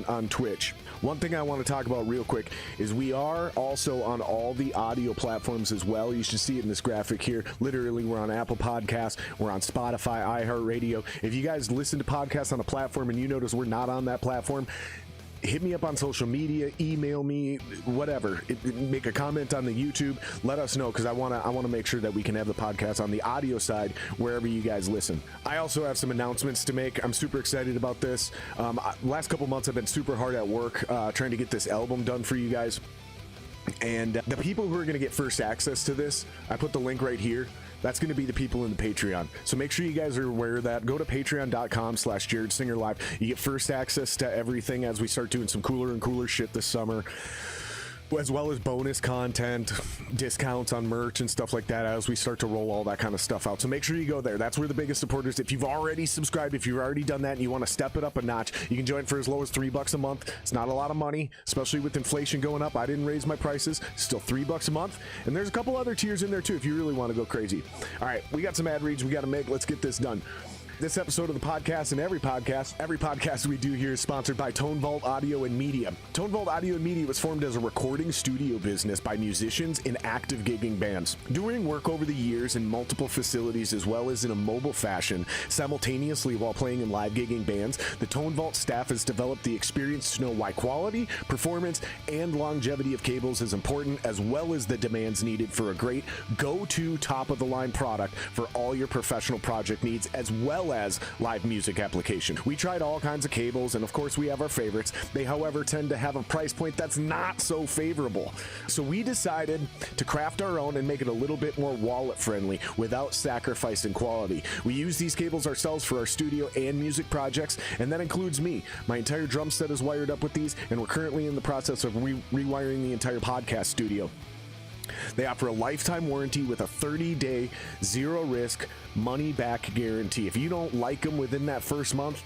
on Twitch. One thing I want to talk about real quick is we are also on all the audio platforms as well. You should see it in this graphic here. Literally, we're on Apple Podcasts, we're on Spotify, iHeartRadio. If you guys listen to podcasts on a platform and you notice we're not on that platform, hit me up on social media, email me, whatever. Make a comment on the YouTube. Let us know, because I want to make sure that we can have the podcast on the audio side wherever you guys listen. I also have some announcements to make. I'm super excited about this. Last couple months I've been super hard at work trying to get this album done for you guys. And the people who are going to get first access to this, I put the link right here. That's going to be the people in the Patreon. So make sure you guys are aware of that. Go to patreon.com/JaredSingerLive. You get first access to everything as we start doing some cooler and cooler shit this summer, as well as bonus content, discounts on merch and stuff like that as we start to roll all that kind of stuff out. So make sure you go there. That's where the biggest supporters. If you've already subscribed, if you've already done that and you want to step it up a notch, you can join for as low as $3 a month. It's not a lot of money, especially with inflation going up. I didn't raise my prices. Still $3 a month. And there's a couple other tiers in there too if you really want to go crazy. All right, we got some ad reads we got to make. Let's get this done. This episode of the podcast and every podcast we do here is sponsored by Tone Vault Audio and Media. Tone Vault Audio and Media was formed as a recording studio business by musicians in active gigging bands. Doing work over the years in multiple facilities as well as in a mobile fashion, simultaneously while playing in live gigging bands, the Tone Vault staff has developed the experience to know why quality, performance, and longevity of cables is important, as well as the demands needed for a great go-to top-of-the-line product for all your professional project needs, as well as live music application. We tried all kinds of cables, and of course we have our favorites. They, however, tend to have a price point that's not so favorable. So we decided to craft our own and make it a little bit more wallet friendly without sacrificing quality. We use these cables ourselves for our studio and music projects, and that includes me. My entire drum set is wired up with these, and we're currently in the process of rewiring the entire podcast studio. They offer a lifetime warranty with a 30-day, zero-risk, money-back guarantee. If you don't like them within that first month,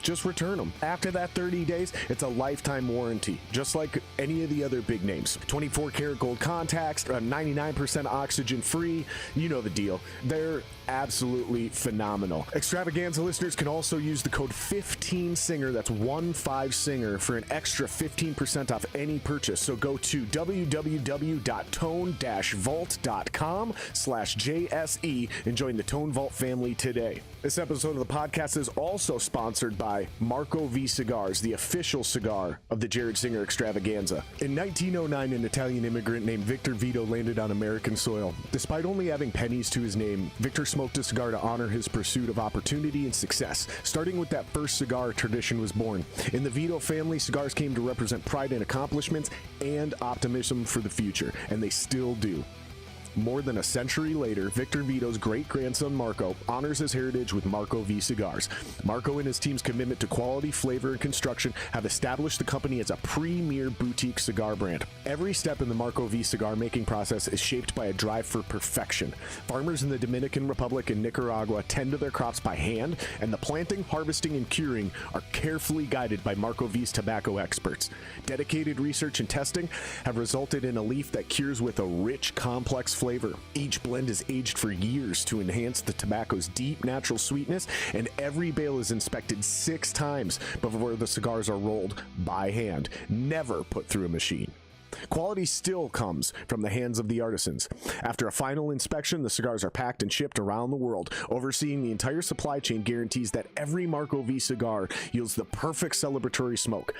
just return them. After that 30 days, it's a lifetime warranty, just like any of the other big names. 24 karat gold contacts, 99% oxygen free. You know the deal. They're absolutely phenomenal. Extravaganza listeners can also use the code 15SINGER, that's 15SINGER, for an extra 15% off any purchase. So go to www.tone-vault.com/JSE and join the Tone Vault family today. This episode of the podcast is also sponsored by Marco V Cigars, the official cigar of the Jared Singer Extravaganza. In 1909, an Italian immigrant named Victor Vito landed on American soil. Despite only having pennies to his name, Victor smoked a cigar to honor his pursuit of opportunity and success. Starting with that first cigar, a tradition was born. In the Vito family, cigars came to represent pride in accomplishments and optimism for the future, and they still do. More than a century later, Victor Vito's great-grandson Marco honors his heritage with Marco V Cigars. Marco and his team's commitment to quality, flavor, and construction have established the company as a premier boutique cigar brand. Every step in the Marco V cigar making process is shaped by a drive for perfection. Farmers in the Dominican Republic and Nicaragua tend to their crops by hand, and the planting, harvesting, and curing are carefully guided by Marco V's tobacco experts. Dedicated research and testing have resulted in a leaf that cures with a rich, complex flavor. Each blend is aged for years to enhance the tobacco's deep natural sweetness, and every bale is inspected 6 times before the cigars are rolled by hand, never put through a machine. Quality still comes from the hands of the artisans. After a final inspection, the cigars are packed and shipped around the world. Overseeing the entire supply chain guarantees that every Marco V cigar yields the perfect celebratory smoke.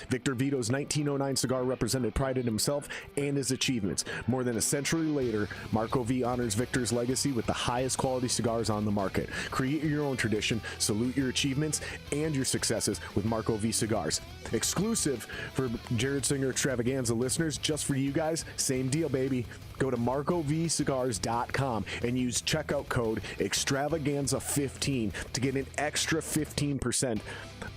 Victor Vito's 1909 cigar represented pride in himself and his achievements. More than a century later, Marco V honors Victor's legacy with the highest quality cigars on the market. Create your own tradition, salute your achievements and your successes with Marco V cigars. Exclusive for Jared Singer Extravaganza listeners, just for you guys, same deal, baby. Go to marcovcigars.com and use checkout code Extravaganza15 to get an extra 15%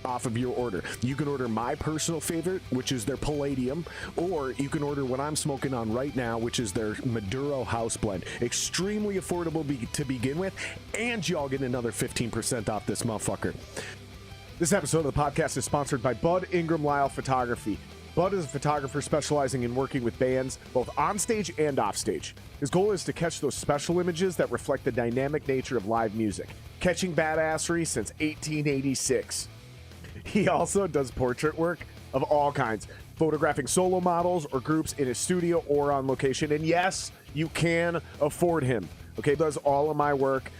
off of your order. You can order my personal favorite, which is their Palladium, or you can order what I'm smoking on right now, which is their Maduro House Blend. Extremely affordable to begin with, and y'all get another 15% off this motherfucker. This episode of the podcast is sponsored by Bud Ingram Lyle Photography. Bud is a photographer specializing in working with bands, both on stage and off stage. His goal is to catch those special images that reflect the dynamic nature of live music, catching badassery since 1886. He also does portrait work, of all kinds, photographing solo models or groups in his studio or on location. And yes, you can afford him. Okay, does all of my work.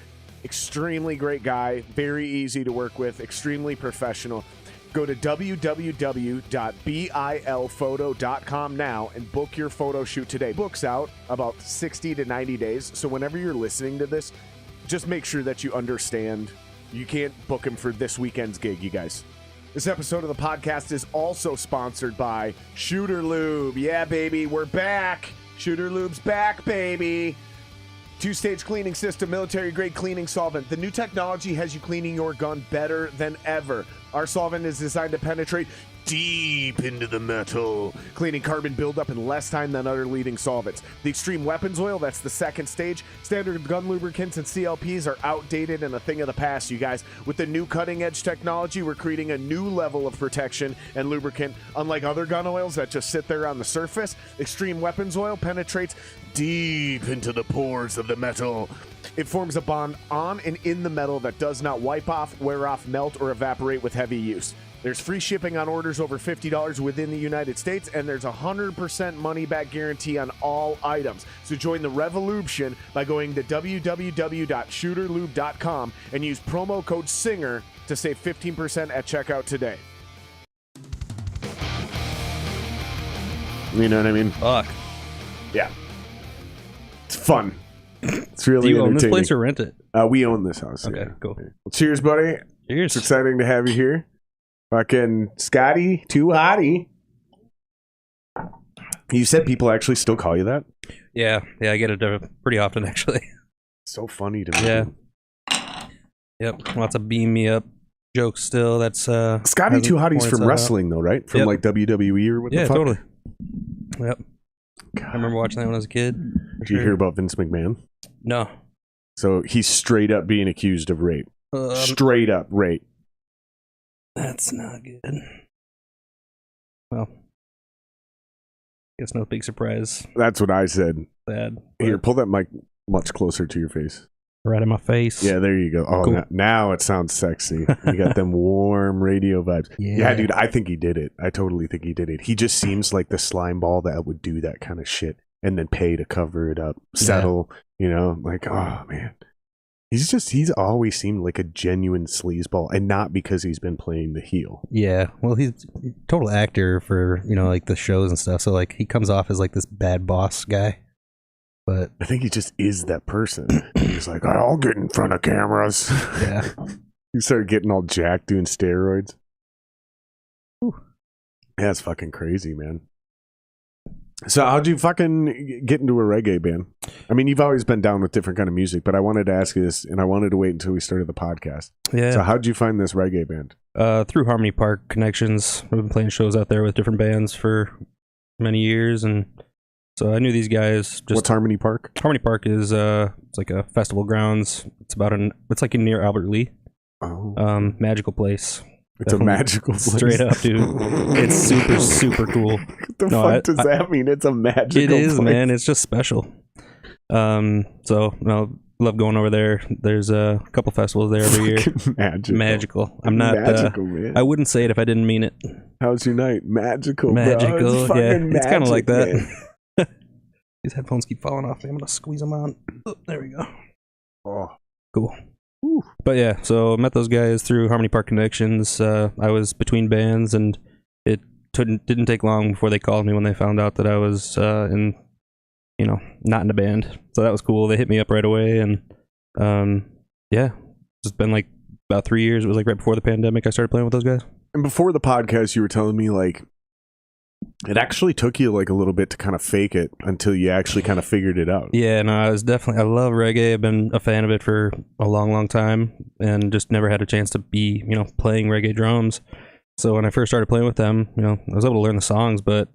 Extremely great guy, very easy to work with, extremely professional. Go to www.bilphoto.com now and book your photo shoot today. Book's out about 60 to 90 days, so whenever you're listening to this, just make sure that you understand you can't book him for this weekend's gig, you guys. This episode of the podcast is also sponsored by Shooter Lube. Yeah, baby, we're back. Shooter Lube's back, baby. Two-stage cleaning system, military-grade cleaning solvent. The new technology has you cleaning your gun better than ever. Our solvent is designed to penetrate deep into the metal, cleaning carbon buildup in less time than other leading solvents. The extreme weapons oil, that's the second stage. Standard gun lubricants and CLPs are outdated and a thing of the past, you guys. With the new cutting-edge technology, we're creating a new level of protection and lubricant. Unlike other gun oils that just sit there on the surface, extreme weapons oil penetrates deep into the pores of the metal. It forms a bond on and in the metal that does not wipe off, wear off, melt, or evaporate with heavy use. There's free shipping on orders over $50 within the United States, and there's a 100% money-back guarantee on all items. So join the revolution by going to www.shooterlube.com and use promo code SINGER to save 15% at checkout today. You know what I mean? Fuck. Yeah. It's fun. It's really Do you own this entertaining. place or rent it? We own this house. Okay, yeah. cool. Well, cheers, buddy. Cheers. It's exciting to have you here. Fucking Scotty, too hottie. You said people actually still call you that? Yeah, I get it pretty often, actually. So funny to me. Yeah. Yep, lots of beam me up jokes still. That's Scotty Too Hottie's from wrestling, though, right? From like WWE or what the fuck? Yeah, totally. Yep. God. I remember watching that when I was a kid. Did you hear about Vince McMahon? No. So he's straight up being accused of rape. Straight up rape. That's not good. Well, guess no big surprise. That's what I said. Sad. Here, pull that mic much closer to your face. Right in my face. Yeah, there you go. Oh, Cool. now it sounds sexy. You got them warm radio vibes. Yeah, dude, I think he did it. I totally think he did it. He just seems like the slime ball that would do that kind of shit and then pay to cover it up, settle, you know, like, oh, man. He's always seemed like a genuine sleazeball, and not because he's been playing the heel. Yeah, well, he's a total actor for, you know, like the shows and stuff. So, like, he comes off as like this bad boss guy. But I think he just is that person. He's like, I'll get in front of cameras. Yeah. He started getting all jacked doing steroids. Whew. Yeah, it's fucking crazy, man. So how'd you fucking get into a reggae band? I mean, you've always been down with different kind of music, but I wanted to ask you this, and I wanted to wait until we started the podcast. Yeah. So how'd you find this reggae band? Through Harmony Park connections. I've been playing shows out there with different bands for many years, and so I knew these guys. What's Harmony Park? Harmony Park is it's like a festival grounds. It's like near Albert Lee. Oh. Magical place. It's Definitely. a magical place. Straight up, dude. It's super, super cool. What the fuck does that mean? It's a magical It is, place. man. It's just special. So, love going over there. There's a couple festivals there every year. Magical. I'm not magical, man. I wouldn't say it if I didn't mean it. How's your night? Magical, Magical, bro. It's yeah. fucking It's kind of like magic, that. man. These headphones keep falling off. I'm gonna squeeze them on. Oh, there we go. Oh, cool. Woo. But yeah, so I met those guys through Harmony Park Connections. I was between bands, and it didn't take long before they called me when they found out that I was not in a band. So that was cool. They hit me up right away, and it's been like about 3 years. It was like right before the pandemic I started playing with those guys. and before the podcast, you were telling me like it actually took you like a little bit to kind of fake it until you actually kind of figured it out. Yeah, no, I love reggae. I've been a fan of it for a long, long time, and just never had a chance to be, playing reggae drums. So when I first started playing with them, I was able to learn the songs, but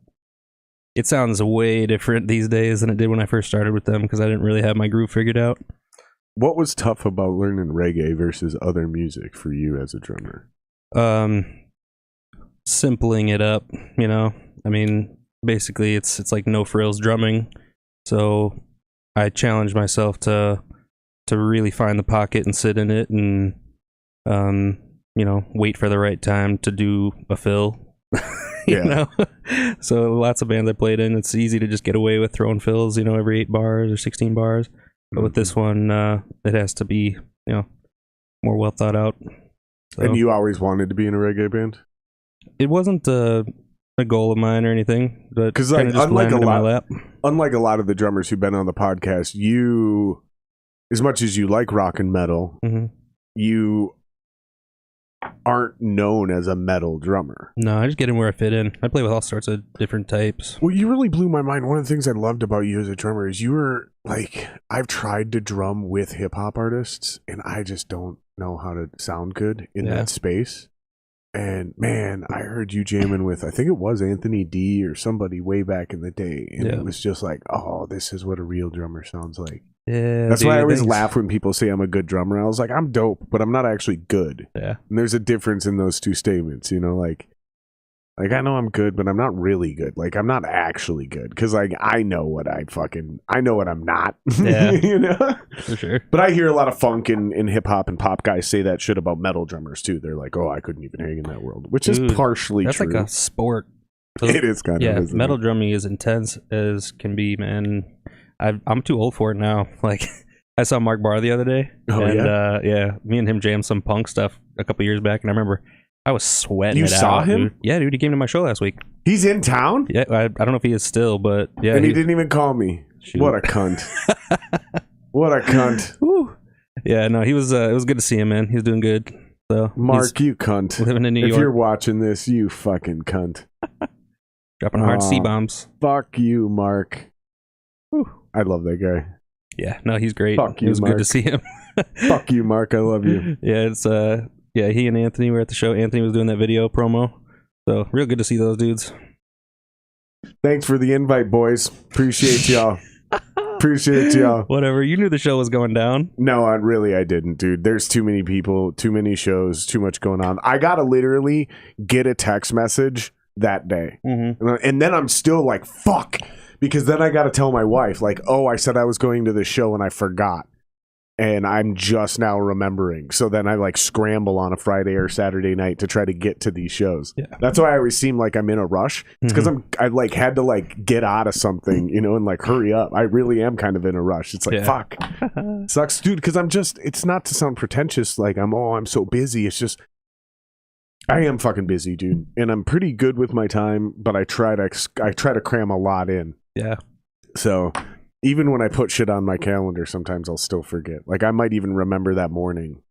it sounds way different these days than it did when I first started with them because I didn't really have my groove figured out. What was tough about learning reggae versus other music for you as a drummer? Simpling it up, I mean, basically it's like no frills drumming. So I challenged myself to really find the pocket and sit in it and wait for the right time to do a fill. you Yeah. know. So lots of bands I played in, it's easy to just get away with throwing fills, you know, every 8 bars or 16 bars. But with this one, it has to be, you know, more well thought out. So, And you always wanted to be in a reggae band? it wasn't a goal of mine or anything, but Because kind of just landed in my lap. Unlike a lot of the drummers who've been on the podcast, you, as much as you like rock and metal, you aren't known as a metal drummer. No, I just get in where I fit in. I play with all sorts of different types. Well, you really blew my mind. One of the things I loved about you as a drummer is you were like, I've tried to drum with hip hop artists, and I just don't know how to sound good in that space. And man, I heard you jamming with, I think it was Anthony D or somebody way back in the day. And it was just like, oh, this is what a real drummer sounds like. Yeah, that's why I always laugh when people say I'm a good drummer. I was like, I'm dope, but I'm not actually good. Yeah. And there's a difference in those two statements, you know, like I know I'm good, but I'm not really good. Like, I'm not actually good because, like, I know what I'm not. Yeah, you know, for sure. But I hear a lot of funk and hip hop and pop guys say that shit about metal drummers too. They're like, "Oh, I couldn't even hang in that world," which is partially that's true. That's like a sport. It is kind of. Yeah, metal drumming is intense as can be, man. I'm too old for it now. Like, I saw Mark Barr the other day. Oh, and, yeah, me and him jammed some punk stuff a couple years back, and I remember I was sweating. You saw him? Dude. Yeah, dude, he came to my show last week. He's in town? Yeah, I don't know if he is still, but yeah. And he didn't even call me. Shoot. What a cunt. What a cunt. Woo. Yeah, no, he was. It was good to see him, man. He's doing good. So Mark, you cunt. Living in New York. If you're watching this, you fucking cunt. Dropping hard C-bombs. Fuck you, Mark. Whew. I love that guy. Yeah, no, he's great. Fuck you, it was Mark. good to see him. Fuck you, Mark. I love you. Yeah, it's yeah, he and Anthony were at the show. Anthony was doing that video promo. So real good to see those dudes. Thanks for the invite, boys. Appreciate y'all. Appreciate y'all. Whatever. You knew the show was going down. No, I didn't, dude. There's too many people, too many shows, too much going on. I gotta literally get a text message that day. And then I'm still like, fuck. Because then I gotta tell my wife, like, oh, I said I was going to this show and I forgot. And I'm just now remembering. So then I like scramble on a Friday or Saturday night to try to get to these shows. Yeah. That's why I always seem like I'm in a rush. It's because I like had to like get out of something, you know, and like hurry up. I really am kind of in a rush. It's like, fuck. Sucks, dude, because I'm just, it's not to sound pretentious like I'm so busy. It's just, I am fucking busy, dude. And I'm pretty good with my time, but I try to cram a lot in. Yeah. So even when I put shit on my calendar, sometimes I'll still forget. Like, I might even remember that morning.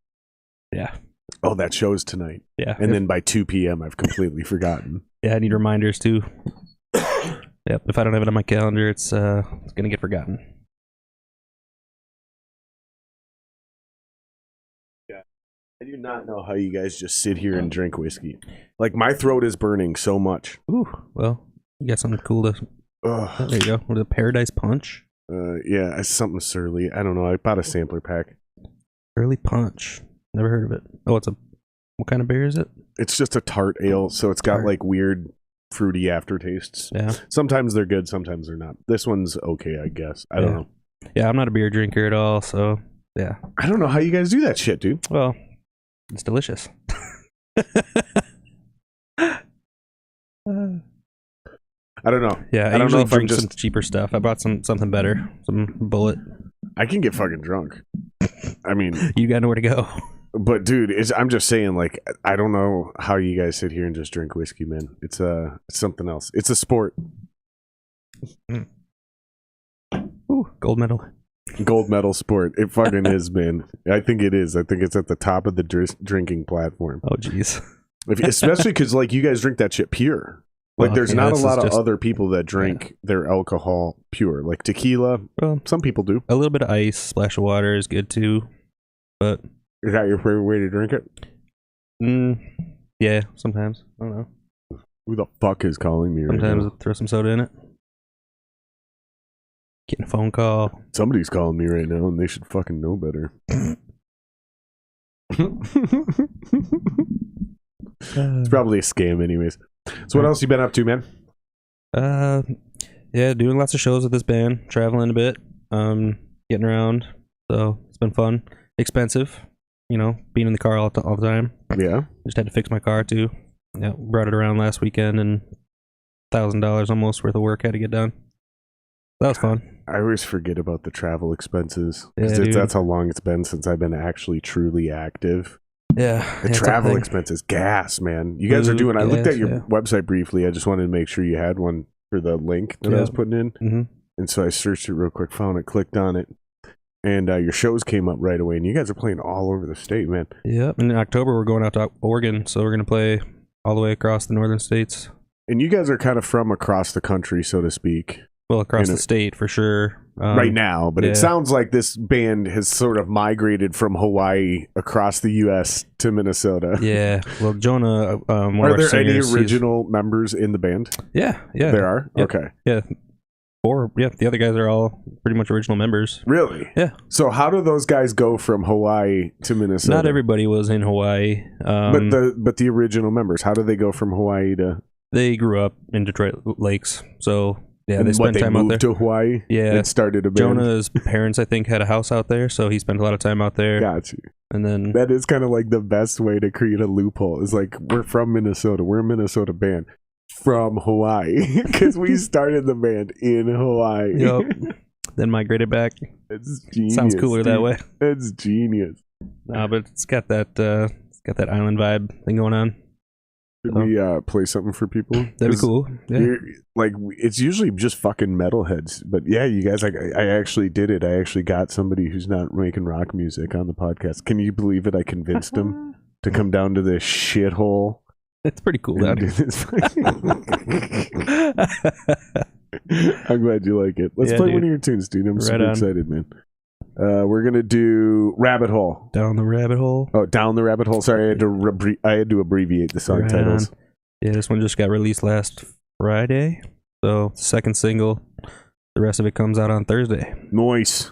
Yeah. Oh, that show's tonight. Yeah. And then by 2 p.m., I've completely forgotten. Yeah, I need reminders, too. Yep. If I don't have it on my calendar, it's going to get forgotten. Yeah. I do not know how you guys just sit here and drink whiskey. Like, my throat is burning so much. Ooh, well, you got something cool to... Oh, there you go. What, a Paradise Punch? Yeah, it's something surly. I don't know. I bought a sampler pack. Early Punch. Never heard of it. Oh, what kind of beer is it? It's just a tart ale, so it's got like weird fruity aftertastes. Yeah. Sometimes they're good, sometimes they're not. This one's okay, I guess. I don't know. Yeah, I'm not a beer drinker at all, so yeah. I don't know how you guys do that shit, dude. Well, it's delicious. I don't know. Yeah, I usually drink some cheaper stuff. I bought something better, some Bullet. I can get fucking drunk. I mean, you got nowhere to go. But dude, I'm just saying, like, I don't know how you guys sit here and just drink whiskey, man. It's something else. It's a sport. Ooh, gold medal. Gold medal sport. It fucking is, man. I think it is. I think it's at the top of the drinking platform. Oh, jeez. Especially because, like, you guys drink that shit pure. Like, there's not a lot of other people that drink their alcohol pure. Like tequila, well, some people do. A little bit of ice, splash of water is good too. But is that your favorite way to drink it? Yeah, sometimes. I don't know. Who the fuck is calling me right now? Sometimes I'll throw some soda in it. Getting a phone call. Somebody's calling me right now and they should fucking know better. It's probably a scam anyways. So what else you been up to, man? Yeah, doing lots of shows with this band, traveling a bit, getting around. So it's been fun. Expensive, you know, being in the car all the time. Yeah. Just had to fix my car too. Yeah, brought it around last weekend and $1,000 almost worth of work had to get done. That was fun. I always forget about the travel expenses. Yeah, That's how long it's been since I've been actually truly active. Yeah. The travel expenses, gas, man. You guys are doing. I looked at your website briefly. I just wanted to make sure you had one for the link that I was putting in. Mm-hmm. And so I searched it real quick, found it, clicked on it, and your shows came up right away. And you guys are playing all over the state, man. Yep. And in October, we're going out to Oregon, so we're going to play all the way across the northern states. And you guys are kind of from across the country, so to speak. Well, across the state for sure. Right now, but it sounds like this band has sort of migrated from Hawaii across the U.S. to Minnesota. Yeah. Well, Jonah, are there any original members in the band? Yeah. There are? Yep. Okay. Yeah. The other guys are all pretty much original members. Really? Yeah. So how do those guys go from Hawaii to Minnesota? Not everybody was in Hawaii. But the original members, how do they go from Hawaii to... They grew up in Detroit Lakes, so... Yeah, they spent time out there. To Hawaii? Yeah. And started a band? Jonah's parents, I think, had a house out there, so he spent a lot of time out there. Got you. And then... That is kind of like the best way to create a loophole. It's like, we're from Minnesota. We're a Minnesota band from Hawaii. Because we started the band in Hawaii. Yep. Then migrated back. It's genius. Sounds cooler that way. It's genius. But it's got that island vibe thing going on. Should we play something for people? That'd be cool. Yeah. Like, it's usually just fucking metalheads, but yeah, you guys, I actually did it. I actually got somebody who's not making rock music on the podcast. Can you believe it? I convinced him to come down to this shithole. It's pretty cool down here. I'm glad you like it. Let's play one of your tunes, dude. I'm super excited, man. We're gonna do Rabbit Hole. Down the Rabbit Hole. Oh, Down the Rabbit Hole. Sorry, I had to abbreviate the song titles. Yeah, this one just got released last Friday. So, second single. The rest of it comes out on Thursday. Nice.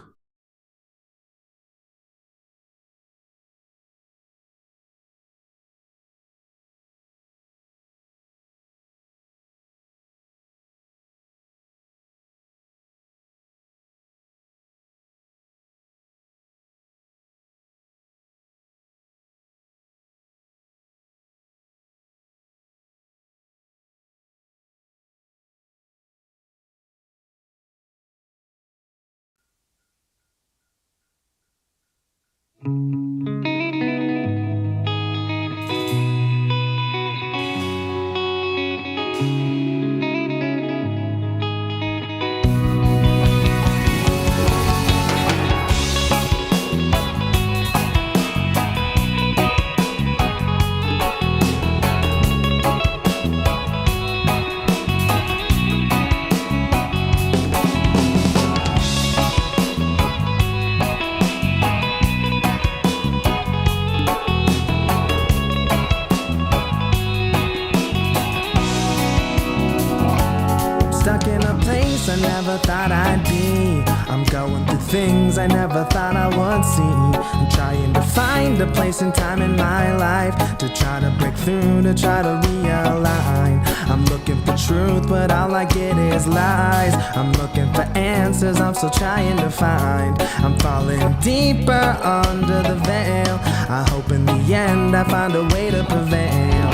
I never thought I'd be. I'm going through things I never thought I would see. I'm trying to find a place and time in my life to try to break through, to try to realign. I'm looking for truth, but all I get is lies. I'm looking for answers, I'm still trying to find. I'm falling deeper under the veil. I hope in the end I find a way to prevail.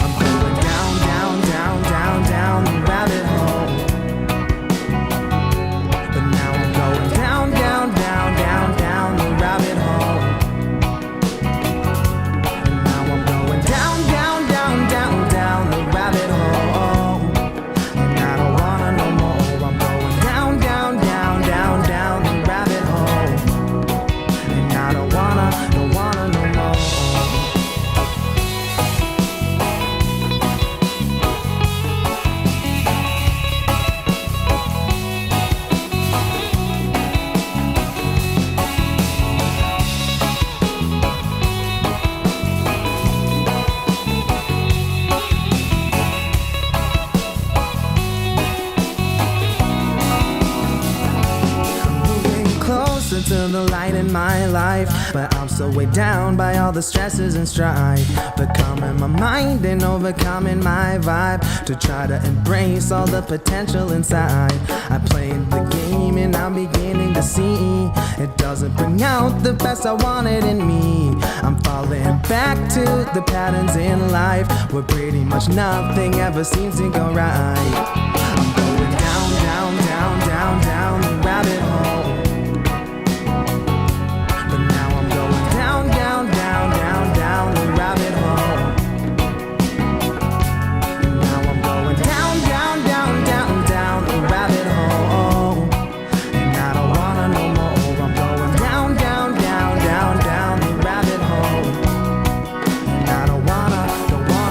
I'm going down, down, down, down, down the rabbit hole. To the light in my life, but I'm so weighed down by all the stresses and strife. Becoming my mind and overcoming my vibe to try to embrace all the potential inside. I played the game dreaming, I'm beginning to see it doesn't bring out the best I wanted in me. I'm falling back to the patterns in life where pretty much nothing ever seems to go right. I'm going down, down, down, down, down the rabbit hole. But now I'm going down, down, down, down, down the rabbit hole. And now I'm going down, down, down, down, down the rabbit hole. And I don't wanna no more. I'm going down, down, down, down, down the rabbit hole. And I don't wanna no more.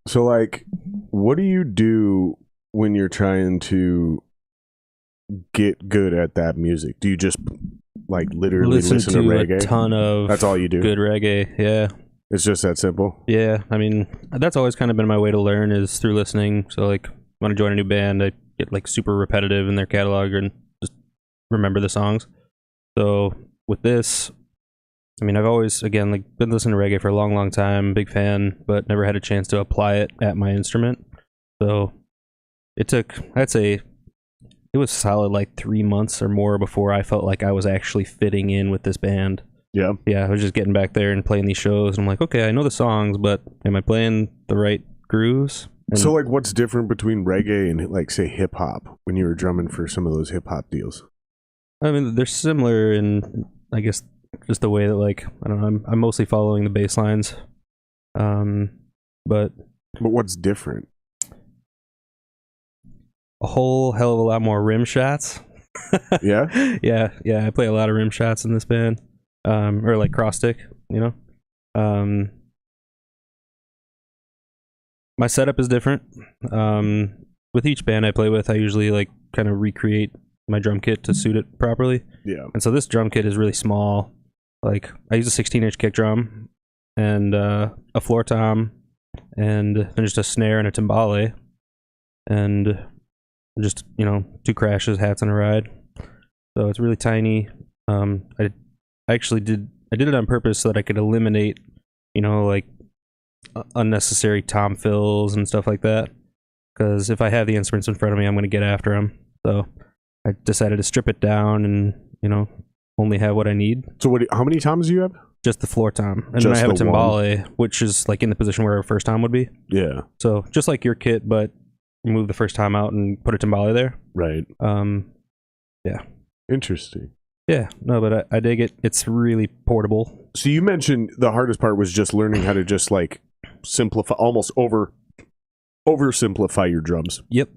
So, like, what do you do when you're trying to get good at that music? Do you just, like, literally listen to reggae? A ton of That's all you do? good reggae, yeah. It's just that simple? Yeah, I mean, that's always kind of been my way to learn is through listening. So, like, when I join a new band, I get, like, super repetitive in their catalog and just remember the songs. So, with this, I mean, I've always, again, like, been listening to reggae for a long, long time, big fan, but never had a chance to apply it at my instrument. So it took, I'd say, it was solid like 3 months or more before I felt like I was actually fitting in with this band. Yeah. Yeah, I was just getting back there and playing these shows, and I'm like, okay, I know the songs, but am I playing the right grooves? And so, like, what's different between reggae and, like, say, hip-hop when you were drumming for some of those hip-hop deals? I mean, they're similar in, I guess, just the way that, like, I don't know, I'm mostly following the bass lines. But what's different? A whole hell of a lot more rim shots. Yeah? Yeah, I play a lot of rim shots in this band. Or like cross stick, you know? My setup is different. With each band I play with, I usually like kind of recreate my drum kit to suit it properly. Yeah. And so this drum kit is really small. Like, I use a 16-inch kick drum and a floor tom and then just a snare and a timbale and just, you know, 2 crashes, hats, and a ride. So it's really tiny. I actually did it on purpose so that I could eliminate, you know, like unnecessary tom fills and stuff like that. Because if I have the instruments in front of me, I'm going to get after them. So I decided to strip it down and, you know, only have what I need. So how many toms do you have? Just the floor tom. And Just then I have a the timbale, which is like in the position where a first tom would be. Yeah. So just like your kit, but remove the first tom out and put a timbale there. Right. Yeah. Interesting. Yeah. No, but I dig it. It's really portable. So you mentioned the hardest part was just learning how to just like simplify, almost oversimplify your drums. Yep.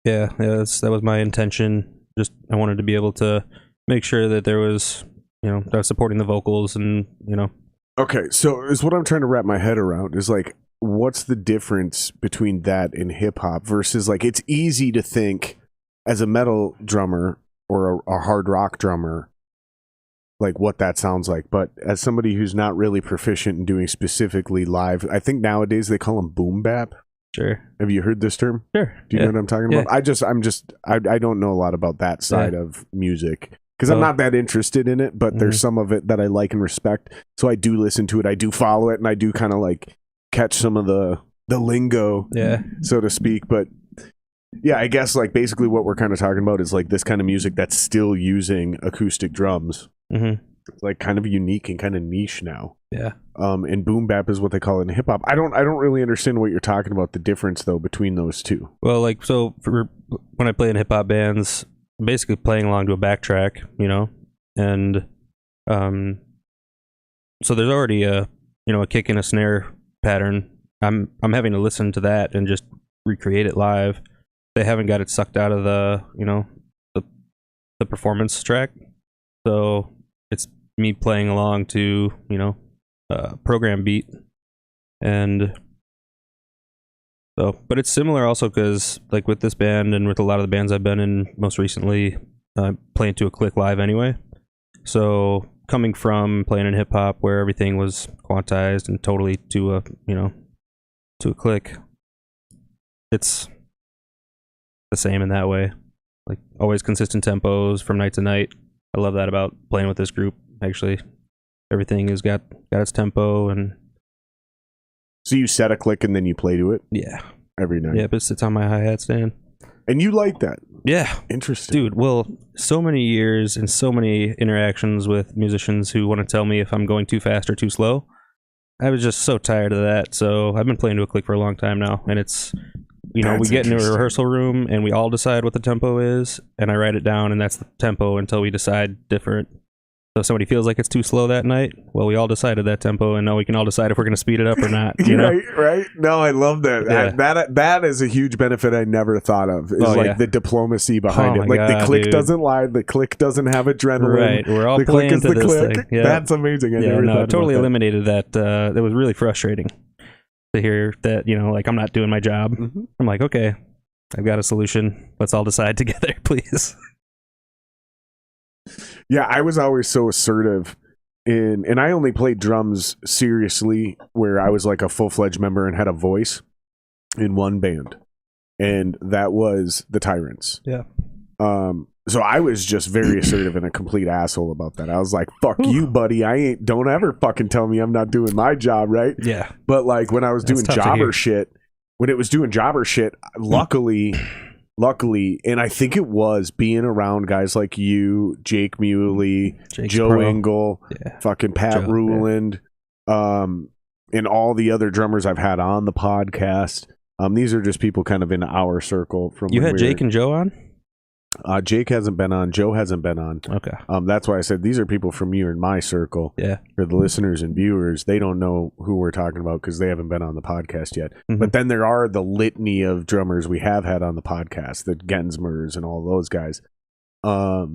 Yeah. That was my intention. Just I wanted to be able to make sure that there was, you know, that I was supporting the vocals and, you know. Okay, so is what I'm trying to wrap my head around is like, what's the difference between that and hip hop versus like, it's easy to think as a metal drummer or a hard rock drummer, like what that sounds like. But as somebody who's not really proficient in doing specifically live, I think nowadays they call them boom bap. Sure. Have you heard this term? Sure. Do you know what I'm talking about? I don't know a lot about that side of music because I'm not that interested in it, but there's some of it that I like and respect. So I do listen to it. I do follow it, and I do kind of like catch some of the lingo, so to speak. But yeah, I guess like basically what we're kind of talking about is like this kind of music that's still using acoustic drums. Mm-hmm. It's like kind of unique and kind of niche now. Yeah. And boom bap is what they call it in hip hop. I don't really understand what you're talking about, the difference though between those two. Well, like, so for when I play in hip hop bands, I'm basically playing along to a backtrack, you know, and so there's already a kick and a snare pattern. I'm having to listen to that and just recreate it live. They haven't got it sucked out of the the performance track, so it's me playing along to program beat. And so, but it's similar also because like with this band and with a lot of the bands I've been in most recently, playing to a click live anyway. So coming from playing in hip hop where everything was quantized and totally to a click, it's the same in that way. Like always consistent tempos from night to night. I love that about playing with this group. Actually, everything has got its tempo. And so you set a click and then you play to it? Yeah. Every night? Yeah, but it sits on my hi-hat stand. And you like that? Yeah. Interesting. Dude, well, so many years and so many interactions with musicians who want to tell me if I'm going too fast or too slow. I was just so tired of that. So I've been playing to a click for a long time now. And it's, we get into a rehearsal room and we all decide what the tempo is. And I write it down and that's the tempo until we decide different. So if somebody feels like it's too slow that night, well, we all decided that tempo, and now we can all decide if we're going to speed it up or not. You know? Right. No, I love that. Yeah. That is a huge benefit I never thought of. Is the diplomacy behind it. Like the click doesn't lie, the click doesn't have adrenaline. Right. We're all the playing click is to the this click. thing. Yeah. That's amazing. I never thought totally about eliminated that. That was really frustrating to hear that. Like I'm not doing my job. Mm-hmm. I'm like, okay, I've got a solution. Let's all decide together, please. Yeah, I was always so assertive and I only played drums seriously where I was like a full-fledged member and had a voice in one band. And that was the Tyrants. Yeah. So I was just very assertive and a complete asshole about that. I was like, fuck you, buddy. Don't ever fucking tell me I'm not doing my job, right? Yeah. But like when I was doing jobber shit, luckily, and I think it was being around guys like you, Jake Muley, Joe Engel, fucking Pat Ruland, and all the other drummers I've had on the podcast. These are just people kind of in our circle. From you had Jake and Joe on? Jake hasn't been on. Joe hasn't been on. Okay. That's why I said these are people from you and my circle. Yeah. For the listeners and viewers, they don't know who we're talking about because they haven't been on the podcast yet. Mm-hmm. But then there are the litany of drummers we have had on the podcast, the Gensmers and all those guys. But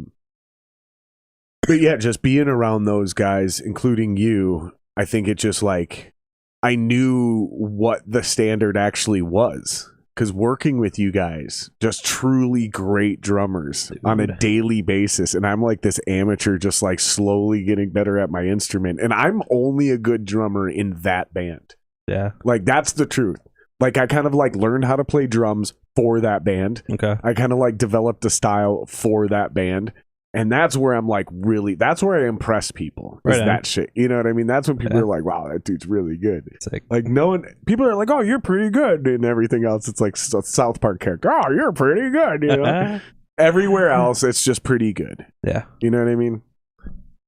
yeah, just being around those guys, including you, I think it just like I knew what the standard actually was. Because working with you guys, just truly great drummers on a daily basis. And I'm like this amateur, just like slowly getting better at my instrument. And I'm only a good drummer in that band. Yeah. Like, that's the truth. Like, I kind of like learned how to play drums for that band. Okay. I kind of like developed a style for that band. And that's where I'm like really, that's where I impress people. Is that shit. You know what I mean? That's when people are like, wow, that dude's really good. It's like no one, people are like, oh, you're pretty good. And everything else, it's like South Park character. Oh, you're pretty good. You know? Everywhere else, it's just pretty good. Yeah. You know what I mean?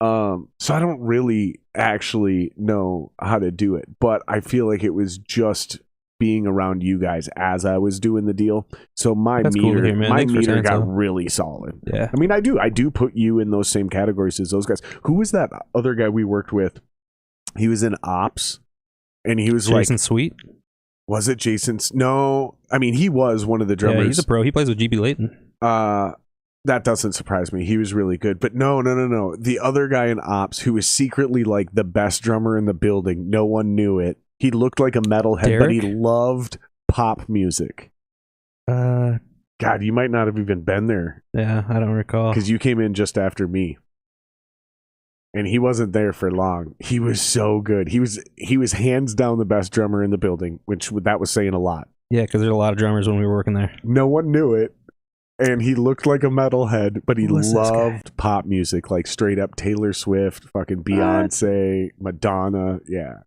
So I don't really actually know how to do it, but I feel like it was just being around you guys as I was doing the deal. So my meter got really solid. Yeah. I mean, I do put you in those same categories as those guys. Who was that other guy we worked with? He was in Ops and he was Jason Sweet. Was it Jason? No. I mean, he was one of the drummers. Yeah, he's a pro. He plays with GB Layton. That doesn't surprise me. He was really good. But no. The other guy in Ops who was secretly like the best drummer in the building. No one knew it. He looked like a metalhead, Derek? but he loved pop music. God, you might not have even been there. Yeah, I don't recall. Because you came in just after me. And he wasn't there for long. He was so good. He was hands down the best drummer in the building, which that was saying a lot. Yeah, because there's a lot of drummers when we were working there. No one knew it. And he looked like a metalhead, but he loved pop music, like straight up Taylor Swift, fucking Beyonce, Madonna. Yeah.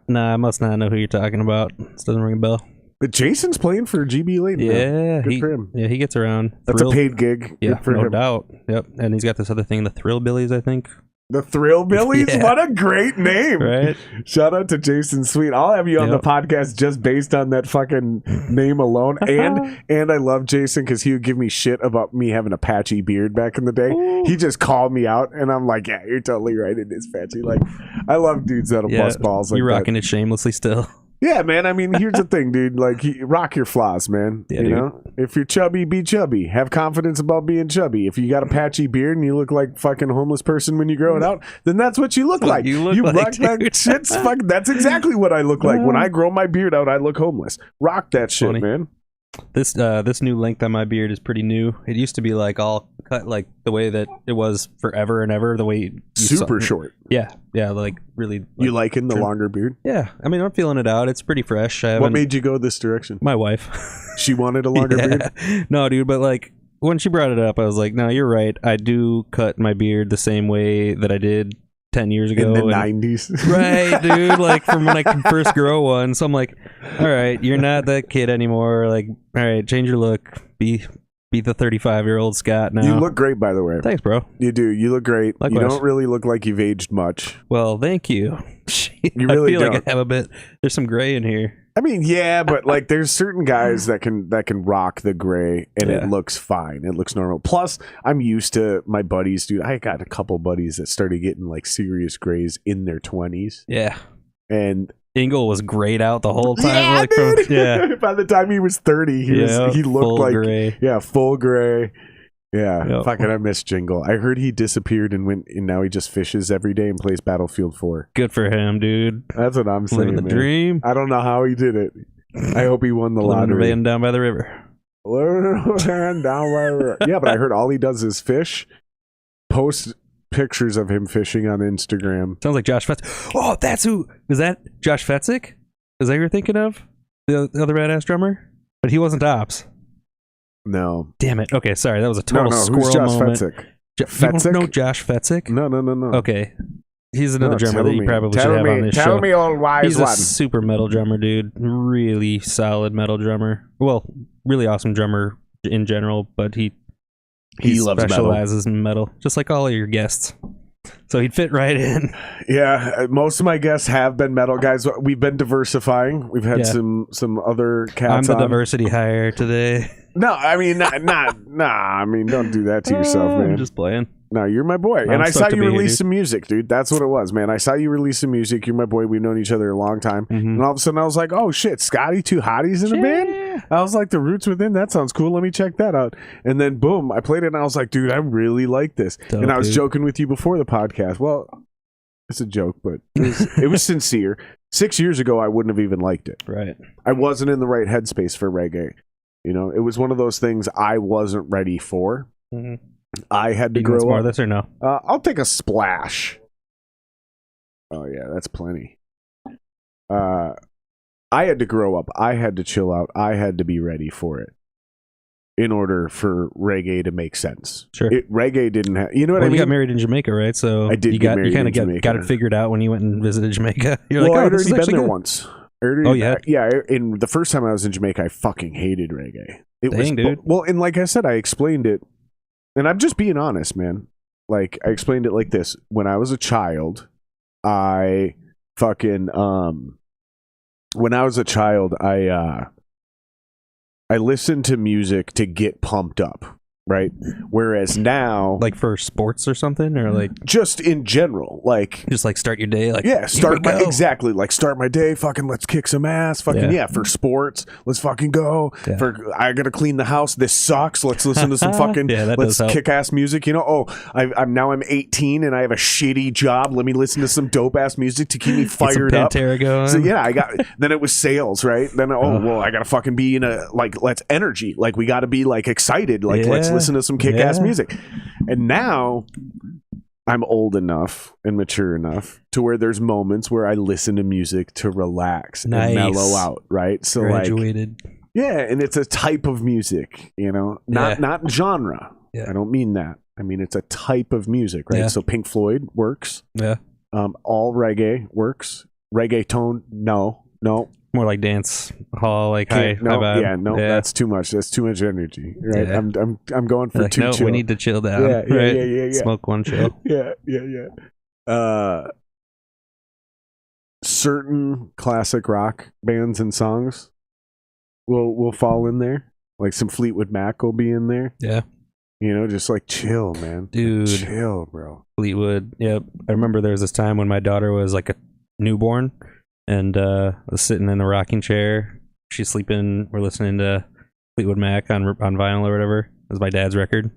Nah, I must not know who you're talking about. This doesn't ring a bell. But Jason's playing for GB Layton. Yeah, good for him. Yeah, he gets around. That's a paid gig. Yeah, good for no him. doubt. Yep, and he's got this other thing, the Thrillbillies, I think. The Thrillbillies? Yeah. What a great name. Right? Shout out to Jason Sweet. I'll have you on the podcast just based on that fucking name alone. And I love Jason because he would give me shit about me having a patchy beard back in the day. Ooh. He just called me out and I'm like, yeah, you're totally right. It is patchy. Like, I love dudes that'll bust balls like you're that. rocking it shamelessly still. Yeah, man. I mean, here's the thing, dude. Like, rock your flaws, man. Yeah, you dude. know? If you're chubby, be chubby. Have confidence about being chubby. If you got a patchy beard and you look like fucking homeless person when you grow it out, then that's what you look like. You look like, rock that dude. shit's fucking... That's exactly what I look like. When I grow my beard out, I look homeless. Rock that shit, Funny. man. This new length on my beard is pretty new. It used to be like all cut like the way that it was forever and ever. The way you Super saw, short. Yeah, like really. Like, You liking the longer beard? Yeah, I mean I'm feeling it out. It's pretty fresh. What made you go this direction? my wife? She wanted a longer beard? No, dude, but like when she brought it up, I was like, no, you're right. I do cut my beard the same way that I did 10 years ago. In the and- 90s. Right, dude. Like from when I could first grow one. So I'm like, all right, you're not that kid anymore. Like, all right, change your look. Be the 35-year-old Scott now. You look great, by the way. Thanks, bro. You do. You look great. Likewise. You don't really look like you've aged much. Well, thank you. You really I feel don't. like I have a bit. There's some gray in here. I mean, yeah, but like there's certain guys that can rock the gray and it Yeah. looks fine. It looks normal. Plus, I'm used to my buddies, dude. I got a couple buddies that started getting like serious grays in their 20s. Yeah. And Ingle was grayed out the whole time. yeah, like dude. From, By the time he was 30, he looked full like gray. yeah, full gray. Yeah, Yep. fucking I miss Jingle. I heard he disappeared and now he just fishes every day and plays Battlefield 4. Good for him, dude. That's what I'm saying. Living the man. dream. I don't know how he did it. I hope he won the Living the lottery. van down by the river. Yeah, but I heard all he does is fish, post pictures of him fishing on Instagram. Sounds like Josh Fetzik. Oh, that's who. Is that Josh Fetzik? Is that who you're thinking of? The other badass drummer? But he wasn't Ops. No. Damn it. Okay, sorry. That was a total No, squirrel who's Josh moment. Fetzik? You Fetzik? don't know Josh Fetzik? No. Okay. He's another No, drummer tell that you me. probably Tell should have me- on this Tell show. me, old wise He's a one. super metal drummer, dude. Really solid metal drummer. Well, really awesome drummer in general, but he loves metal. specializes in metal, just like all of your guests. So he'd fit right in. Yeah, most of my guests have been metal guys. We've been diversifying. We've had Yeah. some other cats I'm the on. diversity hire today. No, I mean, I mean, don't do that to yourself, man. I'm just playing. No, you're my boy. I'm And I saw stoked to you be here, release dude. some music, dude. That's what it was, man. I saw you release some music. You're my boy. We've known each other a long time. Mhm. And all of a sudden, I was like, oh, shit, Scotty, two hotties in a band? I was like, the Roots Within, that sounds cool. Let me check that out. And then, boom, I played it, and I was like, dude, I really like this. Dope, and I was dude. joking with you before the podcast. Well, it's a joke, but it was sincere. 6 years ago, I wouldn't have even liked it. Right. I wasn't in the right headspace for reggae. You know, it was one of those things I wasn't ready for. Mhm. I had to You can grow more up. this or no? I'll take a splash. Oh yeah, that's plenty. I had to grow up. I had to chill out. I had to be ready for it in order for reggae to make sense. Sure. Reggae didn't have. You know what Well, I mean? you got married in Jamaica, right? So I did You get got married you kind in of got Jamaica. it figured out when you went and visited Jamaica. You're Well, like, oh, I'd this is already been actually there good. once. Oh, you had? Yeah. In the first time I was in Jamaica, I fucking hated reggae. It was Dang, dude. well, and like I said, I explained it, and I'm just being honest, man. Like I explained it like this: when I was a child, I fucking when I was a child, I listened to music to get pumped up, right? Whereas now, Like for sports or something, or like just in general, like just like start your day. Like yeah, here start we my go. exactly like start my day. Fucking let's kick some ass. Fucking yeah, for sports, let's fucking go. Yeah. For I gotta clean the house. This sucks. Let's listen to some fucking Yeah, that let's does help. kick ass music. You know, I'm 18 and I have a shitty job. Let me listen to some dope ass music to keep me Get some fired up. Pantera going. So yeah, I got. Then it was sales, right? Then well, I gotta fucking be in a like let's energy. Like we gotta be like excited. Like let's Yeah. listen to some kick ass Yeah. music. And now I'm old enough and mature enough to where there's moments where I listen to music to relax Nice. and mellow out, right? So Graduated. yeah, and it's a type of music, not genre. Yeah. I don't mean that. I mean it's a type of music, right? Yeah. So Pink Floyd works. Yeah. All reggae works. Reggaeton, no. More like dance hall, like high vibe. That's too much. That's too much energy, right? Yeah. I'm going for like, too no, chill. we need to chill down. Yeah, right? yeah. Smoke one chill. Yeah. Certain classic rock bands and songs will fall in there. Like some Fleetwood Mac will be in there. Yeah. Just like chill, man. Dude. Like, chill, bro. Fleetwood. Yep. I remember there was this time when my daughter was like a newborn and was sitting in the rocking chair. She's sleeping. We're listening to Fleetwood Mac on vinyl or whatever. It was my dad's record.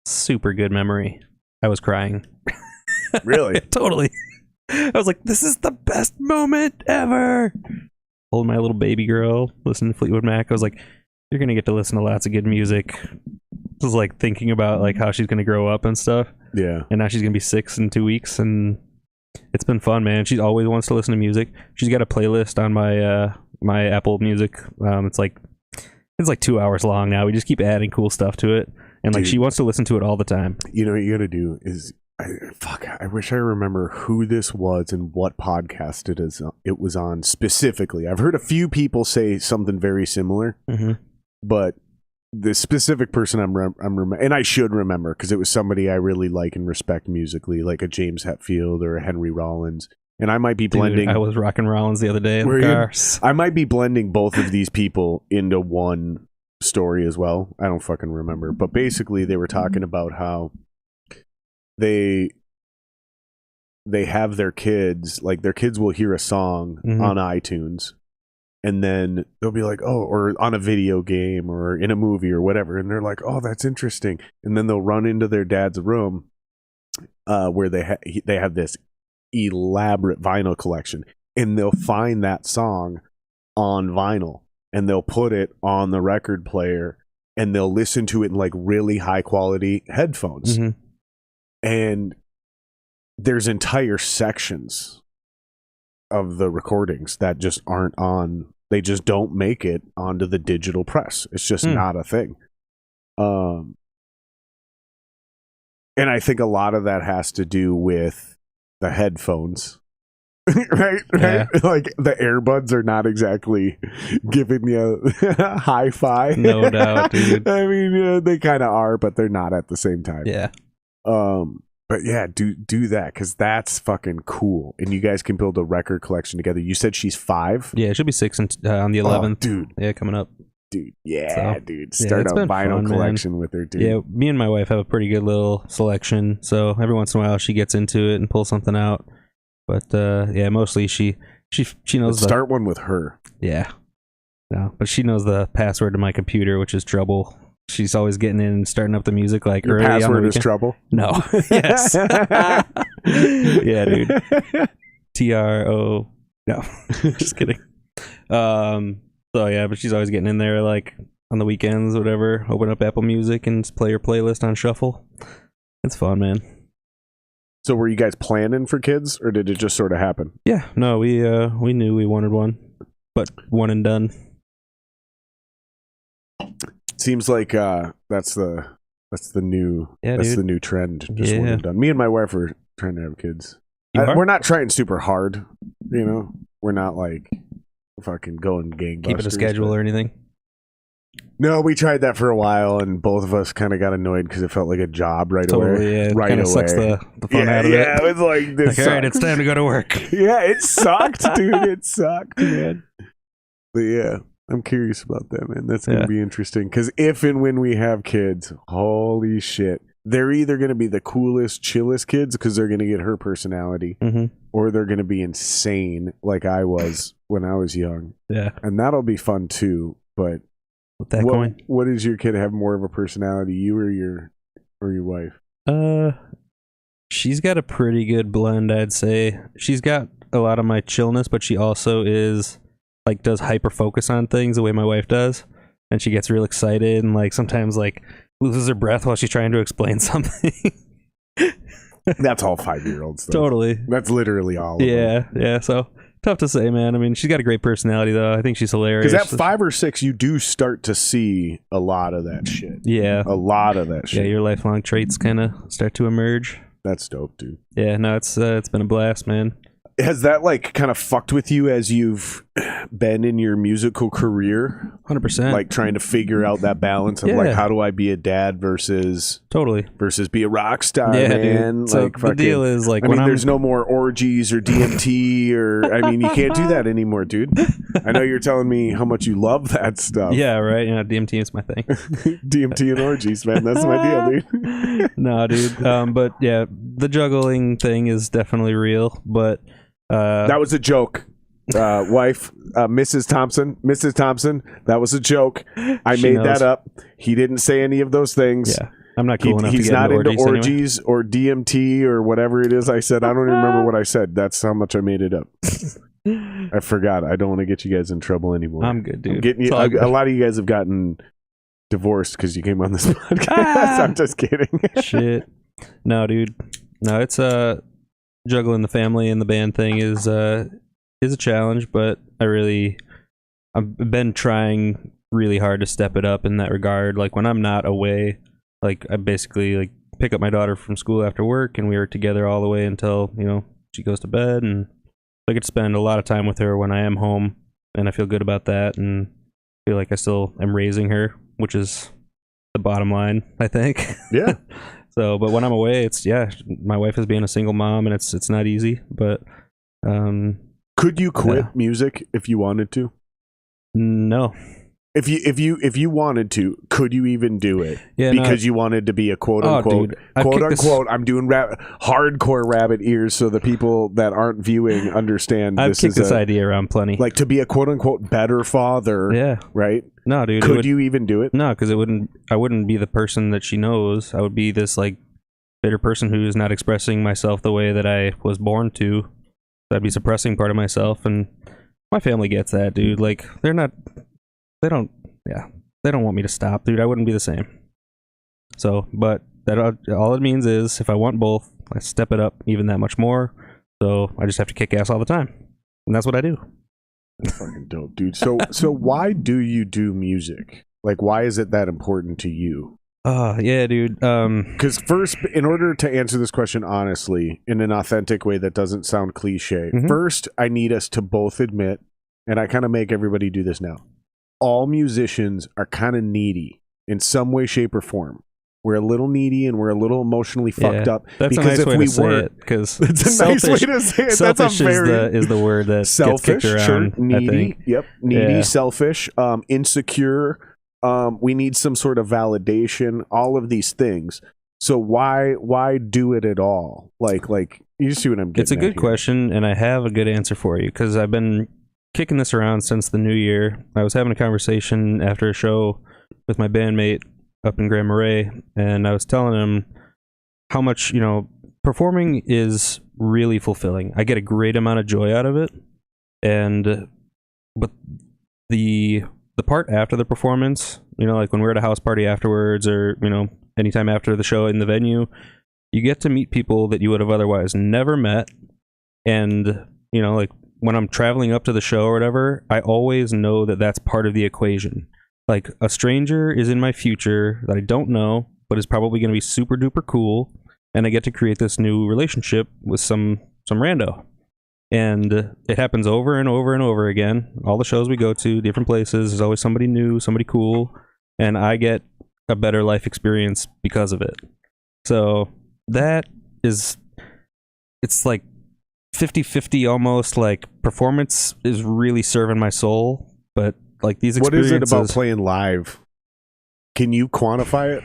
Super good memory. I was crying. Really? Totally. I was like, this is the best moment ever. Holding my little baby girl, listening to Fleetwood Mac. I was like, you're going to get to listen to lots of good music. I was like thinking about like how she's going to grow up and stuff. Yeah. And now she's going to be 6 in 2 weeks. And it's been fun, man. She always wants to listen to music. She's got a playlist on my my Apple Music. It's like 2 hours long now. We just keep adding cool stuff to it. And like, Dude. she wants to listen to it all the time. You know what you got to do is, I wish I remember who this was and what podcast it was on specifically. I've heard a few people say something very similar, but the specific person and I should remember because it was somebody I really like and respect musically, like a James Hetfield or a Henry Rollins. And I might be blending. Dude, I was rocking Rollins the other day in the car. I might be blending both of these people into one story as well. I don't fucking remember. But basically, they were talking about how they have their kids, like their kids will hear a song on iTunes. And then they'll be like, oh, or on a video game or in a movie or whatever. And they're like, oh, that's interesting. And then they'll run into their dad's room where they have this elaborate vinyl collection. And they'll find that song on vinyl. And they'll put it on the record player. And they'll listen to it in like really high quality headphones. And there's entire sections of the recordings that just aren't on. They just don't make it onto the digital press. It's just not a thing. And I think a lot of that has to do with the headphones. right? Yeah. Like the earbuds are not exactly giving you hi-fi. No doubt, dude. I mean, they kind of are, but they're not at the same time. Yeah. But yeah, do that because that's fucking cool, and you guys can build a record collection together. You said she's 5. Yeah, it should be 6 on the 11th. Oh, dude. Yeah, coming up. Dude, yeah, So, dude. yeah, Start it's a been vinyl fun, collection man. with her, dude. Yeah, me and my wife have a pretty good little selection. So every once in a while, she gets into it and pulls something out. But yeah, mostly she knows. Let's start one with her. Yeah. No, but she knows the password to my computer, which is trouble. She's always getting in and starting up the music like Your early on the password is weekend. trouble. No. Yes. Yeah, dude. TRO. No, just kidding. So yeah, but she's always getting in there like on the weekends, whatever. Open up Apple Music and play her playlist on shuffle. It's fun, man. So were you guys planning for kids, or did it just sort of happen? Yeah, no, we knew we wanted one, but one and done. Seems like that's the new dude. the new trend. Just one Yeah. and done. Me and my wife are trying to have kids. You are? We're not trying super hard, you know. We're not like fucking going gangbusters. Keep it a schedule but- or anything. No, we tried that for a while, and both of us kind of got annoyed because it felt like a job right Totally, away. yeah. It Right kind away. of sucks the fun out of yeah, it. it was like this. Like, all right, it's sucks. time to go to work. Yeah, it sucked, dude. It sucked, man. But yeah, I'm curious about that, man. That's going to Yeah. be interesting because if and when we have kids, holy shit, they're either going to be the coolest, chillest kids because they're going to get her personality, or they're going to be insane like I was when I was young. Yeah. And that'll be fun too. But With that coin. what does your kid have more of a personality, you or your wife? She's got a pretty good blend, I'd say. She's got a lot of my chillness, but she also is like does hyper focus on things the way my wife does, and she gets real excited and like sometimes like loses her breath while she's trying to explain something. That's all 5-year-olds. Totally. That's literally all. Of them. Yeah. So tough to say, man. I mean, she's got a great personality, though. I think she's hilarious. Because at 5 or 6, you do start to see a lot of that shit. Yeah. A lot of that shit. Yeah, your lifelong traits kind of start to emerge. That's dope, dude. Yeah, no, it's been a blast, man. Has that like kind of fucked with you as you've been in your musical career? 100%. Like trying to figure out that balance of like, how do I be a dad versus be a rock star, yeah, man? Dude. So like, the deal is like, there's no more orgies or DMT or, I mean, you can't do that anymore, dude. I know you're telling me how much you love that stuff. Yeah, right. You know, DMT is my thing. DMT and orgies, man. That's my deal, dude. No, dude. But yeah, the juggling thing is definitely real, but that was a joke. Wife, Mrs. Thompson, that was a joke. I made that up. He didn't say any of those things. Yeah, I'm not cool enough He's to get not into orgies anyway. or DMT or whatever it is I said. I don't even remember what I said. That's how much I made it up. I forgot. I don't want to get you guys in trouble anymore. I'm good, dude. A lot of you guys have gotten divorced because you came on this podcast. I'm just kidding. Shit. No, dude. No, it's juggling the family and the band thing is a challenge, but I've been trying really hard to step it up in that regard. Like when I'm not away, like I basically like pick up my daughter from school after work and we are together all the way until, you know, she goes to bed, and I get to spend a lot of time with her when I am home, and I feel good about that and feel like I still am raising her, which is the bottom line, I think. Yeah. So, but when I'm away, my wife is being a single mom, and it's not easy. But could you quit music if you wanted to? No. If you wanted to, could you even do it? Yeah, because you wanted to be a quote unquote I'm doing hardcore rabbit ears so the people that aren't viewing understand. I've kicked this idea around plenty. Like to be a quote unquote better father. Yeah. Right. No, dude. Could you even do it? No, because I wouldn't be the person that she knows. I would be this like bitter person who is not expressing myself the way that I was born to. I'd be suppressing part of myself, and my family gets that, dude. Like they don't want me to stop, dude. I wouldn't be the same. So, but that all it means is if I want both, I step it up even that much more. So I just have to kick ass all the time, and that's what I do. Fucking dope, dude. So why do you do music? Like, why is it that important to you? Yeah, dude. Because first, in order to answer this question honestly, in an authentic way that doesn't sound cliche, first I need us to both admit, and I kind of make everybody do this now. All musicians are kind of needy in some way, shape, or form. We're a little needy and we're a little emotionally fucked up. That's because a nice way to say it. Because it's a nice way to say it. Selfish is the word that selfish, gets kicked around. Needy, I think. Yep, needy, selfish, insecure. We need some sort of validation. All of these things. So why do it at all? Like you see what I'm getting. It's a good question, and I have a good answer for you because I've been kicking this around since the new year. I was having a conversation after a show with my bandmate up in Grand Marais, and I was telling him how much, you know, performing is really fulfilling. I get a great amount of joy out of it, but the part after the performance, you know, like when we're at a house party afterwards, or you know, anytime after the show in the venue, you get to meet people that you would have otherwise never met, and you know, like when I'm traveling up to the show or whatever, I always know that that's part of the equation. Like a stranger is in my future that I don't know, but is probably going to be super duper cool, and I get to create this new relationship with some rando. And it happens over and over and over again. All the shows we go to, different places, there's always somebody new, somebody cool, and I get a better life experience because of it. So that is, it's like 50-50 almost. Like performance is really serving my soul, but like these experiences. What is it about playing live? Can you quantify it?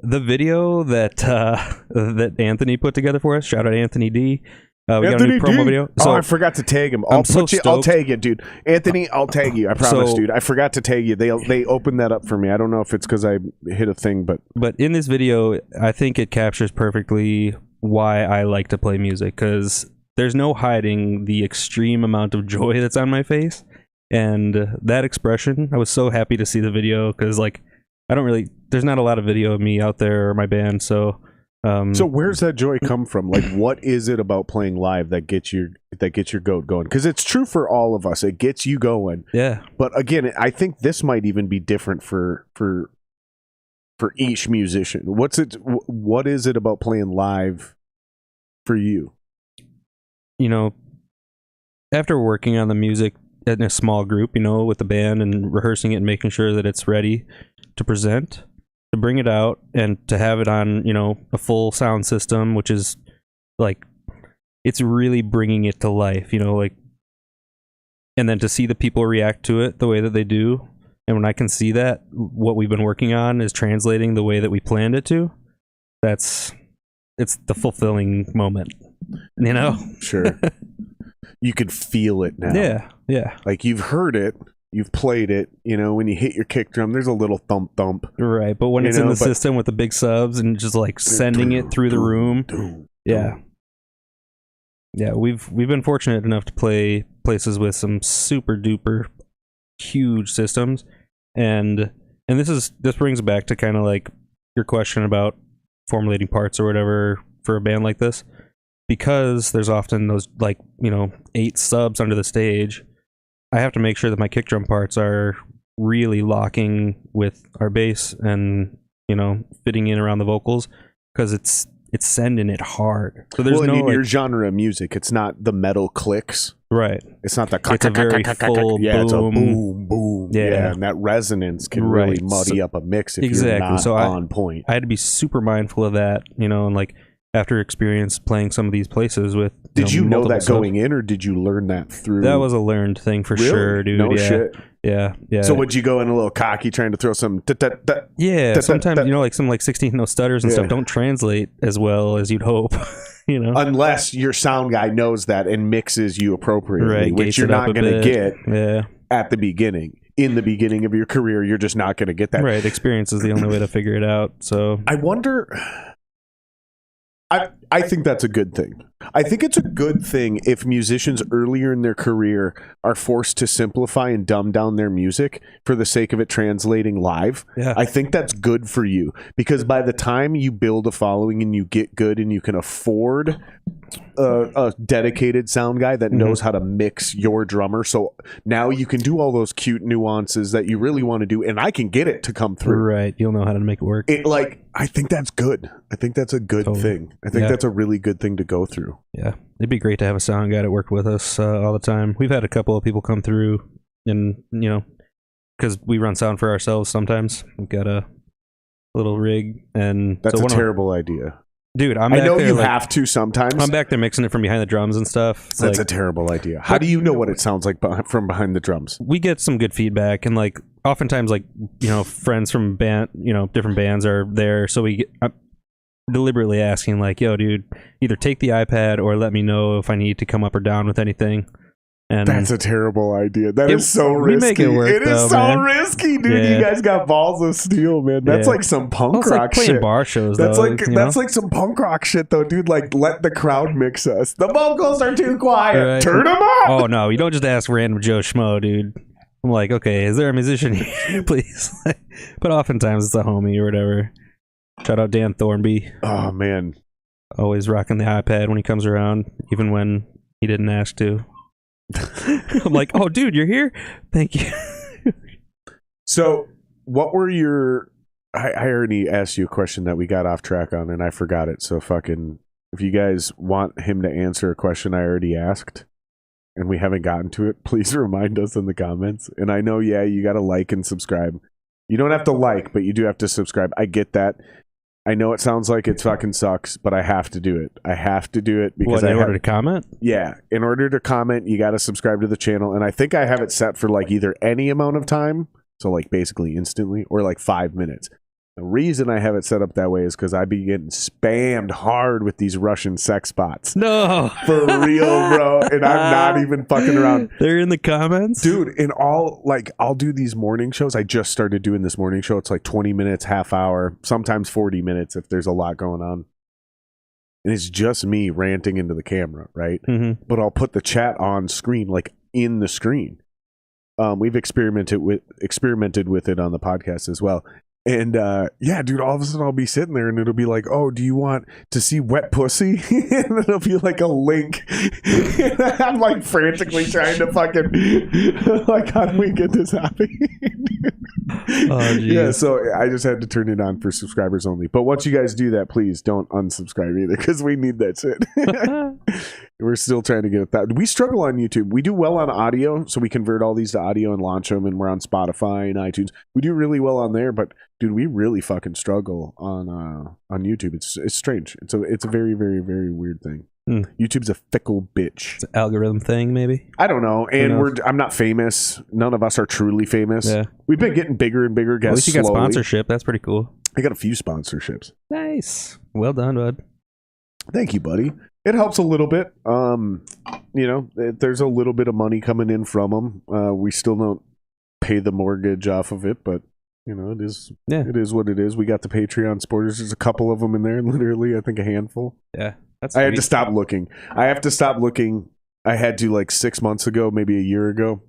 The video that Anthony put together for us, shout out Anthony D. We got a new promo video. So, I forgot to tag him. I'll tag you, dude. Anthony, I'll tag you. I promise, dude. I forgot to tag you. They opened that up for me. I don't know if it's because I hit a thing, but in this video, I think it captures perfectly why I like to play music, because there's no hiding the extreme amount of joy that's on my face, and that expression. I was so happy to see the video because, like, there's not a lot of video of me out there or my band, so So where's that joy come from? Like, what is it about playing live that gets your goat going? Because it's true for all of us. It gets you going. Yeah. But again, I think this might even be different for each musician. What is it about playing live for you? You know, after working on the music in a small group, you know, with the band and rehearsing it and making sure that it's ready to present, to bring it out and to have it on, you know, a full sound system, which is like, it's really bringing it to life, you know, like, and then to see the people react to it the way that they do. And when I can see that what we've been working on is translating the way that we planned it to, it's the fulfilling moment, you know? Sure. You can feel it now. Yeah. Like, you've heard it. You've played it, you know, when you hit your kick drum, there's a little thump. Right, but when it's in the system with the big subs and just like sending it through the room. Yeah. Yeah, we've been fortunate enough to play places with some super duper huge systems. And this brings back to kind of like your question about formulating parts or whatever for a band like this. Because there's often those, like, you know, 8 subs under the stage, I have to make sure that my kick drum parts are really locking with our bass and, you know, fitting in around the vocals, because it's sending it hard. So there's no, in like, your genre of music, it's not the metal clicks. Right. It's not the it's a very full boom. It's a boom. Yeah, and that resonance can really muddy up a mix if you're not on point. I had to be super mindful of that, you know, and like, after experience playing some of these places with, did you know that going in, or did you learn that through? That was a learned thing for sure, dude. No shit. Yeah. So would you go in a little cocky trying to throw some? Yeah. Sometimes, you know, like some 16th note stutters and stuff don't translate as well as you'd hope. You know, unless your sound guy knows that and mixes you appropriately, right, which you're not going to get at the beginning. In the beginning of your career, you're just not going to get that. Right. Experience is the only way to figure it out. So I wonder. I think that's a good thing. I think it's a good thing if musicians earlier in their career are forced to simplify and dumb down their music for the sake of it translating live. Yeah. I think that's good for you, because by the time you build a following and you get good and you can afford a dedicated sound guy that knows how to mix your drummer, so now you can do all those cute nuances that you really want to do, and I can get it to come through. Right. You'll know how to make it work. I think that's good. I think that's a good thing. I think that's a really good thing to go through. Yeah. It'd be great to have a sound guy that worked with us all the time. We've had a couple of people come through, and, you know, because we run sound for ourselves sometimes. We've got a little rig, and that's a terrible idea. Dude, I know you have to sometimes. I'm back there mixing it from behind the drums and stuff. That's a terrible idea. How do you know what it sounds like from behind the drums? We get some good feedback, and like oftentimes, like, you know, friends from different bands are there, so I'm deliberately asking, like, yo, dude, either take the iPad or let me know if I need to come up or down with anything. And that's a terrible idea. That is so risky. Make it work, it is though, so man. Risky, dude. You guys got balls of steel, man. That's like some punk rock playing shit. Bar shows. That's though, that's like some punk rock shit, though, dude. Like, let the crowd mix us. The vocals are too quiet. Right. Turn them up. Oh no, you don't just ask random Joe Schmo, dude. I'm like, okay, is there a musician here, please? But oftentimes it's a homie or whatever. Shout out Dan Thornby. Oh man, always rocking the iPad when he comes around, even when he didn't ask to. I'm like, oh, dude, you're here? Thank you. So, what were your... I already asked you a question that we got off track on, and I forgot it. So, fucking... If you guys want him to answer a question I already asked, and we haven't gotten to it, please remind us in the comments. And I know, you got to like and subscribe. You don't have to like, but you do have to subscribe. I get that. I know it sounds like it fucking sucks, but I have to do it. I have to do it because in order to comment? Yeah. In order to comment, you got to subscribe to the channel. And I think I have it set for like either any amount of time, so like basically instantly, or like 5 minutes. The reason I have it set up that way is because I be getting spammed hard with these Russian sex bots. No. For real, bro. And I'm not even fucking around. They're in the comments? Dude, I'll do these morning shows. I just started doing this morning show. It's like 20 minutes, half hour, sometimes 40 minutes if there's a lot going on. And it's just me ranting into the camera, right? Mm-hmm. But I'll put the chat on screen, like in the screen. We've experimented with it on the podcast as well. And yeah, dude, all of a sudden I'll be sitting there and it'll be like, oh, do you want to see wet pussy? And it'll be like a link. And I'm like frantically trying to fucking like, how do we get this happening? Yeah, so I just had to turn it on for subscribers only. But once you guys do that, please don't unsubscribe either, because we need that shit. We're still trying to get it that. We struggle on YouTube. We do well on audio, so we convert all these to audio and launch them, and we're on Spotify and iTunes. We do really well on there, but dude, we really fucking struggle on YouTube. It's strange. It's a very, very, very weird thing. YouTube's a fickle bitch. It's an algorithm thing, maybe. I don't know. And I'm not famous. None of us are truly famous. Yeah. We've been getting bigger and bigger. Guys, at least you got sponsorship. That's pretty cool. I got a few sponsorships. Nice. Well done, bud. Thank you, buddy. It helps a little bit. There's a little bit of money coming in from them. We still don't pay the mortgage off of it, but it is. Yeah. It is what it is. We got the Patreon supporters. There's a couple of them in there. Literally, I think a handful. Yeah. I had to stop looking. I have to stop looking. I had to like 6 months ago, maybe a year ago.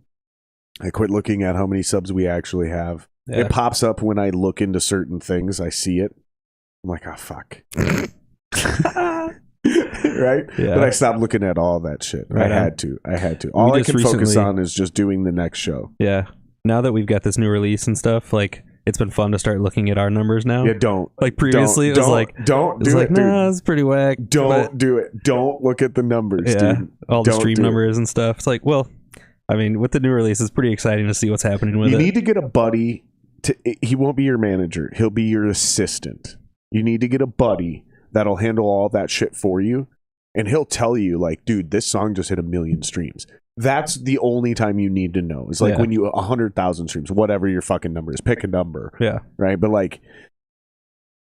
I quit looking at how many subs we actually have. Yeah. It pops up when I look into certain things. I see it. I'm like, oh, fuck. Right? Yeah. But I stopped looking at all that shit. Right. I had to. All I can focus on is just doing the next show. Yeah. Now that we've got this new release and stuff, like, it's been fun to start looking at our numbers now. Yeah, don't. Like previously, it was like, nah, it's pretty whack. Don't do it. Don't look at the numbers, dude. All the stream numbers and stuff. It's like, well, I mean, with the new release, it's pretty exciting to see what's happening with it. You need to get a buddy. He won't be your manager. He'll be your assistant. You need to get a buddy that'll handle all that shit for you. And he'll tell you, like, dude, this song just hit 1 million streams. That's the only time you need to know. It's like when you 100,000 streams, whatever your fucking number is, pick a number. Yeah. Right. But like,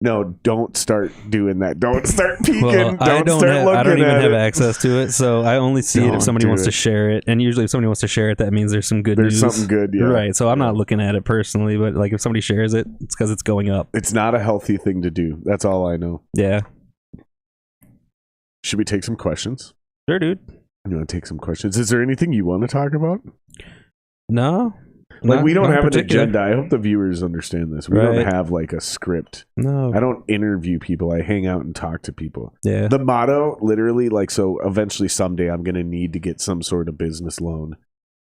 no, don't start doing that. Don't start peeking. Well, I don't even have access to it. So I only see it if somebody wants to share it. And usually if somebody wants to share it, that means there's some good news. There's something good. Yeah. Right. So I'm not looking at it personally, but like if somebody shares it, it's because it's going up. It's not a healthy thing to do. That's all I know. Yeah. Should we take some questions? Sure, dude. I'm going to take some questions. Is there anything you want to talk about? No. Like, we don't have an agenda. I hope the viewers understand this. We don't have like a script. No. I don't interview people. I hang out and talk to people. Yeah. The motto, literally, like, so eventually someday I'm going to need to get some sort of business loan.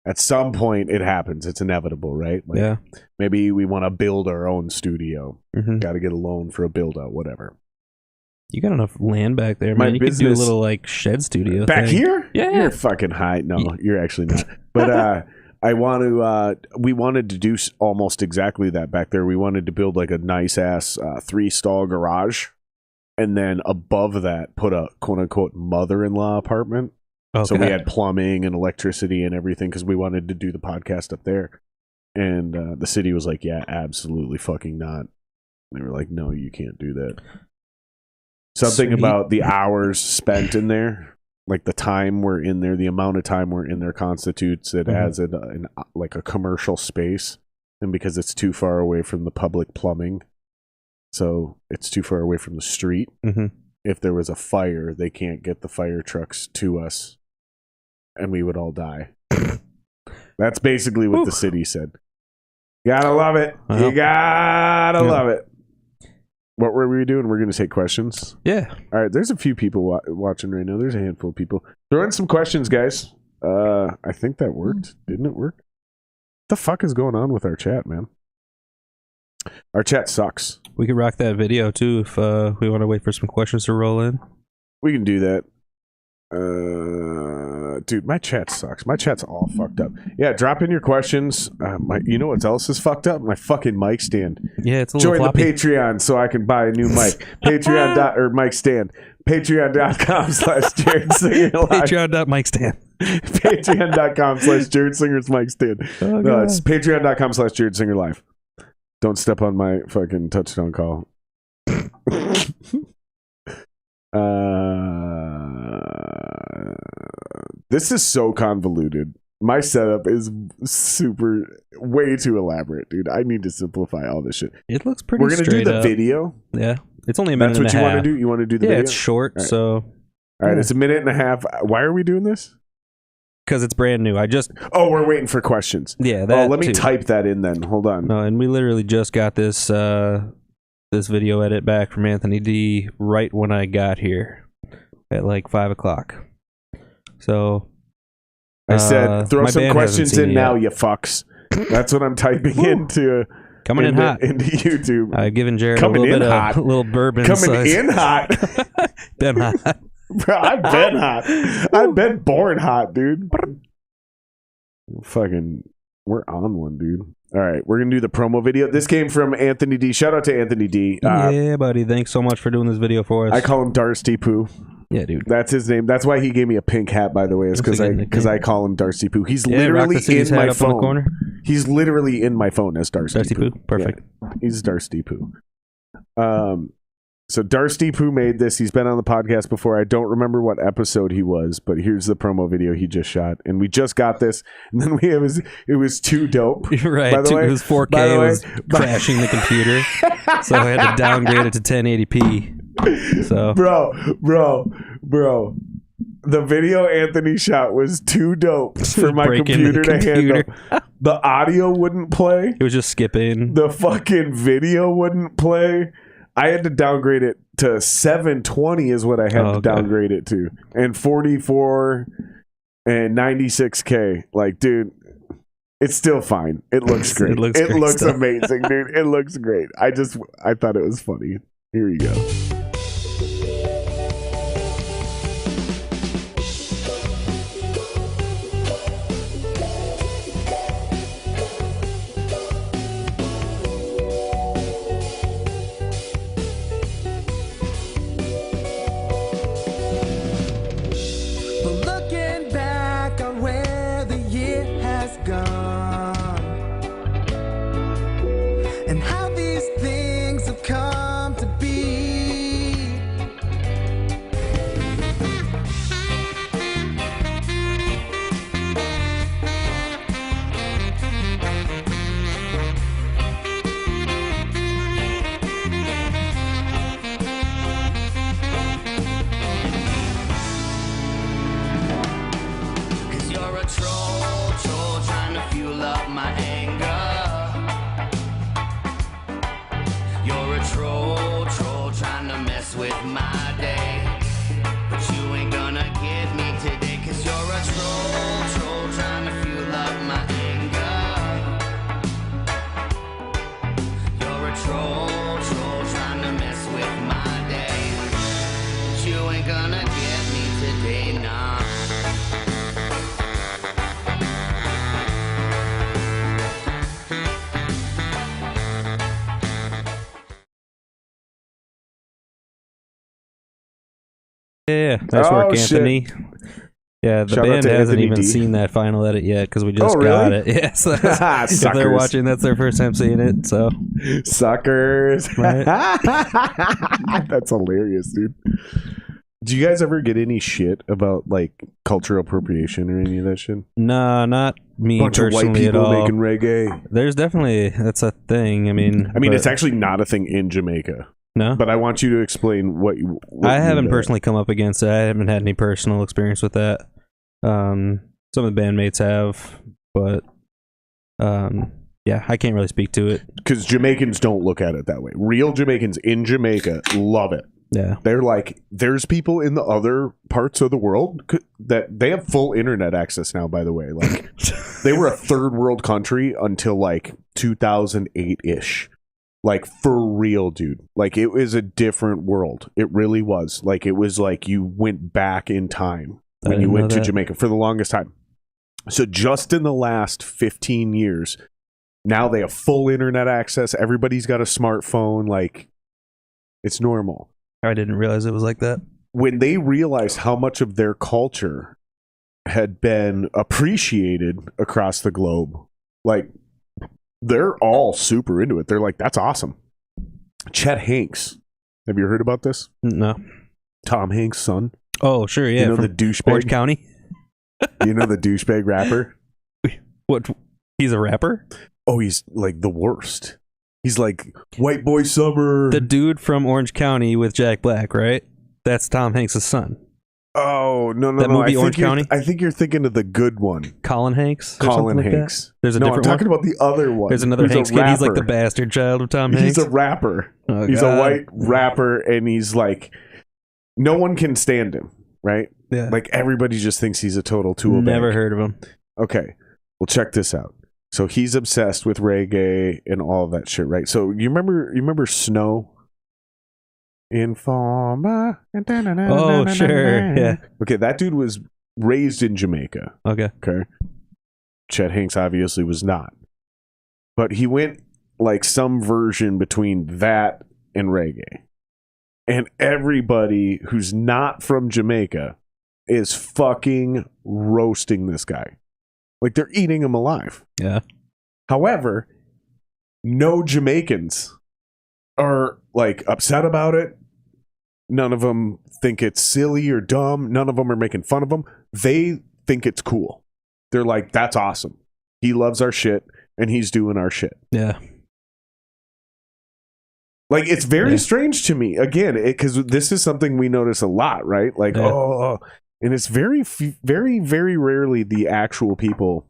At some point it happens. It's inevitable, right? Like, yeah. Maybe we want to build our own studio. Mm-hmm. Got to get a loan for a build out, whatever. You got enough land back there, man. You could do a little like shed studio back thing. Here. Yeah, you're fucking high. No, you're actually not. But I want to. We wanted to do almost exactly that back there. We wanted to build like a nice ass 3-stall garage, and then above that put a quote unquote mother-in-law apartment. Okay. So we had plumbing and electricity and everything because we wanted to do the podcast up there. And the city was like, "Yeah, absolutely fucking not." They were like, "No, you can't do that." Something about the hours spent in there, like the time we're in there, the amount of time we're in there constitutes it as like a commercial space. And because it's too far away from the public plumbing, so it's too far away from the street. Mm-hmm. If there was a fire, they can't get the fire trucks to us and we would all die. That's basically what the city said. Gotta love it. You gotta love it. What were we doing? We're going to take questions. Yeah. All right. There's a few people watching right now. There's a handful of people. Throw in some questions, guys. I think that worked. Didn't it work? What the fuck is going on with our chat, man? Our chat sucks. We could rock that video too if we want to wait for some questions to roll in. We can do that. Dude, my chat sucks. My chat's all fucked up. Yeah, drop in your questions. You know what else is fucked up? My fucking mic stand. Yeah, it's a little Join floppy. the Patreon so I can buy a new mic. Patreon mic stand. Patreon.com/Jared Singer Live. Patreon.micstand. Patreon.com/Jared Singer's mic stand. Oh, no, it's Patreon.com/Jared Singer Live. Don't step on my fucking touchdown call. This is so convoluted. My setup is way too elaborate, dude. I need to simplify all this shit. It looks pretty. We're gonna do the video. Yeah, it's only a minute. That's what you want to do. You want to do the video? Yeah, it's short, right. so. All right, it's a minute and a half. Why are we doing this? because it's brand new. Oh, we're waiting for questions. Yeah. That let me too. type that in then. Hold on. No, and we literally just got this this video edit back from Anthony D right when I got here at like 5:00. So I said, throw my some band questions hasn't seen in it now, yet. you fucks. That's what I'm typing into. Coming in hot into YouTube. I've given Jared Coming a little in bit hot. of a little bourbon. Coming in hot. Been hot. Bro, I've been hot. I've been born hot, dude. Fucking, we're on one, dude. All right, we're gonna do the promo video. This came from Anthony D. Shout out to Anthony D. Yeah, buddy. Thanks so much for doing this video for us. I call him Darcy Poo. Yeah, dude. That's his name. That's why he gave me a pink hat, by the way, is That's a good because I call him Darcy Poo. He's Yeah, literally rock the city's in hat my up in the phone. corner. He's literally in my phone as Darcy Poo. Perfect. Yeah, he's Darcy Poo. So Darcy Poo made this. He's been on the podcast before. I don't remember what episode he was, but here's the promo video he just shot, and we just got this. And then it was too dope. Right. By the way, it was 4K. It was crashing the computer, so I had to downgrade it to 1080p. So, bro. The video Anthony shot was too dope for my computer to handle. The audio wouldn't play. It was just skipping. The fucking video wouldn't play. I had to downgrade it to 720 is what I had to downgrade it to. And 44 and 96K. Like, dude, it's still fine. It looks great. It looks amazing, dude. It looks great. I thought it was funny. Here you go. Looking back on where the year has gone and how these things have come to be. Cause you're a troll trying to fuel up my anger. You're a troll trying to mess with my day. But you ain't gonna get me today. Cause you're a troll trying to fuel up my anger. You're a troll trying to mess with my day. But you ain't gonna get me today, nah. Yeah, nice work, shit. Anthony. Yeah, the Shout out band to hasn't Anthony even D. seen that final edit yet because we just really? got it. Yeah, so if they're Suckers. watching, that's their first time seeing it. So Suckers. Right. That's hilarious, dude. Do you guys ever get any shit about like cultural appropriation or any of that shit? nah, not me Bunch of personally white at people all. making reggae. There's definitely that's a thing. I mean, It's actually not a thing in Jamaica. no. But I want you to explain what I you haven't mean by personally come up against it. I haven't had any personal experience with that. Some of the bandmates have, but yeah, I can't really speak to it. because Jamaicans don't look at it that way. Real Jamaicans in Jamaica love it. Yeah, They're like, there's people in the other parts of the world that they have full internet access now, by the way. Like, they were a third world country until like 2008-ish. Like, for real, dude. Like, it was a different world. It really was. Like, it was like you went back in time when you went to Jamaica for the longest time. So just in the last 15 years, now they have full internet access. Everybody's got a smartphone. Like, it's normal. I didn't realize it was like that. When they realized how much of their culture had been appreciated across the globe, like, they're all super into it. They're like, that's awesome. Chet Hanks. Have you heard about this? No. Tom Hanks' son. Oh, sure. Yeah. You know from the douchebag? Orange County. You know the douchebag rapper? What? He's a rapper? Oh, he's like the worst. He's like, white boy summer. The dude from Orange County with Jack Black, right? That's Tom Hanks' son. Oh, no. That movie, Orange County? I think you're thinking of the good one. Colin Hanks? Or Colin something like Hanks. that? There's a No, I'm different talking one? about the other one. There's another Hanks kid. He's like the bastard child of Tom Hanks. He's a rapper. Oh, he's God. a white rapper, and he's like, no one can stand him, right? Yeah. Like, everybody just thinks he's a total tool Never bag. heard of him. Okay, well, check this out. So he's obsessed with reggae and all of that shit, right? So you remember Snow? Informer. Oh, sure. Yeah. Okay, that dude was raised in Jamaica. Okay. Okay. Chet Hanks obviously was not. But he went like some version between that and reggae. And everybody who's not from Jamaica is fucking roasting this guy. Like, they're eating him alive. Yeah. However, no Jamaicans are like upset about it. None of them think it's silly or dumb. None of them are making fun of him. They think it's cool. They're like, that's awesome. He loves our shit and he's doing our shit. Yeah. Like, it's very strange to me. Again, because this is something we notice a lot, right? Like, and it's very, very, very rarely the actual people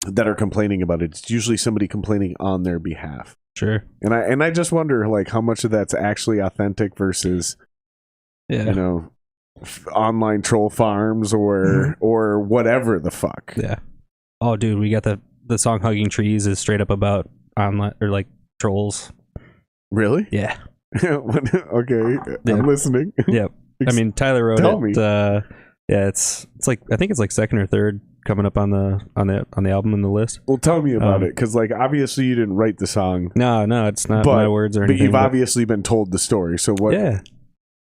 that are complaining about it. It's usually somebody complaining on their behalf. Sure. And I just wonder, like, how much of that's actually authentic versus, you know, online troll farms or whatever the fuck. Yeah. Oh, dude, we got the song "Hugging Trees" is straight up about online or like trolls. Really? Yeah. Okay, I'm listening. Yep. I mean, Tyler wrote Tell it. me. Yeah, it's like I think it's like second or third coming up on the album in the list. Well, tell me about it, because like obviously you didn't write the song. No, it's not my words or anything. But you've obviously been told the story. So what? Yeah.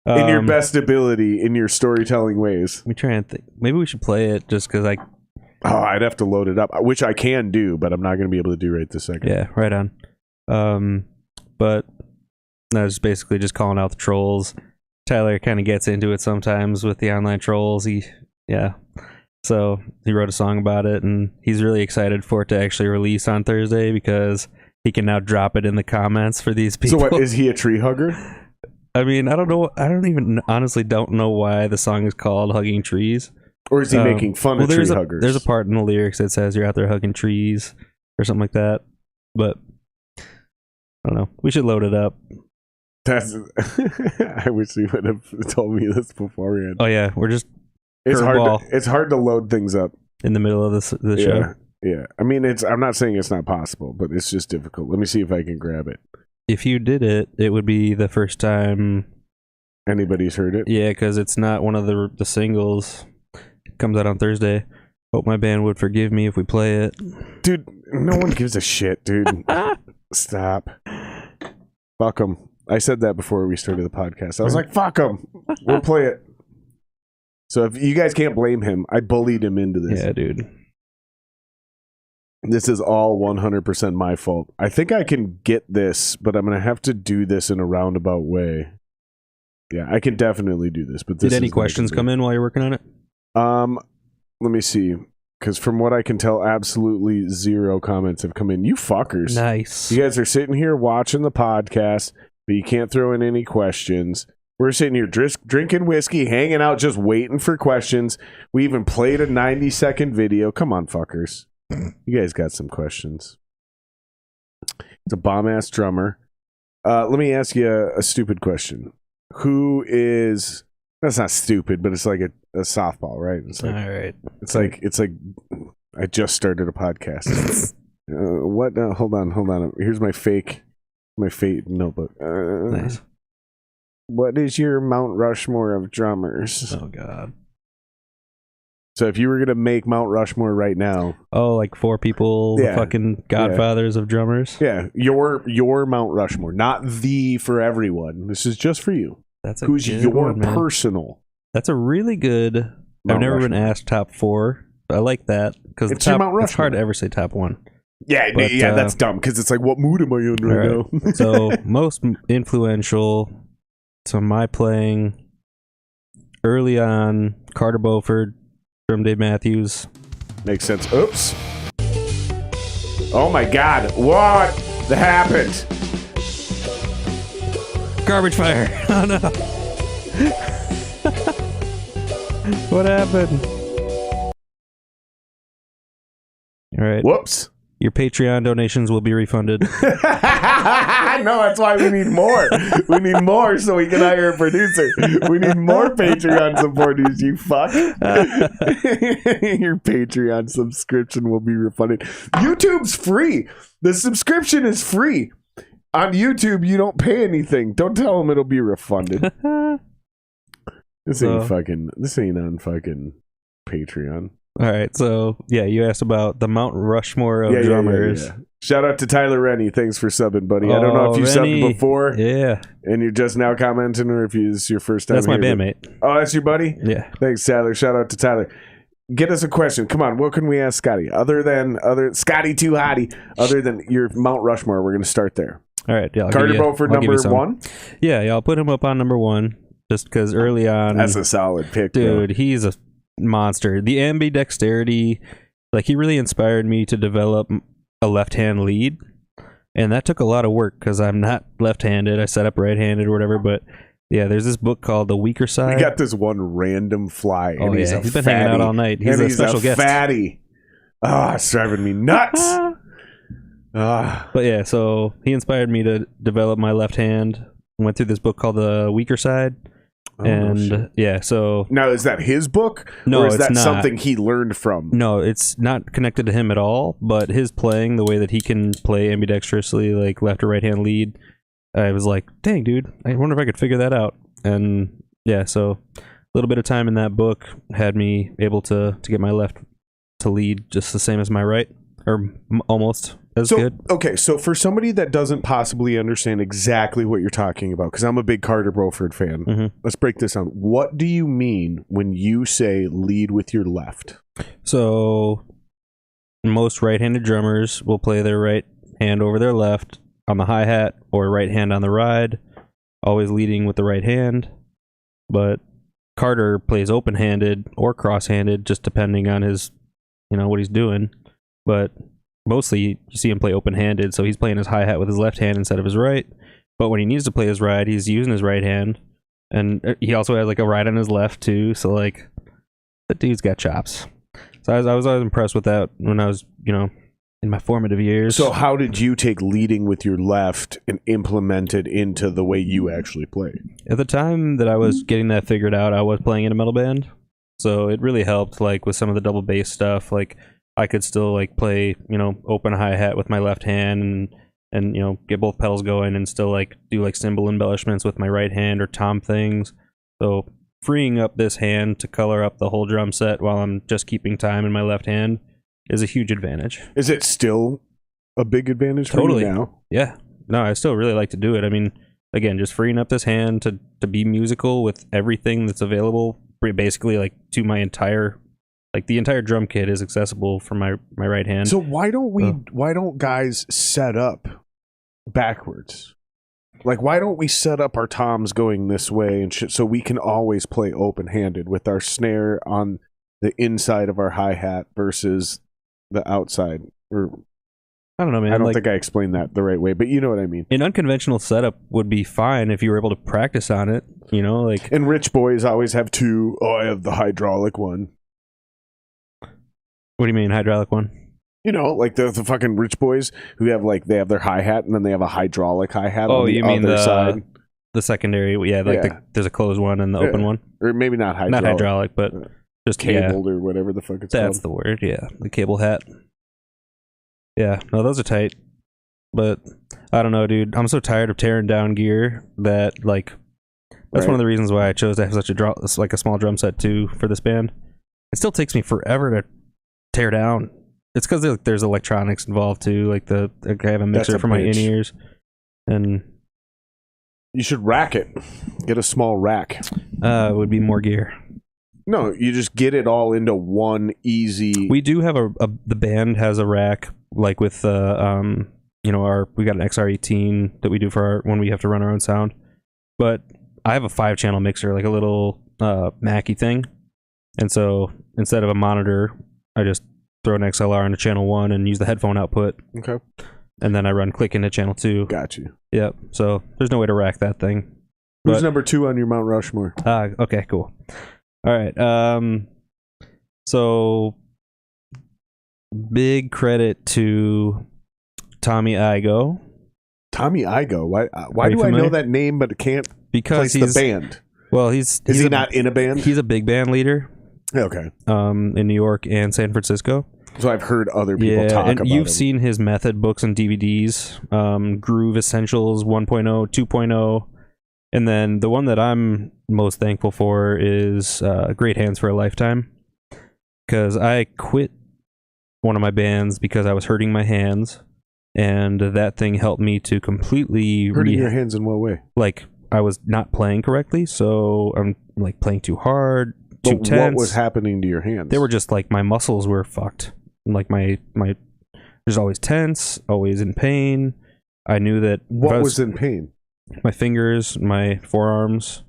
In your best ability, in your storytelling ways. Let me try and think. Maybe we should play it just because I'd have to load it up, which I can do, but I'm not going to be able to do right this second. Yeah, right on. But no, it's basically just calling out the trolls. Tyler kind of gets into it sometimes with the online trolls. So he wrote a song about it, and he's really excited for it to actually release on Thursday because he can now drop it in the comments for these people. So what, is he a tree hugger? I mean, I don't know. I honestly don't know why the song is called "Hugging Trees." Or is he making fun of tree huggers? There's a part in the lyrics that says you're out there hugging trees or something like that. But I don't know. We should load it up. I wish you would have told me this beforehand. Oh yeah, we're just it's hard to load things up in the middle of the show. Yeah. I mean, I'm not saying it's not possible, but it's just difficult. Let me see if I can grab it. If you did it, it would be the first time anybody's heard it. Yeah, because it's not one of the singles. It comes out on Thursday. Hope my band would forgive me if we play it. Dude, no one gives a shit, dude. Stop. Fuck them. I said that before we started the podcast. I was like, fuck them. We'll play it. So if you guys can't blame him, I bullied him into this. Yeah, dude. This is all 100% my fault. I think I can get this, but I'm going to have to do this in a roundabout way. Yeah, I can definitely do this. But this Did any questions come in while you're working on it? Let me see. Because from what I can tell, absolutely zero comments have come in. You fuckers. Nice. You guys are sitting here watching the podcast, but you can't throw in any questions. We're sitting here drinking whiskey, hanging out, just waiting for questions. We even played a 90-second video. Come on, fuckers. You guys got some questions. It's a bomb-ass drummer. Let me ask you a stupid question. Who is... That's not stupid, but it's like a softball, right? It's like, all right. It's like I just started a podcast. What? Hold on. Here's my fake notebook. Nice. What is your Mount Rushmore of drummers? Oh God. So if you were gonna make Mount Rushmore right now, like 4 people, the fucking godfathers of drummers. Yeah, your Mount Rushmore, not the for everyone. This is just for you. That's who's your one, personal. That's a really good. I've never been asked top 4. I like that because it's hard to ever say top 1. Yeah, but, that's dumb because it's like, what mood am I in right now? So most influential to my playing early on, Carter Beauford from Dave Matthews. Makes sense. Oops. Oh my God! What happened? Garbage fire. Oh no. What happened? All right. Whoops. Your Patreon donations will be refunded. No, that's why we need more. We need more so we can hire a producer. We need more Patreon supporters, you fuck. Your Patreon subscription will be refunded. YouTube's free. The subscription is free. On YouTube, you don't pay anything. Don't tell them it'll be refunded. This ain't on fucking Patreon. All right, so yeah, you asked about the Mount Rushmore of drummers. Yeah. Shout out to Tyler Rennie. Thanks for subbing, buddy. I don't know if you subbed before, and you're just now commenting, or if it's your first time. That's my bandmate. Oh, that's your buddy. Yeah. Thanks, Tyler. Shout out to Tyler. Get us a question. Come on. What can we ask Scotty? Other than Scotty Too Hottie. Other than your Mount Rushmore, we're going to start there. All right. Yeah. Carter Beauford number one. Yeah. I'll put him up on number one just because early on. That's a solid pick, dude. Bro. He's a monster. The ambidexterity, like, he really inspired me to develop a left-hand lead, and that took a lot of work because I'm not left-handed. I set up right-handed or whatever, but yeah, there's this book called The Weaker Side. We got this one random fly, and he's been hanging out all night. He's a special guest. Fatty. Oh, it's driving me nuts. But yeah, so he inspired me to develop my left hand. Went through this book called The Weaker Side. So now, is that his book? No, or is it's that not. something he learned from? No, it's not connected to him at all. But his playing, the way that he can play ambidextrously, like left or right hand lead, I was like, dang, dude, I wonder if I could figure that out. And yeah, so a little bit of time in that book had me able to get my left to lead just the same as my right, or almost as good. Okay, so for somebody that doesn't possibly understand exactly what you're talking about, because I'm a big Carter Beauford fan, let's break this down. What do you mean when you say lead with your left? So most right-handed drummers will play their right hand over their left on the hi-hat, or right hand on the ride, always leading with the right hand. But Carter plays open-handed or cross-handed, just depending on his, what he's doing. But mostly you see him play open-handed, so he's playing his hi-hat with his left hand instead of his right. But when he needs to play his ride, he's using his right hand. And he also has like a ride on his left too, so like, that dude's got chops. So I was always impressed with that when I was, in my formative years. So how did you take leading with your left and implement it into the way you actually play? At the time that I was getting that figured out, I was playing in a metal band. So it really helped, like, with some of the double bass stuff. Like, I could still like play, open hi-hat with my left hand and get both pedals going, and still like do like cymbal embellishments with my right hand or tom things. So freeing up this hand to color up the whole drum set while I'm just keeping time in my left hand is a huge advantage. Is it still a big advantage for you now? Yeah. No, I still really like to do it. I mean, again, just freeing up this hand to be musical with everything that's available, basically like to my entire, like the entire drum kit is accessible from my right hand. So why don't guys set up backwards? Like, why don't we set up our toms going this way and shit, so we can always play open-handed with our snare on the inside of our hi-hat versus the outside? Or I don't know, man. I don't think I explained that the right way, but you know what I mean. An unconventional setup would be fine if you were able to practice on it, like. And rich boys always have two. Oh, I have the hydraulic one. What do you mean, hydraulic one? Like the fucking rich boys who have they have their hi-hat and then they have a hydraulic hi-hat on the other side. The secondary, there's a closed one and the open one. Or maybe not hydraulic. Not hydraulic, but just cabled or whatever the fuck it's called. That's the word, yeah. The cable hat. Yeah, no, those are tight. But I don't know, dude. I'm so tired of tearing down gear that, that's one of the reasons why I chose to have such a small drum set too for this band. It still takes me forever to tear down. It's because there's electronics involved too. Like I have a mixer for my in-ears, and you should rack it. Get a small rack. It would be more gear. No, you just get it all into one easy. We do have the band has a rack, like with we got an XR18 that we do for when we have to run our own sound. But I have a 5-channel mixer, like a little Mackie thing, and so instead of a monitor, I just throw an XLR into channel 1 and use the headphone output. Okay. And then I run click into channel 2. Got you. Yep. So there's no way to rack that thing. Who's number 2 on your Mount Rushmore? Okay, cool. All right. So big credit to Tommy Igoe. Tommy Igoe. Why you do I know familiar? that name but can't Because place he's the band? Well, Is he not in a band? He's a big band leader. Okay. In New York and San Francisco. So I've heard other people talk and about you've him. seen his method books and DVDs, Groove Essentials 1.0, 2.0, and then the one that I'm most thankful for is Great Hands for a Lifetime, because I quit one of my bands because I was hurting my hands, and that thing helped me to completely Hurting your hands in what way? Like, I was not playing correctly, so I'm like playing too hard, too But tense. what was happening to your hands? They were just like, my muscles were fucked. Like my just always tense, always in pain. I knew that. What was in pain? My fingers, my forearms.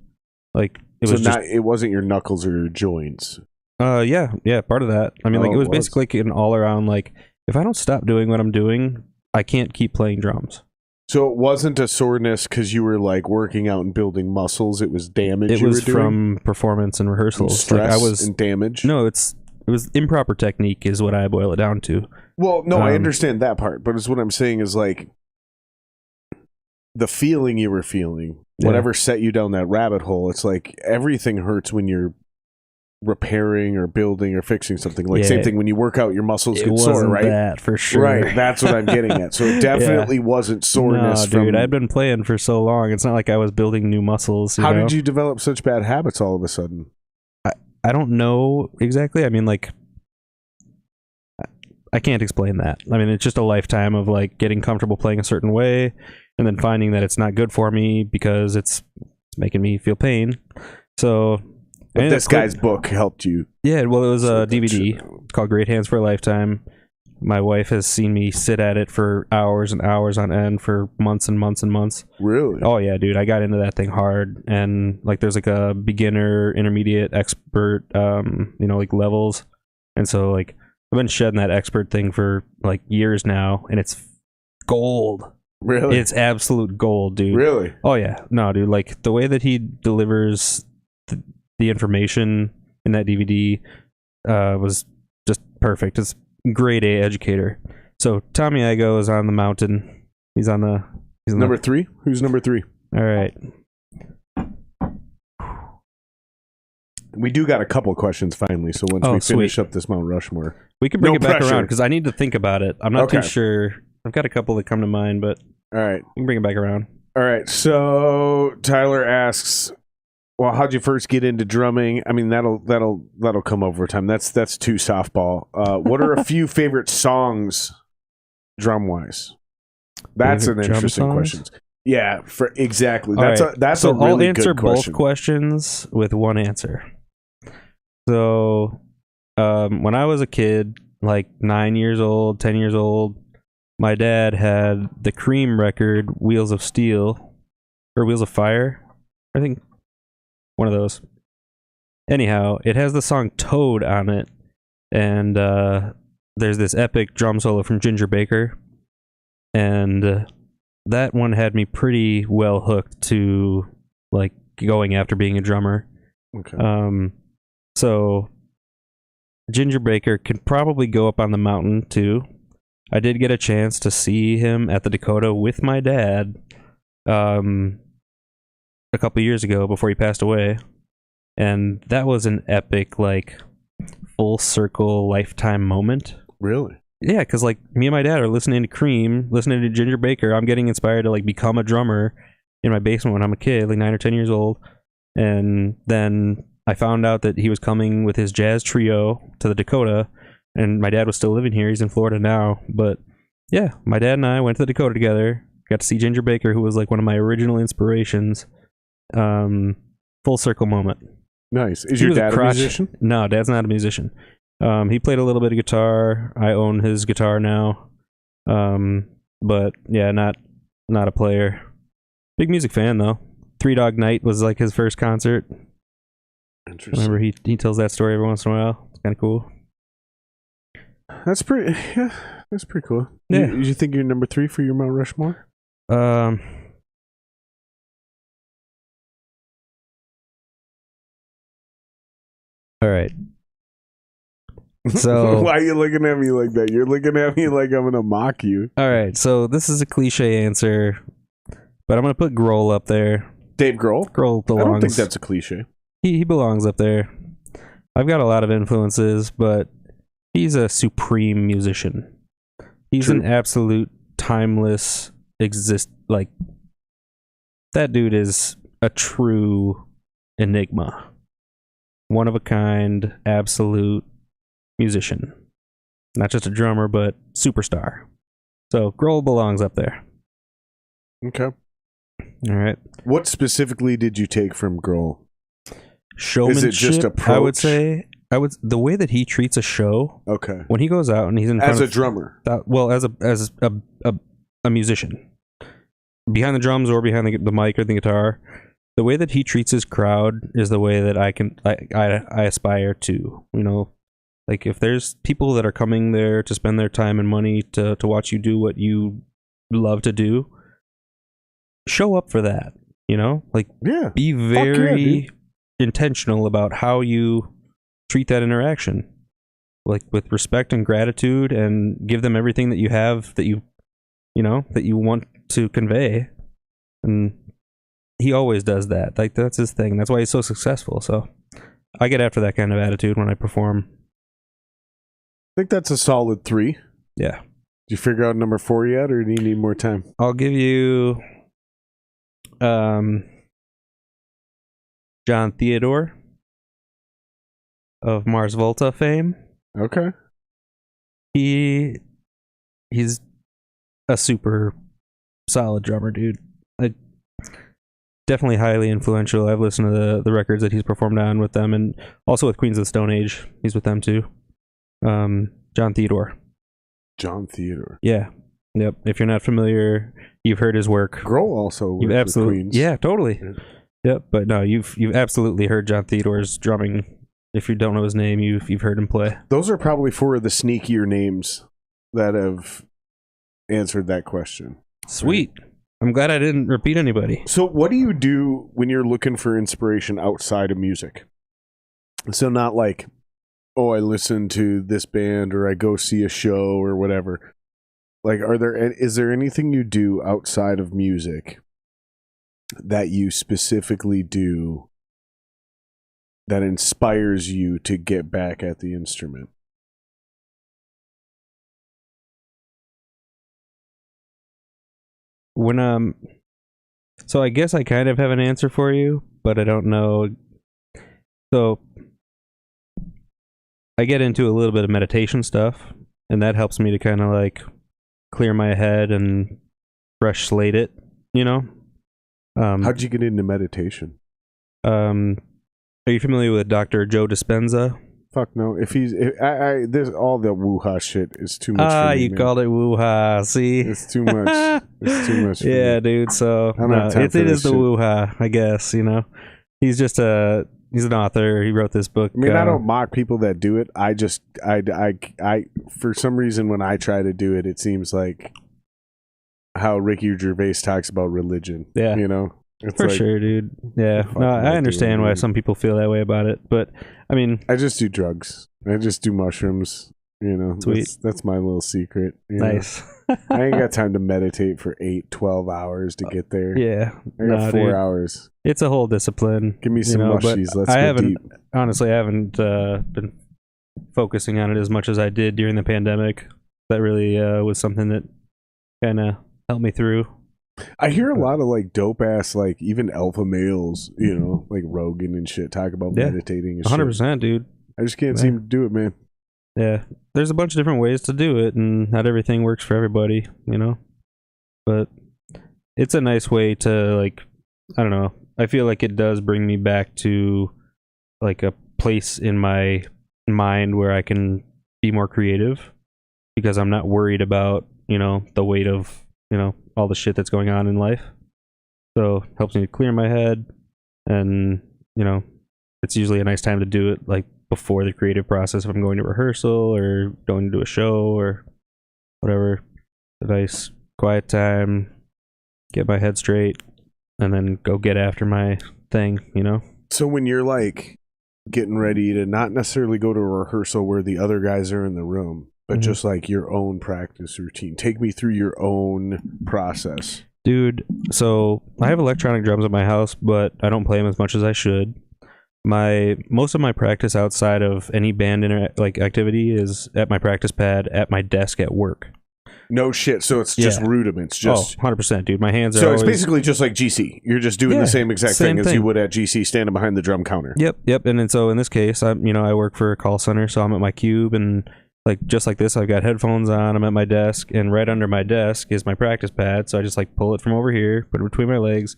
Like it was it wasn't your knuckles or your joints. Yeah, part of that. I mean, like it was basically like an all around. Like if I don't stop doing what I'm doing, I can't keep playing drums. So it wasn't a soreness because you were like working out and building muscles. It was damage. It was from performance and rehearsals. Stress and damage. No, it was improper technique is what I boil it down to. Well, no, I understand that part, but it's what I'm saying is like the feeling you were feeling, whatever set you down that rabbit hole. It's like everything hurts when you're repairing or building or fixing something. Like same thing when you work out, your muscles get sore, right? That for sure. Right, that's what I'm getting at. So it definitely wasn't soreness. No, dude, I've been playing for so long. It's not like I was building new muscles. How did you develop such bad habits all of a sudden? I don't know exactly. I mean, like, I can't explain that. I mean, it's just a lifetime of like getting comfortable playing a certain way and then finding that it's not good for me because it's making me feel pain. So this guy's book helped you. Yeah, well, it was a DVD. It's called Great Hands for a Lifetime. My wife has seen me sit at it for hours and hours on end for months and months and months. Really? Oh yeah, dude. I got into that thing hard, and like there's like a beginner, intermediate, expert, like levels. And so like I've been shedding that expert thing for like years now, and it's gold. Really? It's absolute gold, dude. Really? Oh yeah. No, dude, like the way that he delivers the information in that DVD was just perfect. It's grade A educator. So Tommy Igoe is on the mountain. He's number 3. Who's number 3? All right. We do got a couple questions finally. So once we finish up this Mount Rushmore, we can bring it back around because I need to think about it. I'm not too sure. I've got a couple that come to mind, but all right, we can bring it back around. All right. So Tyler asks, well, how'd you first get into drumming? I mean, that'll come over time. That's too softball. What are a few favorite songs, drum wise? That's an interesting question. Yeah, exactly. That's a really I'll answer good question. both questions with one answer. So, when I was a kid, like 9 years old, 10 years old, my dad had the Cream record, Wheels of Steel, or Wheels of Fire, I think. One of those. Anyhow, it has the song Toad on it, and there's this epic drum solo from Ginger Baker, and that one had me pretty well hooked to like going after being a drummer. Okay. So Ginger Baker could probably go up on the mountain too. I did get a chance to see him at the Dakota with my dad a couple years ago before he passed away, and that was an epic, like, full circle lifetime moment. Really? Yeah, because like me and my dad are listening to Cream, listening to Ginger Baker. I'm getting inspired to like become a drummer in my basement when I'm a kid, like 9 or 10 years old. And then I found out that he was coming with his jazz trio to the Dakota, and my dad was still living here. He's in Florida now, but yeah, my dad and I went to the Dakota together. Got to see Ginger Baker, who was like one of my original inspirations. Full circle moment. Nice. Is your dad a musician? No, Dad's not a musician. He played a little bit of guitar. I own his guitar now. But yeah, not a player. Big music fan though. Three Dog Night was like his first concert. Interesting. Remember he tells that story every once in a while. It's kind of cool. That's pretty cool. Yeah. You think you're number 3 for your Mount Rushmore? All right. So why are you looking at me like that? You're looking at me like I'm gonna mock you. all right. So this is a cliche answer, but I'm gonna put Grohl up there. Dave Grohl? Grohl belongs. I don't think that's a cliche. He belongs up there. I've got a lot of influences, but he's a supreme musician. He's True. an absolute timeless like that dude is a true enigma. One of a kind, absolute musician. Not just a drummer, but superstar. So Grohl belongs up there. Okay. All right. What specifically did you take from Grohl? Showmanship. Is it just approach? I would say the way that he treats a show. Okay. When he goes out and he's in front As a of, drummer. as a musician, behind the drums or behind the mic or the guitar, the way that he treats his crowd is the way that I aspire to. You know, like if there's people that are coming there to spend their time and money to watch you do what you love to do, show up for that. You know, like Yeah. be very intentional about how you treat that interaction, like with respect and gratitude, and give them everything that you have that you want to convey. And he always does that. Like that's his thing. That's why he's so successful. So I get after that kind of attitude when I perform. I think that's a solid 3. Yeah. Did you figure out number 4 yet, or do you need more time? I'll give you John Theodore of Mars Volta fame. Okay. He's a super solid drummer, dude. Definitely highly influential. I've listened to the records that he's performed on with them, and also with Queens of the Stone Age. He's with them too. John Theodore. John Theodore. Yeah. Yep. If you're not familiar, you've heard his work. Grohl also You've worked absolutely, with Queens. yeah, totally. Yeah. Yep. But no, you've absolutely heard John Theodore's drumming. If you don't know his name, you've heard him play. Those are probably 4 of the sneakier names that have answered that question. Sweet. I'm glad I didn't repeat anybody. So what do you do when you're looking for inspiration outside of music? So not like, oh, I listen to this band or I go see a show or whatever. Like, is there anything you do outside of music that you specifically do that inspires you to get back at the instrument? So I guess I kind of have an answer for you, but I don't know. So I get into a little bit of meditation stuff, and that helps me to kind of like clear my head and fresh slate it, you know? How'd you get into meditation? Are you familiar with Dr. Joe Dispenza? Fuck no. There's all the woo-ha shit is too much for me, you man. called it woo-ha, see? It's too much. It's too much for Yeah, me. dude, so I don't have time it for is this the shit. woo-ha, I guess, you know? He's an author. He wrote this book. I mean, I don't mock people that do it. I for some reason, when I try to do it, it seems like how Ricky Gervais talks about religion. Yeah. You know? It's For like, sure, dude. Yeah. fuck No, am I I understand doing, why dude? some people feel that way about it, but I mean, I just do drugs. I just do mushrooms. You know? Sweet. That's my little secret. You know? nice. I ain't got time to meditate for 8-12 hours to get there. Yeah. I got Nah, 4 dude. hours. It's a whole discipline. Give me some but mushies. Let's I go haven't, deep. honestly, I haven't been focusing on it as much as I did during the pandemic. That really was something that kind of helped me through. I hear a lot of like dope ass, like even alpha males, you know, like Rogan and shit, talk about Yeah. meditating and 100%, shit. dude. I just can't Yeah. seem to do it, man. Yeah. There's a bunch of different ways to do it, and not everything works for everybody, you know? But it's a nice way to, like, I don't know. I feel like it does bring me back to, like, a place in my mind where I can be more creative because I'm not worried about, you know, the weight of, you know, all the shit that's going on in life. So it helps me to clear my head, and, you know, it's usually a nice time to do it, like, before the creative process if I'm going to rehearsal or going to a show or whatever. A nice quiet time, get my head straight, and then go get after my thing, you know? So when you're like getting ready to not necessarily go to a rehearsal where the other guys are in the room, but just like your own practice routine. Take me through your own process. Dude, so I have electronic drums at my house, but I don't play them as much as I should. Most of my practice outside of any band activity is at my practice pad at my desk at work. No shit. So it's just rudiments. Just 100%, dude. My hands are So it's basically just like GC. You're just doing the same exact thing as you would at GC, standing behind the drum counter. Yep. And then so in this case, I work for a call center, so I'm at my cube, and like just like this, I've got headphones on. I'm at my desk, and right under my desk is my practice pad. So I just like pull it from over here, put it between my legs,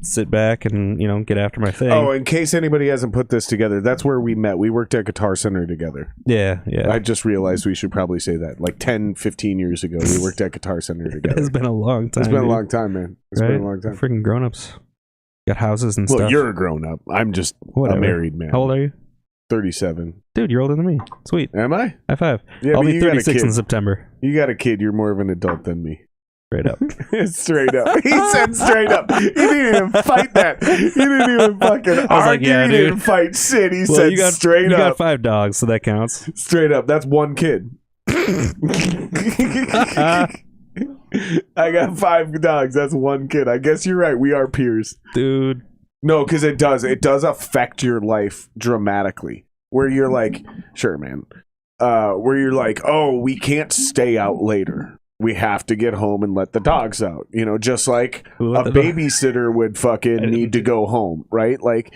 sit back, and get after my thing. Oh, in case anybody hasn't put this together, that's where we met. We worked at Guitar Center together. Yeah. I just realized we should probably say that. Like 10, 15 years ago, we worked at Guitar Center together. It's been a long time. It's been a long time, man. It's been a long time. Freaking grown-ups. Got houses and stuff. Well, you're a grown-up. I'm just a married man. How old are you? 37. Dude, you're older than me. Sweet. Am I? High five. Yeah, I'll be 36 in September. You got a kid. You're more of an adult than me. Straight up. Straight up. He said straight up. He didn't even fight that. He didn't even fucking argue. Like, yeah, he dude. didn't fight shit. He said straight up. You got 5 dogs, so that counts. Straight up. That's one kid. I got 5 dogs. That's one kid. I guess you're right. We are peers. Dude. No, because it does affect your life dramatically. Where you're like, sure, man. Where you're like, oh, we can't stay out later. We have to get home and let the dogs out. Just like a babysitter would fucking need to go home, right? Like,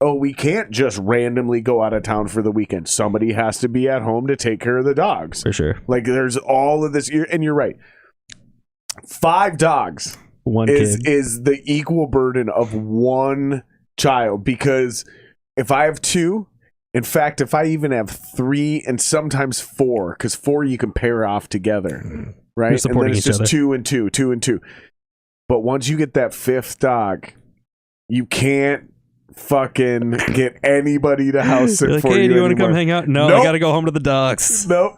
oh, we can't just randomly go out of town for the weekend. Somebody has to be at home to take care of the dogs. For sure. Like, there's all of this. And you're right. 5 dogs is the equal burden of one child. Because if I have 2, in fact, if I even have 3 and sometimes 4, because 4 you can pair off together. Right, and then it's just 2 and 2, 2 and 2. But once you get that 5th dog, you can't fucking get anybody to house sit for you. Hey, do you want to anymore. come hang out? No, nope. I got to go home to the dogs. Nope.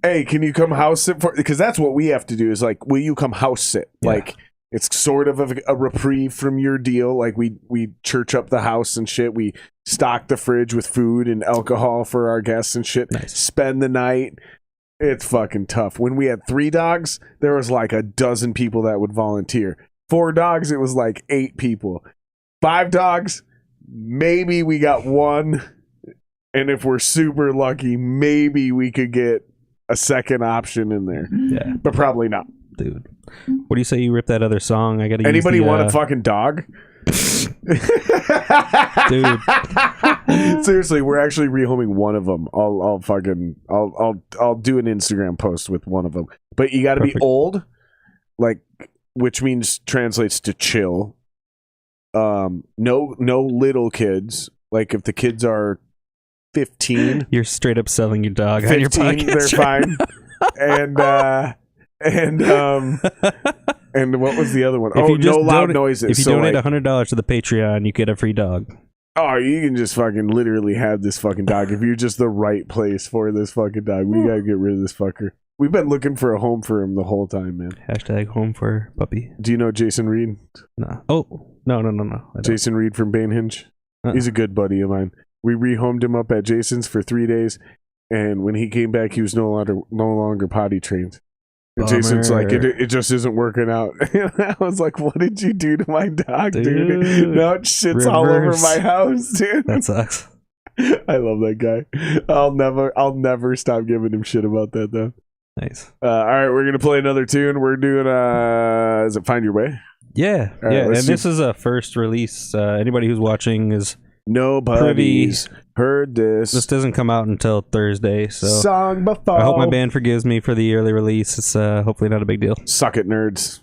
Hey, can you come house sit for? Because that's what we have to do. Is like, will you come house sit? Yeah. Like, it's sort of a reprieve from your deal. Like we church up the house and shit. We stock the fridge with food and alcohol for our guests and shit. Nice. Spend the night. It's fucking tough. When we had 3 dogs, there was like a dozen people that would volunteer. 4 dogs, it was like 8 people. 5 dogs, maybe we got 1. And if we're super lucky, maybe we could get a second option in there. Yeah. But probably not. Dude. What do you say you rip that other song? I gotta Anybody want a fucking dog? Dude. Seriously, we're actually rehoming one of them. I'll do an Instagram post with one of them. But you got to be old, like, which means translates to chill. No little kids. Like if the kids are 15, you're straight up selling your dog 15, on your podcast. They're fine. And what was the other one? No loud noises. If you donate $100 to the Patreon, you get a free dog. Oh, you can just fucking literally have this fucking dog. If you're just the right place for this fucking dog, we gotta get rid of this fucker. We've been looking for a home for him the whole time, man. Hashtag home for puppy. Do you know Jason Reed? No. Oh, no. Jason Reed from Banehinge. He's a good buddy of mine. We rehomed him up at Jason's for 3 days, and when he came back, he was no longer potty trained. And Jason's like, it just isn't working out. And I was like, what did you do to my dog, dude? Now it shits all over my house, dude. That sucks. I love that guy. I'll never stop giving him shit about that, though. Nice. All right, we're gonna play another tune. We're doing is it Find Your Way? Yeah, right, yeah. And this is a first release. Anybody who's watching is nobody's heard this. This doesn't come out until Thursday, so song before. I hope my band forgives me for the early release. It's hopefully not a big deal. Suck it, nerds.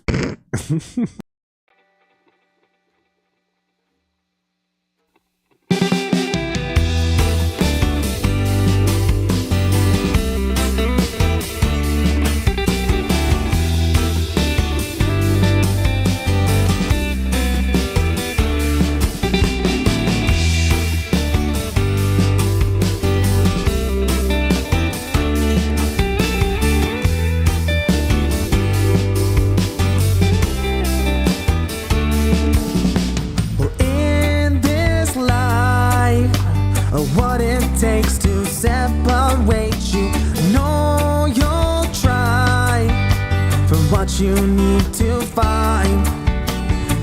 what you need to find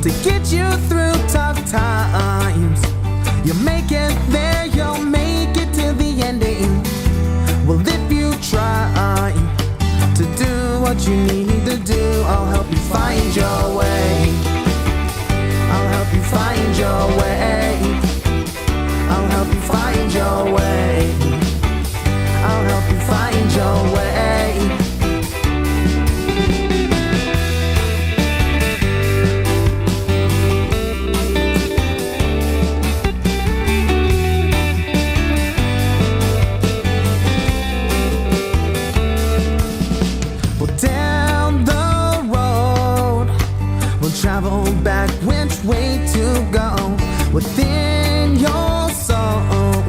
to get you through tough times. You'll make it there, you'll make it to the ending. Well, if you try to do what you need to do, I'll help you find your way. I'll help you find your way. I'll help you find your way. I'll help you find your way. Travel back, which way to go within your soul.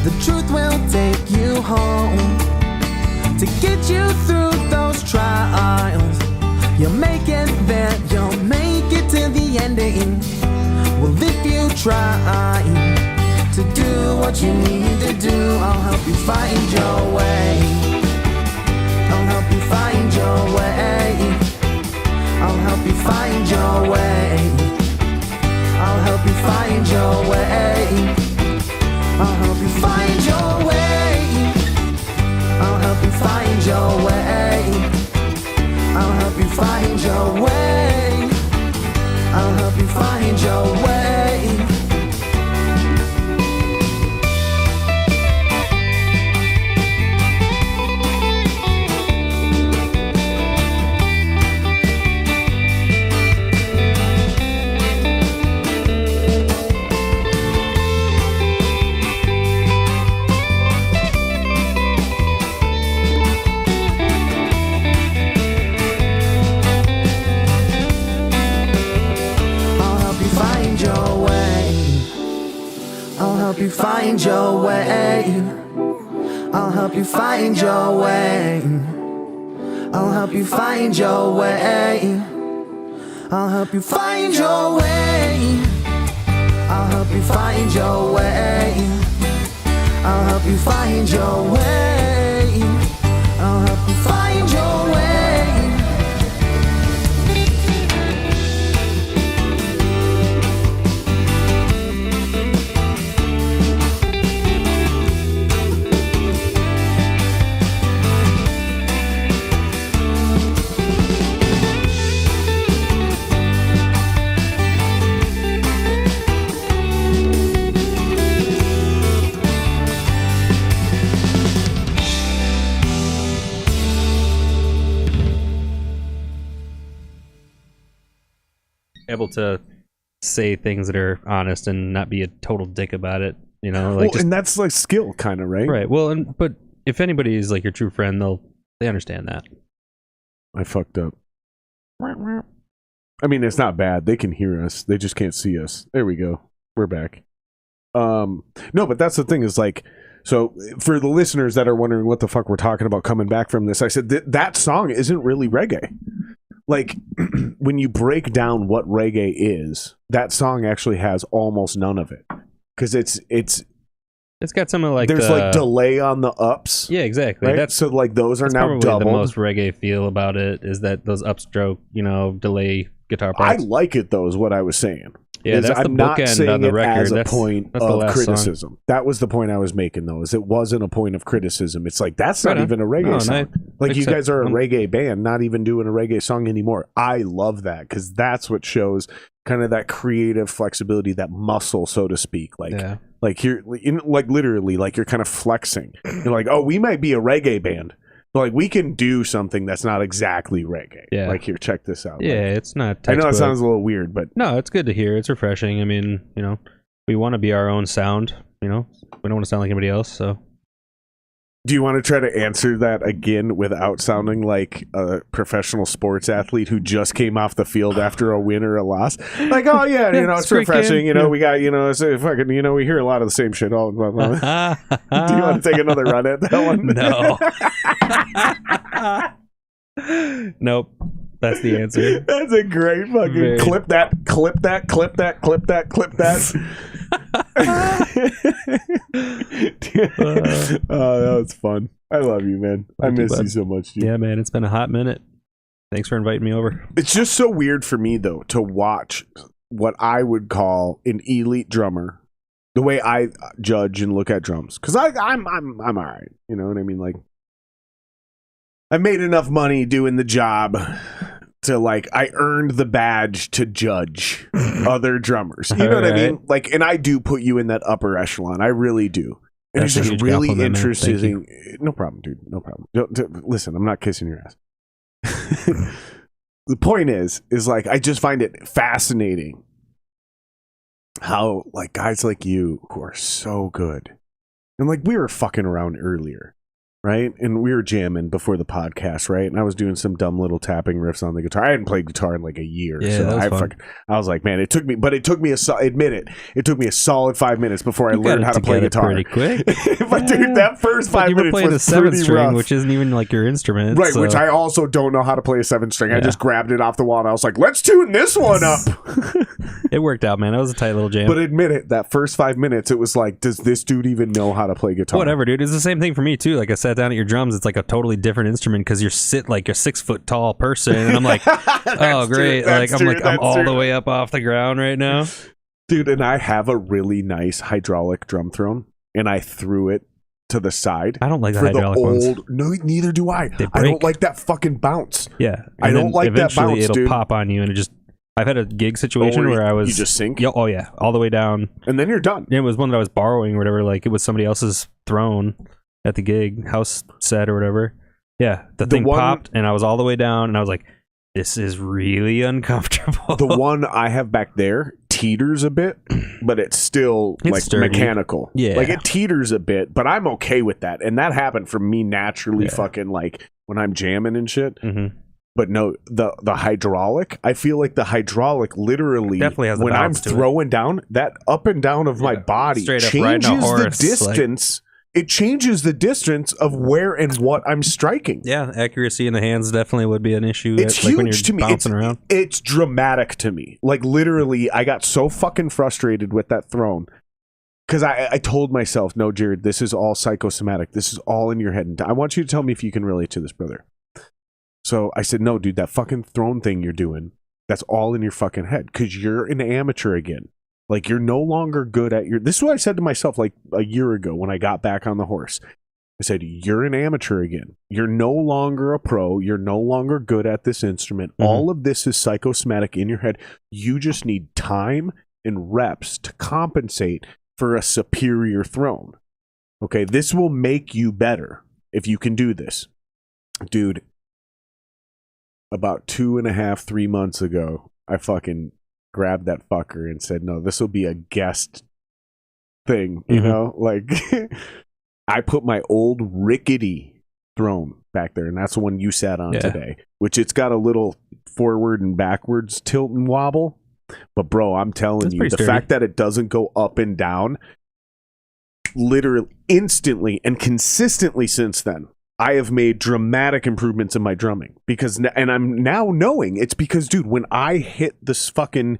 The truth will take you home to get you through those trials. You'll make it there, you'll make it to the ending. Well, if you try to do what you need to do, I'll help you find your way. I'll help you find your way. I'll help you find your way. I'll help you find your way. I'll help you find your way. I'll help you find your way. I'll help you find your way. I'll help you find your way. I'll help you find your way. I'll help you find your way. I'll help you find your way. I'll help you find your way. I'll help you find your way. I'll help you find your way. I'll help you find your way. Able to say things that are honest and not be a total dick about it, you know, like and that's like skill kind of, right? Well, but if anybody is like your true friend, they understand that. I fucked up. I mean, it's not bad. They can hear us. They just can't see us. There we go. We're back. No, but that's the thing is like, so for the listeners that are wondering what the fuck we're talking about coming back from this, I said that song isn't really reggae. Like, when you break down what reggae is, that song actually has almost none of it. Because it's got some of like there's like delay on the ups. Yeah, exactly. Right? So like those are now probably doubled. The most reggae feel about it is that those upstroke, delay guitar parts. I like it though, is what I was saying. Yeah, that's the I'm not bookend saying on the it record. as a That's point the of last criticism. song. That was the point I was making, though, is it wasn't a point of criticism. It's like, that's not even a reggae song. Like, you guys are a reggae band, not even doing a reggae song anymore. I love that, because that's what shows kind of that creative flexibility, that muscle, so to speak. Like, like you're like literally, like you're kind of flexing. You're like, oh, we might be a reggae band. Like, we can do something that's not exactly reggae. Yeah. Like, here, check this out. Yeah, like, it's not textbook. I know it textbook. sounds a little weird, but... No, it's good to hear. It's refreshing. I mean, we want to be our own sound, We don't want to sound like anybody else, so... Do you want to try to answer that again without sounding like a professional sports athlete who just came off the field after a win or a loss? Like, oh yeah, it's refreshing. We got, it's fucking, we hear a lot of the same shit all. Do you want to take another run at that one? No. Nope. That's the answer. That's a great fucking clip that. Oh, that was fun. I love you, man. I miss you so much, dude. Yeah, man. It's been a hot minute. Thanks for inviting me over. It's just so weird for me though to watch what I would call an elite drummer, the way I judge and look at drums, because I'm all right. You know what I mean? Like, I made enough money doing the job to like I earned the badge to judge other drummers. You know what I mean? Like, and I do put you in that upper echelon. I really do. And That's it's just really interesting. No problem, dude. No problem. Listen, I'm not kissing your ass. The point is like I just find it fascinating how like guys like you who are so good, and like we were fucking around earlier, right? And we were jamming before the podcast, right? And I was doing some dumb little tapping riffs on the guitar. I hadn't played guitar in like a year. Yeah, so that was fun. I was like, man, it took me admit it took me a solid 5 minutes before I learned how to play guitar. Pretty quick. But dude, that first 5 you were minutes playing was a 7th pretty string, rough. which isn't even like your instrument. Right, so. which I also don't know how to play a 7th string. I Yeah. just grabbed it off the wall and I was like, let's tune this one up. It worked out, man. That was a tight little jam. But admit it, that first 5 minutes, it was like, does this dude even know how to play guitar? Whatever, dude. It's the same thing for me too. Like I sat down at your drums, it's like a totally different instrument because you're like a 6 foot tall person, and I'm like, oh great, I'm all the way up off the ground right now, dude. And I have a really nice hydraulic drum throne, and I threw it to the side. I don't like the for hydraulic the ones. old. No, neither do I. They I don't break. like that fucking bounce. Yeah, I and don't then like that eventually bounce, it'll dude. pop on you, and it just. I've had a gig situation where I was you just sink, oh yeah, all the way down, and then you're done. It was one that I was borrowing or whatever. Like it was somebody else's throne at the gig, house set or whatever. Yeah, the thing popped, and I was all the way down, and I was like, "This is really uncomfortable." The one I have back there teeters a bit, but it's still It's like sturdy. mechanical. Yeah. Like it teeters a bit, but I'm okay with that. And that happened for me naturally, Yeah. fucking like when I'm jamming and shit. Mm-hmm. But no, the hydraulic, I feel like the hydraulic literally, Definitely has the when I'm bounce to it. throwing down, that up and down of my body Straight up riding a changes the horse, distance. It changes the distance of where and what I'm striking. Yeah, accuracy in the hands definitely would be an issue. It's like huge when you're to me. bouncing around. It's dramatic to me. Like literally, I got so fucking frustrated with that throne because I told myself, no, Jared, this is all psychosomatic. This is all in your head. And I want you to tell me if you can relate to this, brother. So I said, no, dude, that fucking throne thing you're doing, that's all in your fucking head because you're an amateur again. Like you're no longer good at your. This is what I said to myself like a year ago when I got back on the horse. I said, you're an amateur again. You're no longer a pro. You're no longer good at this instrument. Mm-hmm. All of this is psychosomatic in your head. You just need time and reps to compensate for a superior throne. Okay, this will make you better if you can do this. Dude, about 2.5, 3 months ago, I fucking grabbed that fucker and said, no, this will be a guest thing, you know? Like, I put my old rickety throne back there, and that's the one you sat on today, which it's got a little forward and backwards tilt and wobble. But, bro, I'm telling you, the fact that it doesn't go up and down, literally instantly and consistently since then, I have made dramatic improvements in my drumming and I'm now knowing it's because, dude, when I hit this fucking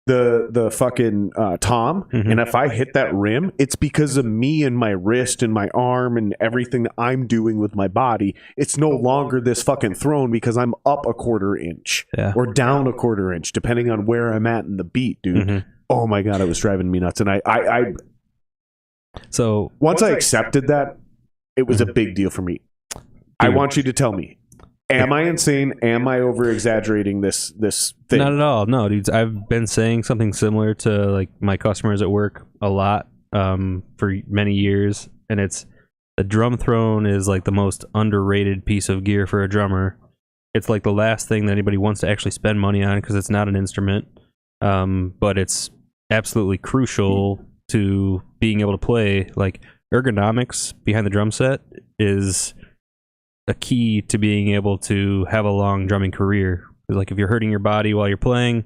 the fucking tom, and if I hit that rim, it's because of me and my wrist and my arm and everything that I'm doing with my body. It's no longer this fucking throne because I'm up a 1/4 inch or down a 1/4 inch, depending on where I'm at in the beat, dude. Oh my god, it was driving me nuts. And I so once I accepted that, it was a big deal for me. I want you to tell me, am I insane? Am I over exaggerating this thing? Not at all. No, dudes. I've been saying something similar to like my customers at work a lot for many years, and it's the drum throne is like the most underrated piece of gear for a drummer. It's like the last thing that anybody wants to actually spend money on because it's not an instrument, but it's absolutely crucial to being able to play. Like ergonomics behind the drum set is a key to being able to have a long drumming career. Like if you're hurting your body while you're playing,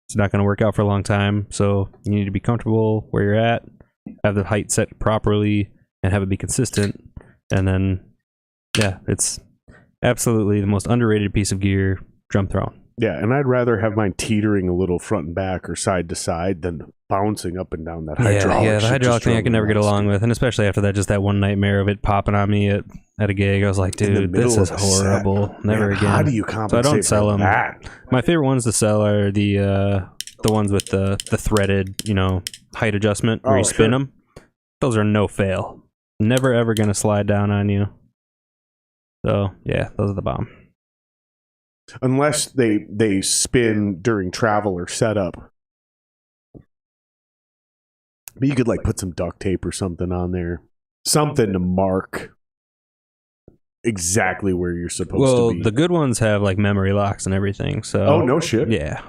it's not going to work out for a long time. So you need to be comfortable where you're at, have the height set properly, and have it be consistent. And then, yeah, it's absolutely the most underrated piece of gear, drum throne. Yeah, and I'd rather have mine teetering a little front and back or side to side than bouncing up and down that hydraulic. Yeah, the hydraulic thing I can never get along with, and especially after that, just that one nightmare of it popping on me at at a gig. I was like, In the dude, middle this is of a set. horrible. Never Man, again. How do you So I compensate don't sell for them. that? My favorite ones to sell are the ones with the threaded, height adjustment where you spin them. Those are no fail. Never ever gonna slide down on you. So yeah, those are the bomb. Unless they spin during travel or setup. But you could like put some duct tape or something on there. Something to mark exactly where you're supposed to be. Well, the good ones have like memory locks and everything. So Oh, no shit. Yeah.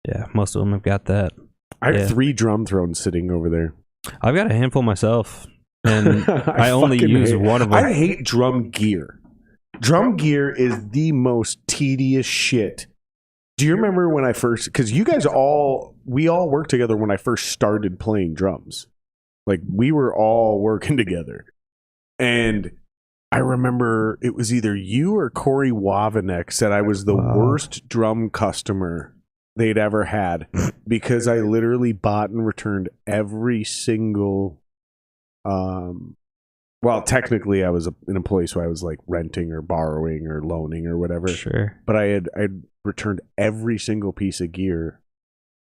Yeah, most of them have got that. I have 3 drum thrones sitting over there. I've got a handful myself, and I only fucking use hate- one of them. I hate drum gear. Drum gear is the most tedious shit. Do you remember when I first, because you guys we all worked together when I first started playing drums. Like, we were all working together. And I remember it was either you or Corey Wavinek said I was the worst drum customer they'd ever had because I literally bought and returned every single well, technically I was an employee, so I was like renting or borrowing or loaning or whatever. Sure. But I'd returned every single piece of gear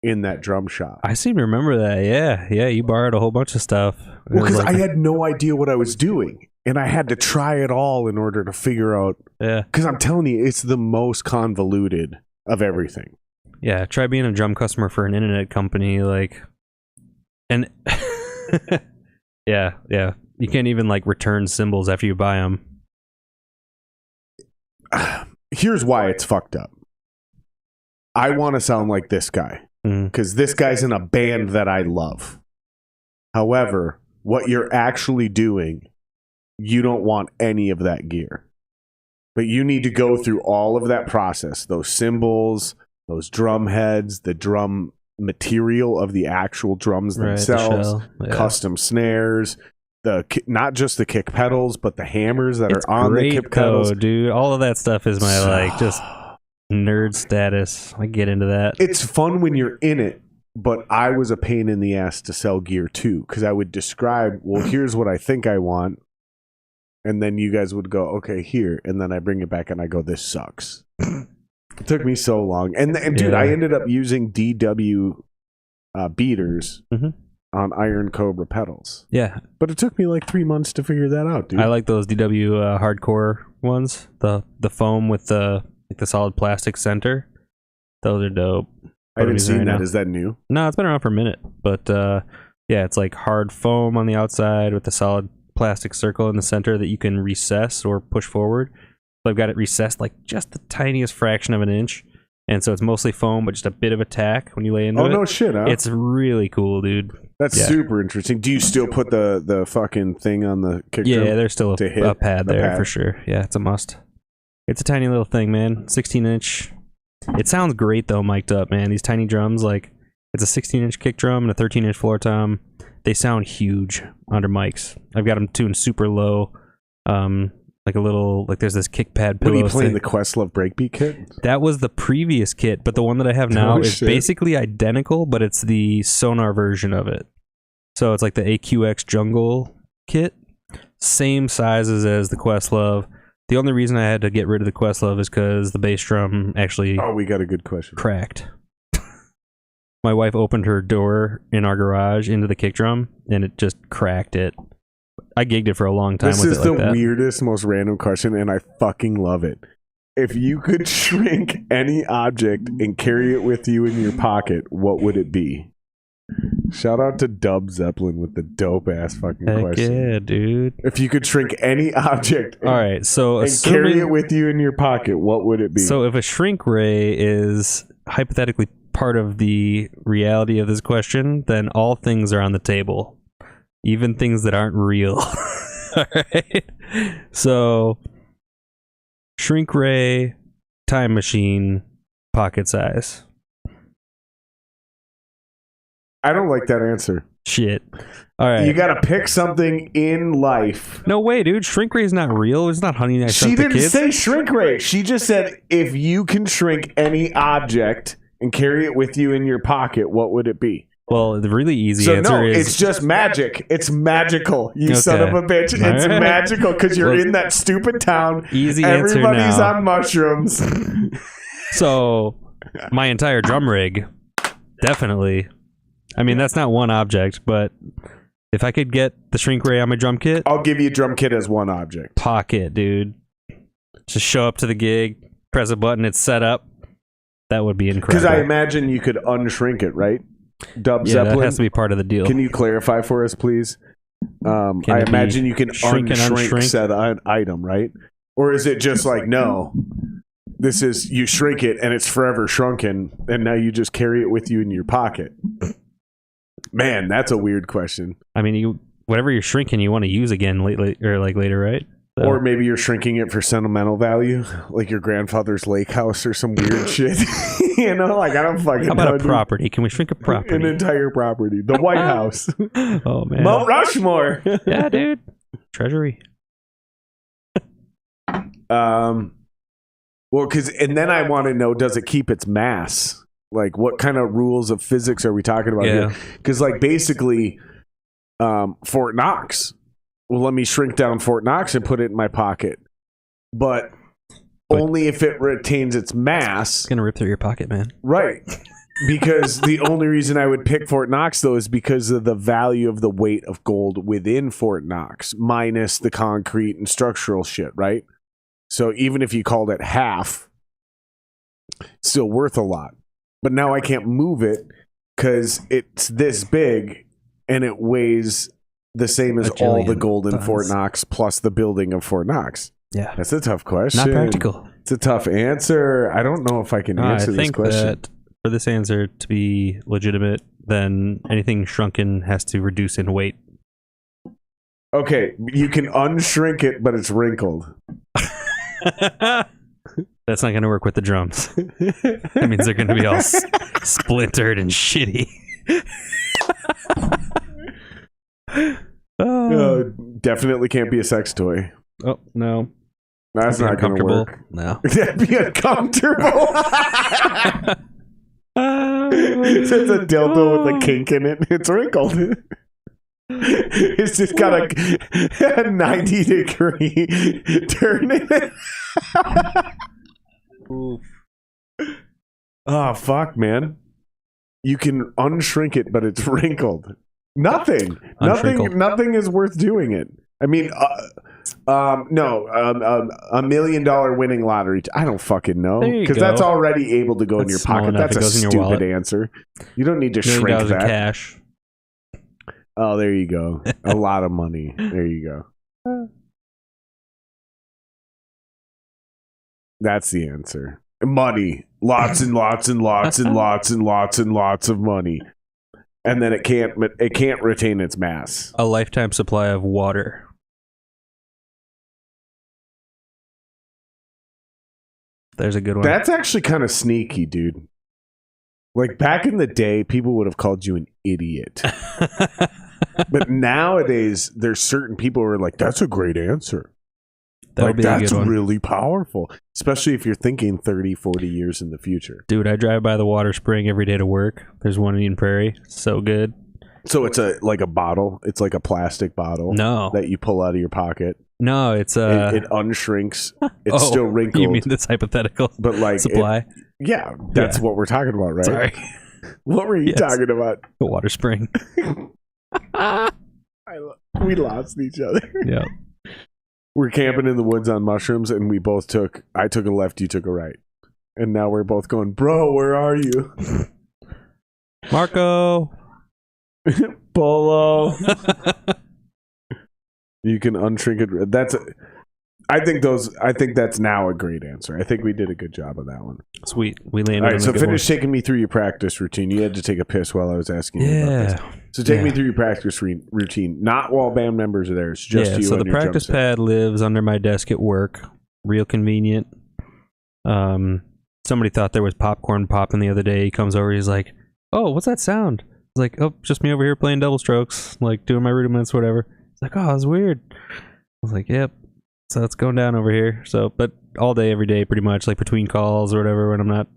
in that drum shop. I seem to remember that. Yeah, you borrowed a whole bunch of stuff. Well, because I had no idea what I was doing, and I had to try it all in order to figure out. Yeah. Because I'm telling you, it's the most convoluted of everything. Yeah, try being a drum customer for an internet company, and yeah. You can't even like return cymbals after you buy them. Here's why it's fucked up. I want to sound like this guy because this guy's in a band that I love. However, what you're actually doing, you don't want any of that gear. But you need to go through all of that process, those cymbals, those drum heads, the drum material of the actual drums themselves, custom snares, not just the kick pedals, but the hammers that are on the kick pedals. Dude, all of that stuff is my just nerd status. I get into that. It's fun when you're in it, but I was a pain in the ass to sell gear too, because I would describe, well, here's what I think I want, and then you guys would go, okay, here, and then I bring it back and I go, this sucks. It took me so long, and dude, I ended up using DW beaters on Iron Cobra pedals. Yeah, but it took me like 3 months to figure that out, dude. I like those DW hardcore ones, the foam with the solid plastic center. Those are dope. I haven't seen that. Is that new? No, it's been around for a minute, but yeah, it's like hard foam on the outside with the solid plastic circle in the center that you can recess or push forward. So I've got it recessed like just the tiniest fraction of an inch, and so it's mostly foam, but just a bit of a tack when you lay into it. Oh, no shit, huh? It's really cool, dude. That's super interesting. Do you still put the fucking thing on the kick drum? Yeah, there's still a pad there for sure. Yeah, it's a must. It's a tiny little thing, man. 16-inch. It sounds great, though, mic'd up, man. These tiny drums, like, it's a 16-inch kick drum and a 13-inch floor tom. They sound huge under mics. I've got them tuned super low. Like a little, like there's this kick pad pillow. What are you playing, thing. the Questlove breakbeat kit? That was the previous kit, but the one that I have now is basically identical, but it's the Sonar version of it. So it's like the AQX Jungle kit. Same sizes as the Questlove. The only reason I had to get rid of the Questlove is because the bass drum actually we got a good question. Cracked. My wife opened her door in our garage into the kick drum, and it just cracked it. I gigged it for a long time with it like that. This is the weirdest, most random question, and I fucking love it. If you could shrink any object and carry it with you in your pocket, what would it be? Shout out to Dub Zeppelin with the dope-ass fucking question. Yeah, dude. If you could shrink any object and carry it with you in your pocket, what would it be? So if a shrink ray is hypothetically part of the reality of this question, then all things are on the table. Even things that aren't real. Alright? So, shrink ray, time machine, pocket size. I don't like that answer. Shit. Alright. You gotta pick something in life. No way, dude. Shrink ray is not real. It's not Honey I Shrunk the Kids. She didn't say shrink ray. She just said, if you can shrink any object and carry it with you in your pocket, what would it be? Well, the really easy So answer no, is it's just magic. It's magical. You son Okay. of a bitch. It's Alright. magical because you're Well, in that stupid town. easy answer Everybody's now. on mushrooms. So my entire drum rig, definitely. I mean, that's not one object, but if I could get the shrink ray on my drum kit, I'll give you drum kit as one object. pocket, dude. Just show up to the gig, press a button, it's set up. That would be incredible. Because I imagine you could unshrink it, right? Dub yeah, Zeppelin. that has to be part of the deal. Can you clarify for us, please? I it imagine be you can shrink and unshrink unshrink? said item, right? Or is it just like, no, this is, you shrink it and it's forever shrunken, and now you just carry it with you in your pocket? Man, that's a weird question. I mean, whatever you're shrinking, you want to use again later, right? So, Or maybe you're shrinking it for sentimental value, like your grandfather's lake house or some weird shit. You know, like I don't fucking how know. about a dude. property? Can we shrink a An property? entire property. The White House. Oh man, Mount Rushmore. yeah, dude. Treasury. Well, because, and then I want to know, does it keep its mass? Like, what kind of rules of physics are we talking about Yeah. here? Because, like, basically, Fort Knox. Well, let me shrink down Fort Knox and put it in my pocket, but only if it retains its mass. It's gonna rip through your pocket, man. Right. Because the only reason I would pick Fort Knox, though, is because of the value of the weight of gold within Fort Knox, minus the concrete and structural shit, right? So even if you called it half, it's still worth a lot. But now I can't move it because it's this big and it weighs the same as all the Bajillion gold in tons. Fort Knox plus the building of Fort Knox. Yeah, That's a tough question. not practical. It's a tough answer. I don't know if I can I answer this think question. that for this answer to be legitimate, then anything shrunken has to reduce in weight. Okay, you can unshrink it, but it's wrinkled. That's not going to work with the drums. That means they're going to be all splintered and shitty. Definitely can't be a sex toy. Oh, no. That's not going to Uncomfortable? work. No. That'd be uncomfortable. It's a dildo with a kink in it. It's wrinkled. It's just got a 90-degree turn in it. Oh, fuck, man. You can unshrink it, but it's wrinkled. Nothing. Unshrinkled. Nothing is worth doing it. I mean, no, $1 million winning lottery. I don't fucking know, There you because go. that's already able to go in That's your small pocket. enough. That's It a goes in your stupid wallet. answer. You don't need to $1 million shrink in that. cash. Oh, there you go. A lot of money. There you go. That's the answer. Money. Lots and lots and lots and lots and lots and lots of money. And then it can't retain its mass. A lifetime supply of water. There's a good one. That's actually kind of sneaky, dude. Like back in the day, people would have called you an idiot. But nowadays, there's certain people who are like, that's a great answer. That would Like, be a that's good one. really powerful. Especially if you're thinking 30, 40 years in the future. Dude, I drive by the water spring every day to work. There's one in Eden Prairie. So good. So it's like a bottle. It's like a plastic bottle No. that you pull out of your pocket. No, it's It unshrinks. It's still wrinkled. You mean this hypothetical but like supply? yeah, that's what we're talking about, right? Sorry. What were you Yes. talking about? The water spring. We lost each other. Yeah. We're camping in the woods on mushrooms, and I took a left, you took a right. And now we're both going, bro, where are you? Marco. Polo. You can unshrink it. I think that's now a great answer. I think we did a good job of that one. Sweet. We landed All right, on so a good finish taking me through your practice routine. You had to take a piss while I was asking you about this. Yeah. So take me Yeah. through your practice routine. Not while band members are there. It's just Yeah, you so and the your drum practice set. pad lives under my desk at work. Real convenient. Somebody thought there was popcorn popping the other day. He comes over, he's like, oh, what's that sound? I was like, oh, just me over here playing double strokes, like doing my rudiments, whatever. He's like, oh, that's weird. I was like, yep. So it's going down over here. So, but all day, every day, pretty much, like between calls or whatever, when I'm not,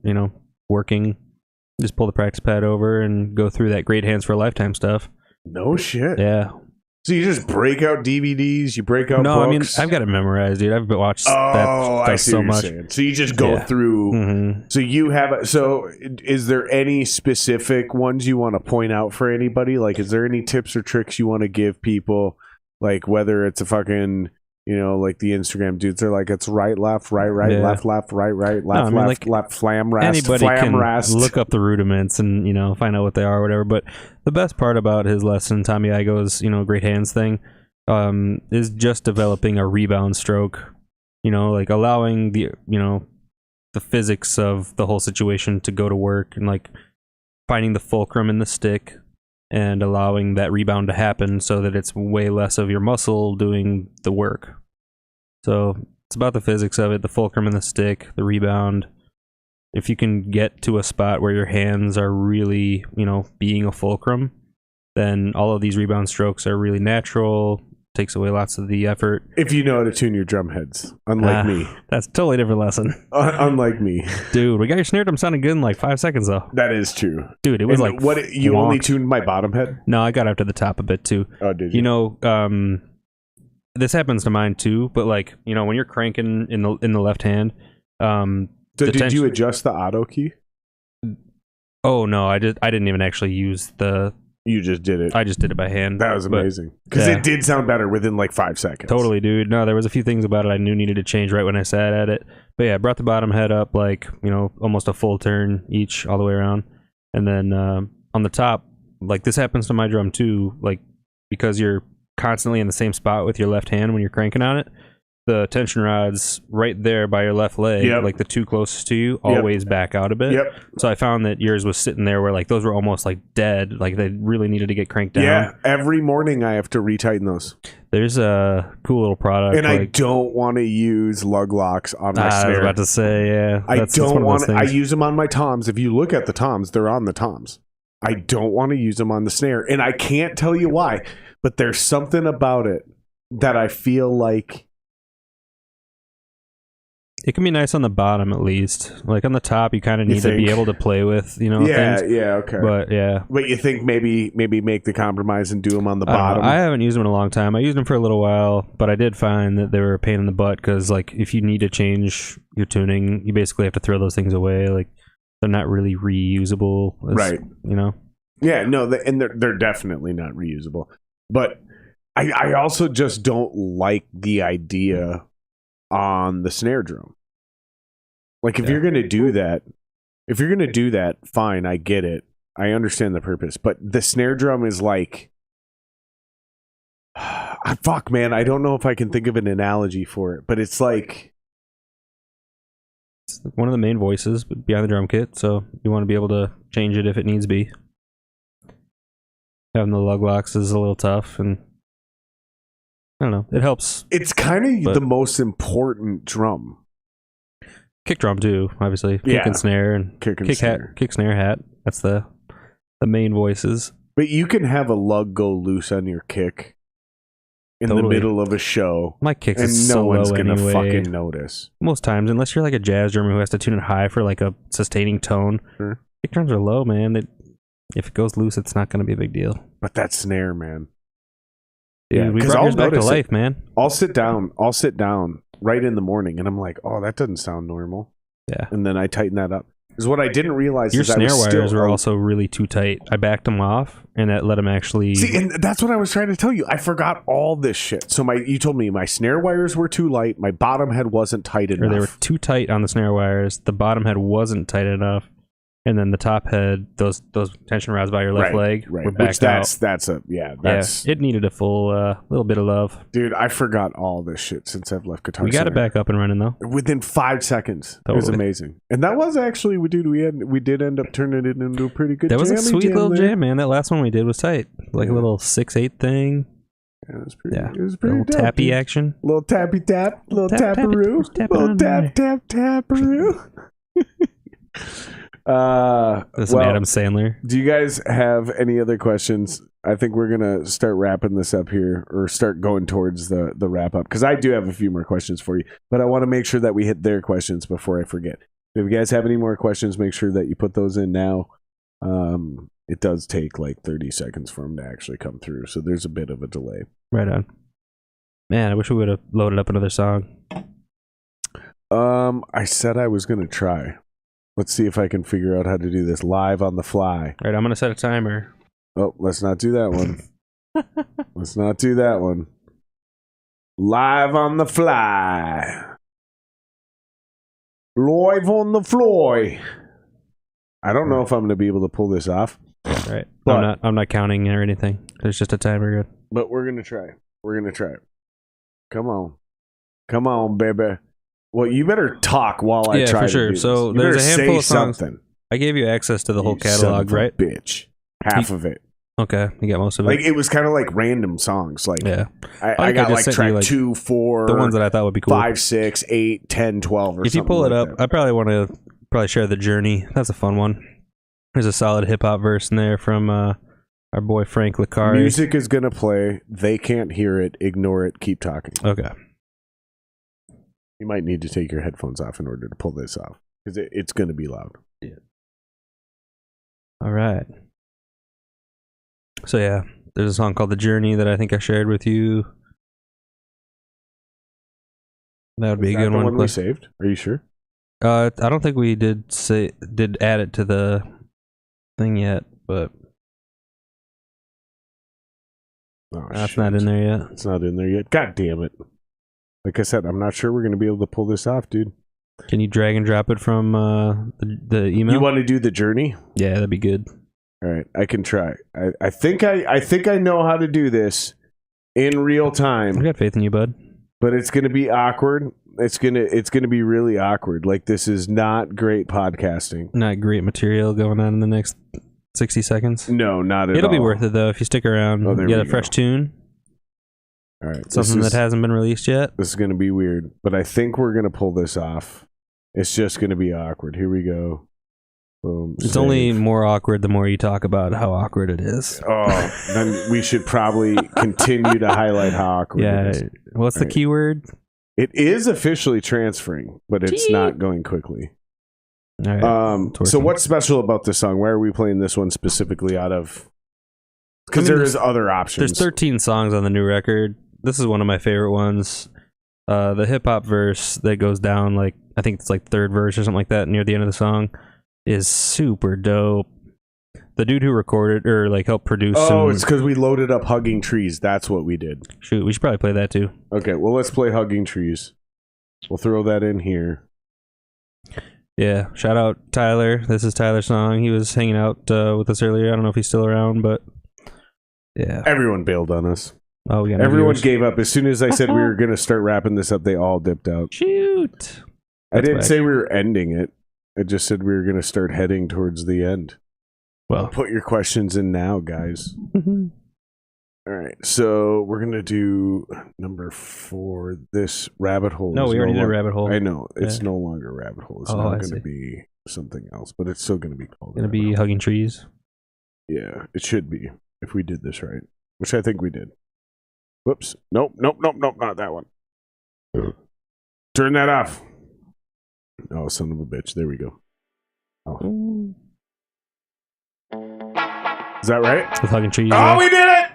working, Just pull the practice pad over and go through that Great Hands for a Lifetime stuff. No shit. Yeah. So you just break out DVDs, you break out books? I mean, I've got it memorized, dude. I've watched that stuff so much. Saying. So you just go through. Mm-hmm. So you have. So is there any specific ones you want to point out for anybody? Like, is there any tips or tricks you want to give people? Like, whether it's a fucking, like the Instagram dudes, they're like, it's right, left, left, left, right, left, left, flam, rast, anybody flam, can rast. look up the rudiments and, find out what they are or whatever. But the best part about his lesson, Tommy Igo's, Great Hands thing, is just developing a rebound stroke, like allowing the physics of the whole situation to go to work and like finding the fulcrum in the stick and allowing that rebound to happen so that it's way less of your muscle doing the work. So it's about the physics of it, the fulcrum in the stick, the rebound. If you can get to a spot where your hands are really, being a fulcrum, then all of these rebound strokes are really natural, takes away lots of the effort. If you know how to tune your drum heads, unlike me. That's a totally different lesson. Unlike me. Dude, we got your snare drum sounding good in like 5 seconds though. That is true. Dude, it was and you only tuned my bottom head? No, I got up to the top a bit too. Oh, did you? This happens to mine too, but like, when you're cranking in the left hand, so did you adjust the auto key? Oh no, I didn't even actually use the. You just did it. I just did it by hand. That was amazing because it did sound better within like 5 seconds. Totally, dude. No, there was a few things about it I knew needed to change right when I sat at it. But yeah, I brought the bottom head up like almost a full turn each all the way around, and then on the top, like this happens to my drum too, like because you're constantly in the same spot with your left hand when you're cranking on it. The tension rods right there by your left leg, like the two closest to you, always back out a bit. Yep. So I found that yours was sitting there where like those were almost like dead, like they really needed to get cranked down. Yeah, every morning I have to retighten those. There's a cool little product, and I don't want to use lug locks on my snare. I was about to say, yeah, I don't want. I use them on my toms. If you look at the toms, they're on the toms. I don't want to use them on the snare, and I can't tell you why, but there's something about it that I feel like. It can be nice on the bottom at least. Like on the top, you kind of need to be able to play with, things. Yeah, okay. But you think maybe make the compromise and do them on the bottom? I haven't used them in a long time. I used them for a little while, but I did find that they were a pain in the butt because, like, if you need to change your tuning, you basically have to throw those things away. Like, they're not really reusable, right? Yeah, no, and they're definitely not reusable. But I also just don't like the idea on the snare drum. Like if you're going to do that, fine, I get it. I understand the purpose, but the snare drum is like fuck, man, I don't know if I can think of an analogy for it, but it's like it's one of the main voices behind the drum kit, so you want to be able to change it if it needs be. Having the lug locks is a little tough, and I don't know. It helps. It's kind of the most important drum. Kick drum too, obviously. Kick and snare and kick snare hat. That's the main voices. But you can have a lug go loose on your kick in the middle of a show. My kicks and is no so one's low gonna anyway. fucking notice. Most times, unless you're like a jazz drummer who has to tune it high for like a sustaining tone. Sure. Kick drums are low, man. If it goes loose, it's not going to be a big deal. But that snare, man. Dude, we brought yours back to life, man. I'll sit down right in the morning, and I'm like, oh, that doesn't sound normal. Yeah. And then I tighten that up. Because what I didn't realize your is snare wires were also really too tight. I backed them off, and that let them actually... See, and that's what I was trying to tell you. I forgot all this shit. So you told me my snare wires were too light, my bottom head wasn't tight enough. Or they were too tight on the snare wires, the bottom head wasn't tight enough. And then the top head, those tension rods by your left leg were backed out. It needed a full little bit of love. Dude, I forgot all this shit since I've left Guitar We got it back up and running though. Within 5 seconds. Totally. It was amazing. And that was actually, we did end up turning it into a pretty good jam. That was a sweet little jam, man. That last one we did was tight. Like a little 6/8 thing. Yeah, it was pretty little dope, tappy dude. action. Little tappy tap. Little tapperoo. Little tapperoo. This is Adam Sandler. Do you guys have any other questions? I think we're gonna start wrapping this up here, or start going towards the wrap up, because I do have a few more questions for you, but I want to make sure that we hit their questions before I forget. If you guys have any more questions, make sure that you put those in now. It does take like 30 seconds for them to actually come through, so there's a bit of a delay. Right on. Man, I wish we would have loaded up another song. I said I was going to try. Let's see if I can figure out how to do this live on the fly. All right, I'm going to set a timer. Oh, let's not do that one. Let's not do that one. Live on the fly. Live on the fly. I don't know if I'm going to be able to pull this off. Right. But, I'm not counting or anything. There's just a timer. But we're going to try. We're going to try. Come on. Come on, baby. Well, you better talk while I try for sure. to do So this. there's a handful of songs. Something. I gave you access to the whole catalog, son of a right? Bitch. Half of it. Okay, you got most of it. Like, it was kind of like random songs. Like, yeah. I got like track 2, 4, the ones that I thought would be cool. 5, 6, 8, 10, 12, or something. If you pull it like up, that. I probably want to share The Journey. That's a fun one. There's a solid hip hop verse in there from our boy Frank Licari. Music is gonna play. They can't hear it. Ignore it. Keep talking. Okay. You might need to take your headphones off in order to pull this off because it's gonna be loud. Yeah. All right. So yeah, there's a song called The Journey that I think I shared with you. That would be a good one. We saved? Are you sure? I don't think we did add it to the thing yet, but that's not in there yet. It's not in there yet. God damn it! Like I said, I'm not sure we're gonna be able to pull this off, dude. Can you drag and drop it from the email? You want to do The Journey? Yeah, that'd be good. All right, I can try. I think I know how to do this in real time. I got faith in you, bud. But it's gonna be awkward. It's gonna be really awkward. Like, this is not great podcasting. Not great material going on in the next 60 seconds. No, not at all. It'll be worth it though if you stick around. Oh, Get a fresh tune. All right, Something that hasn't been released yet. This is gonna be weird, but I think we're gonna pull this off. It's just gonna be awkward. Here we go. Boom. It's save. only more awkward the more you talk about how awkward it is. Oh, then we should probably continue to highlight how awkward it is. What's the keyword? It is officially transferring, but it's not going quickly. All right. So what's special about this song? Why are we playing this one specifically out of? Because there is other options. There's 13 songs on the new record. This is one of my favorite ones. The hip hop verse that goes down, like, I think it's like third verse or something like that near the end of the song, is super dope. The dude who recorded or like helped produce. It's because we loaded up Hugging Trees. That's what we did. Shoot, we should probably play that too. Okay, well, let's play Hugging Trees. We'll throw that in here. Yeah, shout out Tyler. This is Tyler's song. He was hanging out with us earlier. I don't know if he's still around, but yeah. Everyone bailed on us. Oh, we got everyone gave up. As soon as I said we were going to start wrapping this up, they all dipped out. Shoot. I didn't say we were ending it. I just said we were going to start heading towards the end. Well, put your questions in now, guys. All right, so we're going to do number 4. This rabbit hole. No, we already did rabbit hole. I know. It's no longer rabbit hole. It's now going to be something else, but it's still going to be called going to be Hugging Trees. Yeah, it should be if we did this right, which I think we did. Whoops. Nope, not that one. Turn that off. Oh, son of a bitch. There we go. Oh. Is that right? With Hugging Trees. Oh, we did it!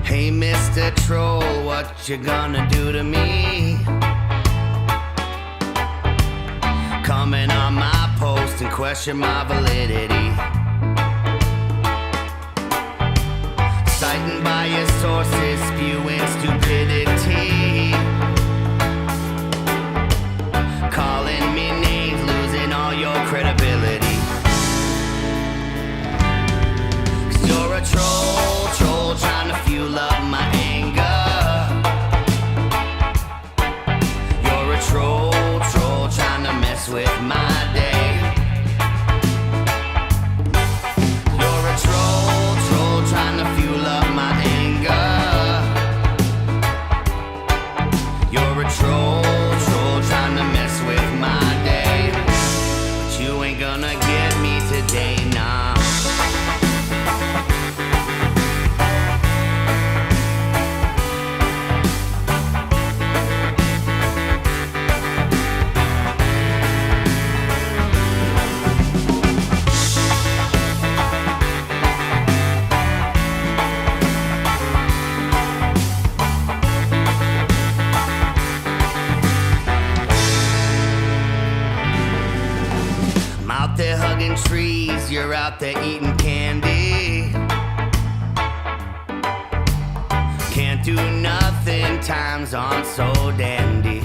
Hey, Mr. Troll, what you gonna do to me? Comment on my post and question my validity. Citing biased sources, spewing stupidity. Calling me names, losing all your credibility. 'Cause you're a troll trying to fuel up my anger. You're a troll trying to mess with my day. You're a troll trying to fuel up my anger. a troll trying to mess with my day. But you ain't gonna get me today, nah. Out there hugging trees, you're out there eating candy. Can't do nothing, times aren't so dandy.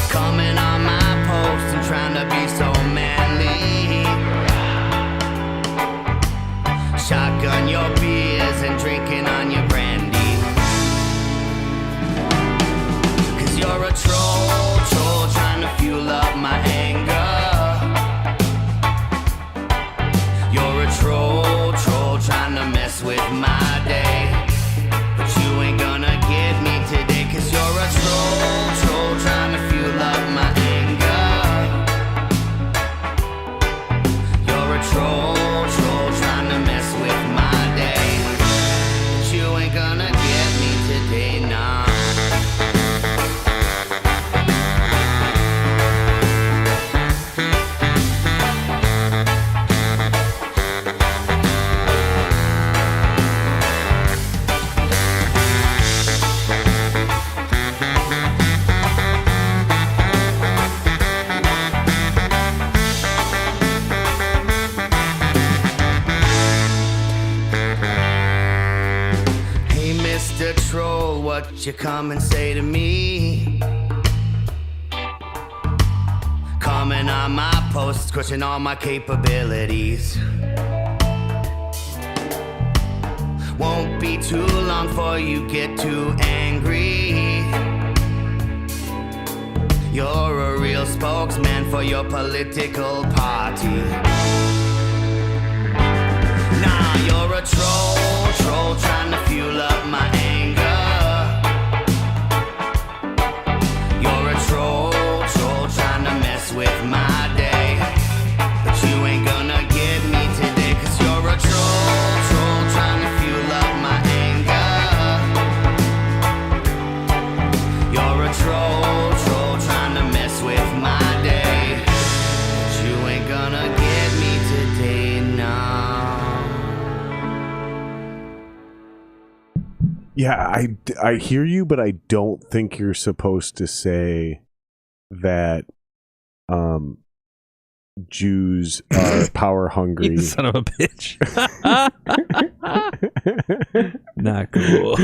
Coming on my post and trying to be so manly. Shotgun your beers and drinking on your brandy. 'Cause you're a troll trying to fuel up my anger. You're a troll trying to mess with my day. But you ain't gonna get me today, 'cause you're a troll trying to fuel up my anger. You're a troll trying to mess with my day. But you ain't gonna get me today, nah. Mr. Troll, what you come and say to me? Comment on my posts, question all my capabilities. Won't be too long before you get too angry. You're a real spokesman for your political party. Nah, you're a troll trying to fuel up my anger. You're a troll trying to mess with my day. But you ain't gonna get me today, 'cause you're a troll trying to fuel up my anger. You're a troll trying to mess with my day. But you ain't gonna get me today, nah. Yeah, I hear you, but I don't think you're supposed to say that Jews are power hungry. You son of a bitch. Not cool.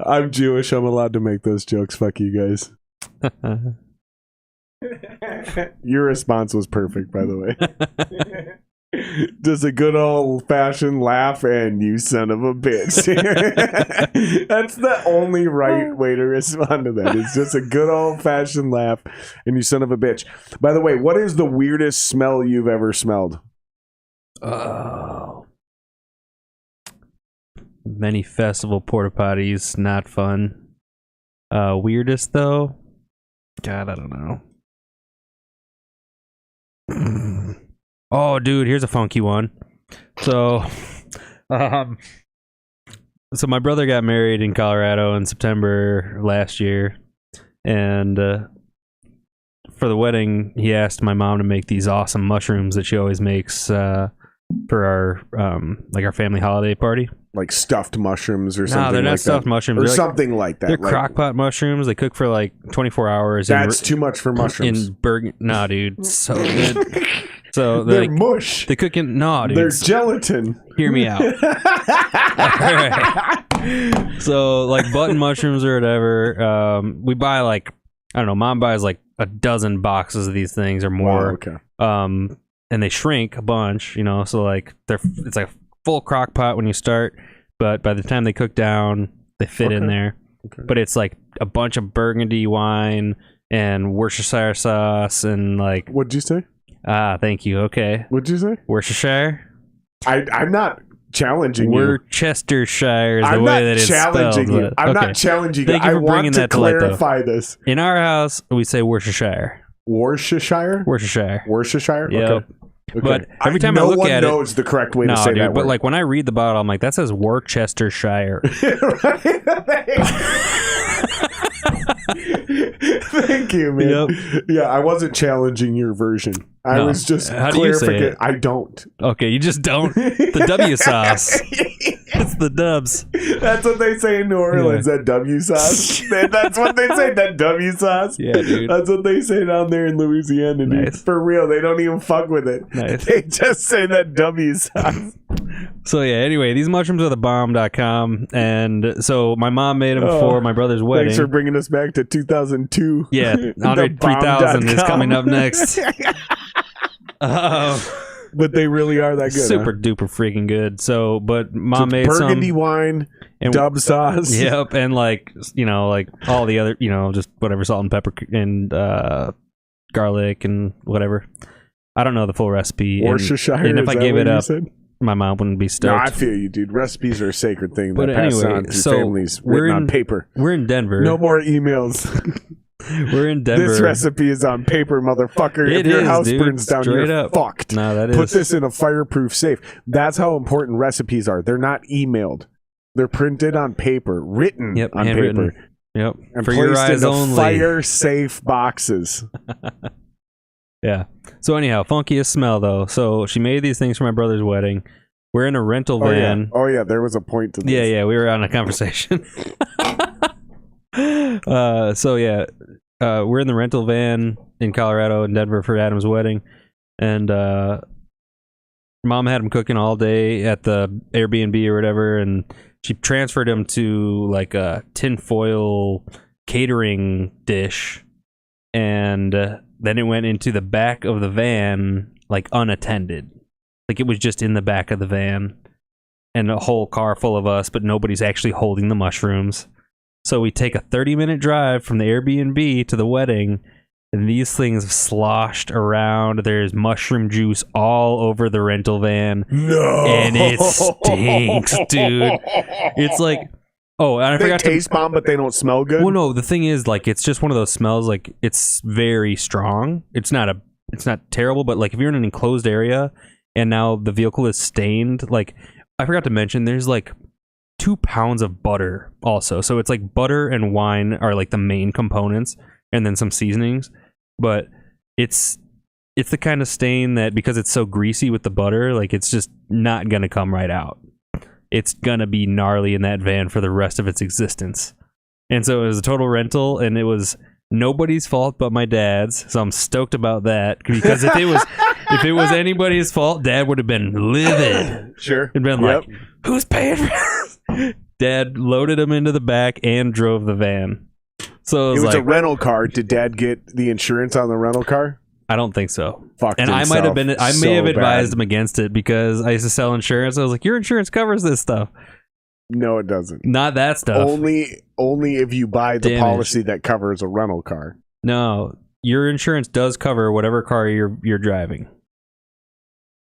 I'm Jewish. I'm allowed to make those jokes. Fuck you guys. Your response was perfect, by the way. Just a good old fashioned laugh and you son of a bitch. That's the only right way to respond to that. It's just a good old fashioned laugh and you son of a bitch. By the way, what is the weirdest smell you've ever smelled? Oh. Many festival porta potties, not fun. Weirdest though? God, I don't know. Oh, dude, here's a funky one. So my brother got married in Colorado in September last year, and for the wedding, he asked my mom to make these awesome mushrooms that she always makes for our our family holiday party. Like stuffed mushrooms or something. No, they're not like stuffed that. mushrooms. Or they're something like that. They're like, crock pot mushrooms. They cook for like 24 hours. That's too much for mushrooms. In Bergen. Nah, dude. So good. So they're like, mush. They cook in. No, dude. They're gelatin. Hear me out. Right. So like button mushrooms or whatever. We buy like, I don't know, mom buys like a dozen boxes of these things or more. Wow, okay. And they shrink a bunch, you know, so like it's like a full crock pot when you start, but by the time they cook down, they fit in there. Okay. But it's like a bunch of Burgundy wine and Worcestershire sauce and like. What'd you say? Ah, thank you. Okay. What'd you say? Worcestershire. I'm not challenging you. Worcestershire is the I'm way not that it's challenging spelled. you. but- I'm okay. not challenging you. Thank you I for want bringing to that to light, though. clarify this. In our house, we say Worcestershire. Worcestershire? Worcestershire. Worcestershire? Yep. Okay. But every time I no look one at it, knows the correct way no, to say dude, that but word. like when I read the bottle, I'm like, that says Worcestershire. Thank you, man. Yep. Yeah, I wasn't challenging your version. I No. was just How do you say clarifying. it? I don't. Okay, you just don't. The W sauce. It's the dubs. That's what they say in New Orleans. That W sauce. That's what they say. That W sauce. Yeah, dude. That's what they say down there in Louisiana, dude. Nice. For real, they don't even fuck with it. Nice. They just say that W sauce. So yeah, anyway, these mushrooms are the bomb.com. And so my mom made them for my brother's wedding. Thanks for bringing us back to 2002. Yeah, Andre 3000 is coming up next. But they really are that good. Super duper freaking good. So, but mom made burgundy some wine, and- dub sauce. Yep, and like like all the other just whatever, salt and pepper and garlic and whatever. I don't know the full recipe. Worcestershire. And if is I that gave what it you up, said? my mom wouldn't be No, stoked. I feel you, dude. Recipes are a sacred thing But that pass anyway, on through so families we're written on in- paper. We're in Denver. No more emails. We're in Denver. This recipe is on paper, motherfucker. It if your is, house dude. burns down, Straight you're up. fucked. No, that is. Put this in a fireproof safe. That's how important recipes are. They're not emailed. They're printed on paper, written Yep, on handwritten. paper, Yep. and For your placed eyes in only. fire-safe boxes. Yeah. So anyhow, funkiest smell though. So she made these things for my brother's wedding. We're in a rental van. Oh yeah, there was a point to this. Yeah, we were on a conversation. We're in the rental van in Colorado in Denver for Adam's wedding, and mom had him cooking all day at the Airbnb or whatever, and she transferred him to like a tinfoil catering dish, and then it went into the back of the van like unattended. Like it was just in the back of the van and a whole car full of us, but nobody's actually holding the mushrooms. So we take a 30-minute drive from the Airbnb to the wedding, and these things sloshed around. There's mushroom juice all over the rental van. No. And it stinks, dude. It's like, oh, and I They forgot to taste bomb, but they don't smell good. Well, no, the thing is, like, it's just one of those smells. Like, it's very strong. It's not terrible, but like, if you're in an enclosed area and now the vehicle is stained, like, I forgot to mention, there's like 2 pounds of butter also. So it's like butter and wine are like the main components, and then some seasonings. But it's the kind of stain that, because it's so greasy with the butter, like, it's just not gonna come right out. It's gonna be gnarly in that van for the rest of its existence. And so it was a total rental, and it was nobody's fault but my dad's. So I'm stoked about that, because if it was anybody's fault, Dad would have been livid. Sure. It'd been like, who's paying for this? Dad loaded him into the back and drove the van. So It was like, a rental car. Did Dad get the insurance on the rental car? I don't think so. Fucked And I himself might have been. I so may have advised bad. him against it, because I used to sell insurance. I was like, your insurance covers this stuff, No, it doesn't. not that stuff. Only if you buy the Damage. policy that covers a rental car. No, your insurance does cover whatever car you're driving.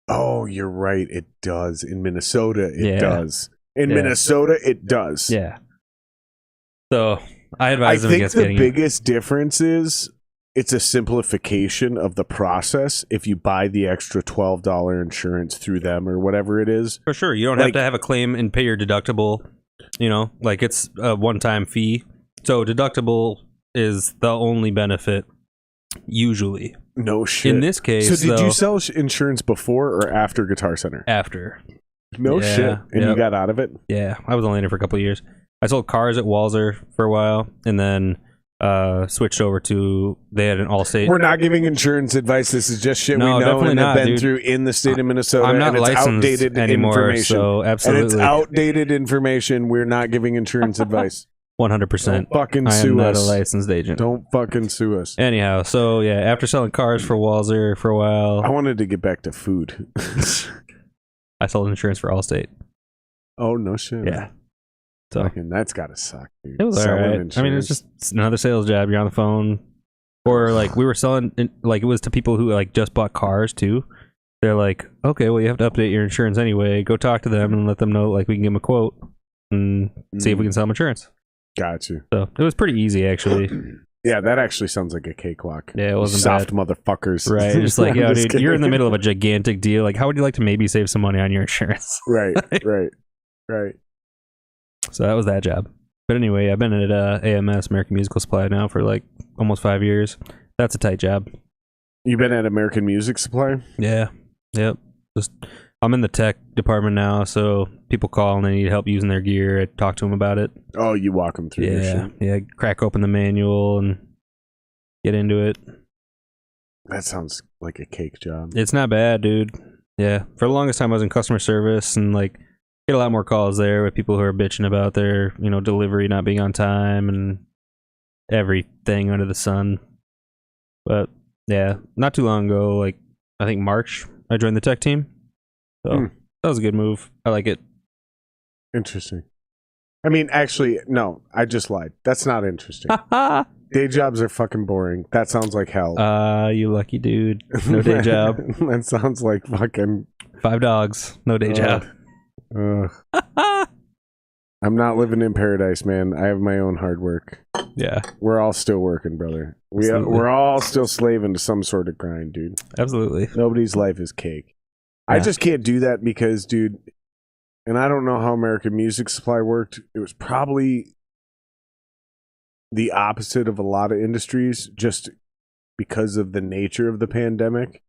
Oh, you're right. It does. In Minnesota, it Yeah. does. In Yeah. Minnesota, it does. Yeah. So I I advised him think against the getting it. biggest difference is it's a simplification of the process if you buy the extra $12 insurance through them or whatever it is. For sure, you don't have Like- to have a claim and pay your deductible. Like it's a one-time fee. So deductible is the only benefit usually. No shit. In this case, so did though, you sell insurance before or after Guitar Center? after? No Yeah, shit. And you yep. got out of it? Yeah, I was only in it for a couple of years. I sold cars at Walzer for a while, and then switched over to, they had an Allstate. We're not giving insurance advice. This is just shit No, we know definitely and have not, been dude. through in the state of Minnesota. I'm not and it's licensed outdated anymore, information. so And it's absolutely outdated information. We're not giving insurance advice. 100%. Don't fucking I am sue not us. a licensed agent. Don't fucking sue us. Anyhow, so yeah, after selling cars for Walzer for a while, I wanted to get back to food. I sold insurance for Allstate. Oh, no shit. Yeah. So Fucking, that's gotta suck, dude. it was Selling alright. I mean, insurance. it's another sales job. You're on the phone, or like we were selling, like it was to people who like just bought cars too. they're like, okay, well, you have to update your insurance anyway. Go talk to them and let them know, like, we can give them a quote and see if we can sell them insurance. Got you. So it was pretty easy, actually. Yeah, that actually sounds like a cakewalk. Yeah, it wasn't soft bad. Motherfuckers. Right. Just like, yo, dude, kidding. you're in the middle of a gigantic deal. Like, how would you like to maybe save some money on your insurance? Right. So that was that job. But anyway, I've been at AMS, American Musical Supply, now for like almost 5 years. That's a tight job. You've been at American Music Supply? Yeah. Yep. I'm in the tech department now, so people call and they need help using their gear. I talk to them about it. Oh, you walk them through your shit. Yeah. Crack open the manual and get into it. That sounds like a cake job. It's not bad, dude. Yeah. For the longest time, I was in customer service and like get a lot more calls there with people who are bitching about their, delivery not being on time and everything under the sun. But yeah, not too long ago, like I think March, I joined the tech team. So that was a good move. I like it. Interesting. I mean, actually, no, I just lied. That's not interesting. Day jobs are fucking boring. That sounds like hell. You lucky dude. No day job. That sounds like fucking 5 dogs. No day job. I'm not living in paradise, man. I have my own hard work. Yeah. We're all still working, brother. We're all still slaving to some sort of grind, dude. Absolutely. Nobody's life is cake. Yeah. I just can't do that because, dude, and I don't know how American Music Supply worked. It was probably the opposite of a lot of industries just because of the nature of the pandemic.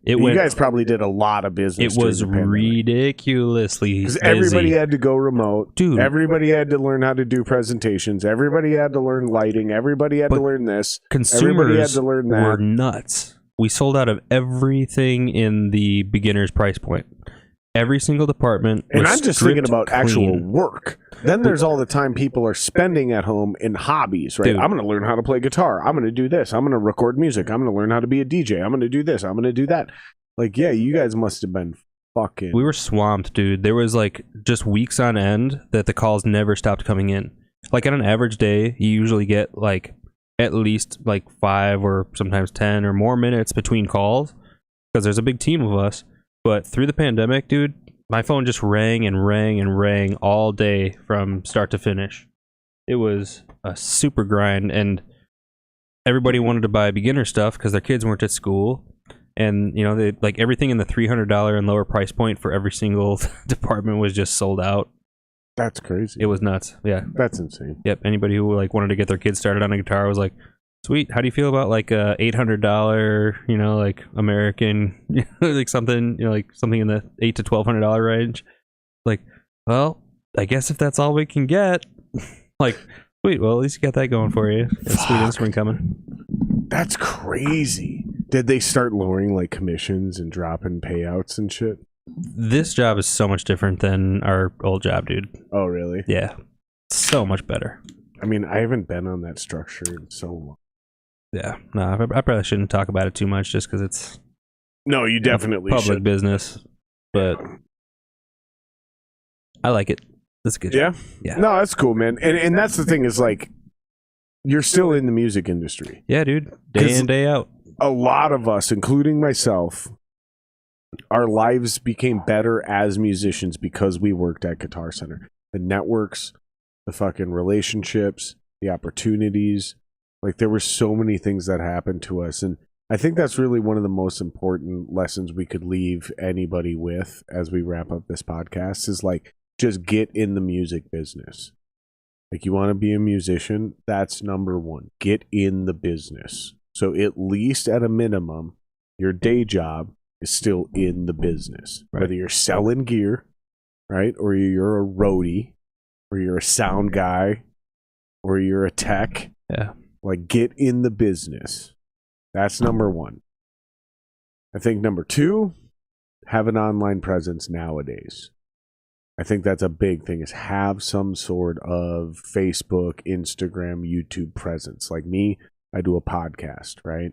You guys probably did a lot of business. It was ridiculously because everybody had to go remote. Dude. Everybody had to learn how to do presentations. Everybody had to learn lighting. Everybody had to learn this. Everybody had to learn that. Were nuts. We sold out of everything in the beginner's price point. Every single department. And I'm just thinking about actual work. Then there's all the time people are spending at home in hobbies, right? Dude. I'm going to learn how to play guitar. I'm going to do this. I'm going to record music. I'm going to learn how to be a DJ. I'm going to do this. I'm going to do that. Like, yeah, you guys must have been fucking... We were swamped, dude. There was like just weeks on end that the calls never stopped coming in. Like on an average day, you usually get like at least like 5 or sometimes 10 or more minutes between calls because there's a big team of us. But through the pandemic, dude, my phone just rang and rang and rang all day from start to finish. It was a super grind, and everybody wanted to buy beginner stuff because their kids weren't at school. And, they like everything in the $300 and lower price point for every single department was just sold out. That's crazy. It was nuts. Yeah. That's insane. Yep. Anybody who like wanted to get their kids started on a guitar was like, sweet. How do you feel about like a $800, like American, like something, like something in the $800 to $1,200 range? Like, well, I guess if that's all we can get, like, sweet. Well, at least you got that going for you. Got a sweet instrument coming. That's crazy. Did they start lowering like commissions and dropping payouts and shit? This job is so much different than our old job, dude. Oh, really? Yeah. So much better. I mean, I haven't been on that structure in so long. Yeah. No, I probably shouldn't talk about it too much just because it's... No, you definitely public should. business. But I like it. That's a good job. Yeah? No, that's cool, man. And that's the thing is like, you're still in the music industry. Yeah, dude. Day in, day out. A lot of us, including myself, our lives became better as musicians because we worked at Guitar Center. The networks, the fucking relationships, the opportunities. Like, there were so many things that happened to us. And I think that's really one of the most important lessons we could leave anybody with as we wrap up this podcast is like, just get in the music business. Like, you want to be a musician? That's number one. Get in the business. So at least at a minimum, your day job is still in the business. Right. Whether you're selling gear, right? Or you're a roadie, or you're a sound guy, or you're a tech. Yeah. Like, get in the business. That's number one. I think number two, have an online presence nowadays. I think that's a big thing, is have some sort of Facebook, Instagram, YouTube presence. Like me, I do a podcast, right?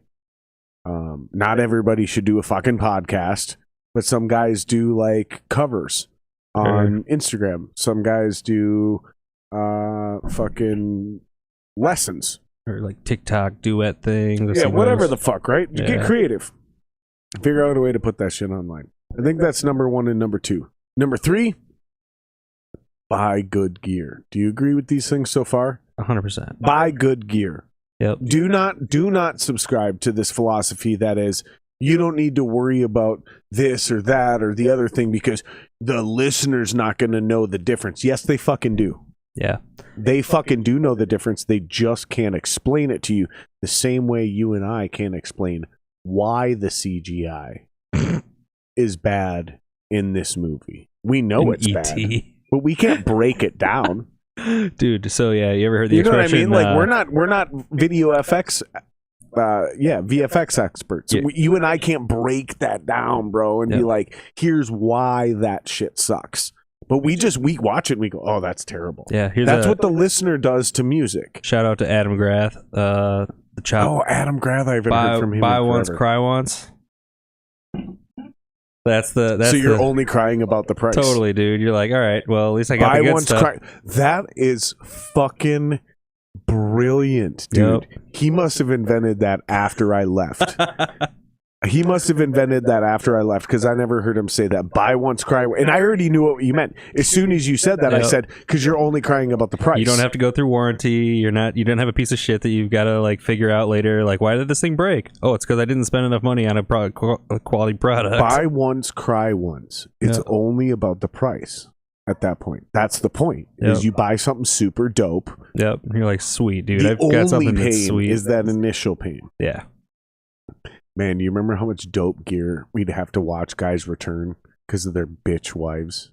Not everybody should do a fucking podcast, but some guys do like covers on Instagram. Some guys do fucking lessons. Or like TikTok duet things. Or yeah, whatever the fuck, right? Yeah. Get creative. Figure out a way to put that shit online. I think that's number 1 and number 2. Number 3, buy good gear. Do you agree with these things so far? 100%. Buy good gear. Yep. Do not subscribe to this philosophy that is, you don't need to worry about this or that or the other thing because the listener's not going to know the difference. Yes, they fucking do. Yeah. They fucking do know the difference. They just can't explain it to you the same way you and I can't explain why the CGI is bad in this movie. We know it's bad, but we can't break it down. Dude, so yeah, you ever heard the expression? You know what I mean? Like, we're not video FX VFX experts. Yeah. You and I can't break that down, bro, and be like, here's why that shit sucks. But we watch it and we go, oh, that's terrible. Yeah, that's what the listener does to music. Shout out to Adam Grath, the chop. Oh, Adam Grath, I haven't heard from him. Buy once, cry once. That's so you're only crying about the price. Totally, dude. You're like, all right, well, at least I got the good stuff. That is fucking brilliant, dude. Yep. He must have invented that after I left. He must have invented that after I left because I never heard him say that. Buy once, cry. And I already knew what you meant. As soon as you said that, I said, because you're only crying about the price. You don't have to go through warranty. You don't have a piece of shit that you've got to like figure out later. Like, why did this thing break? Oh, it's because I didn't spend enough money on a quality product. Buy once, cry once. It's only about the price at that point. That's the point. Is you buy something super dope. Yep. You're like, sweet, dude. I've got something that's sweet. Is that initial pain. Yeah. Man, you remember how much dope gear we'd have to watch guys return because of their bitch wives?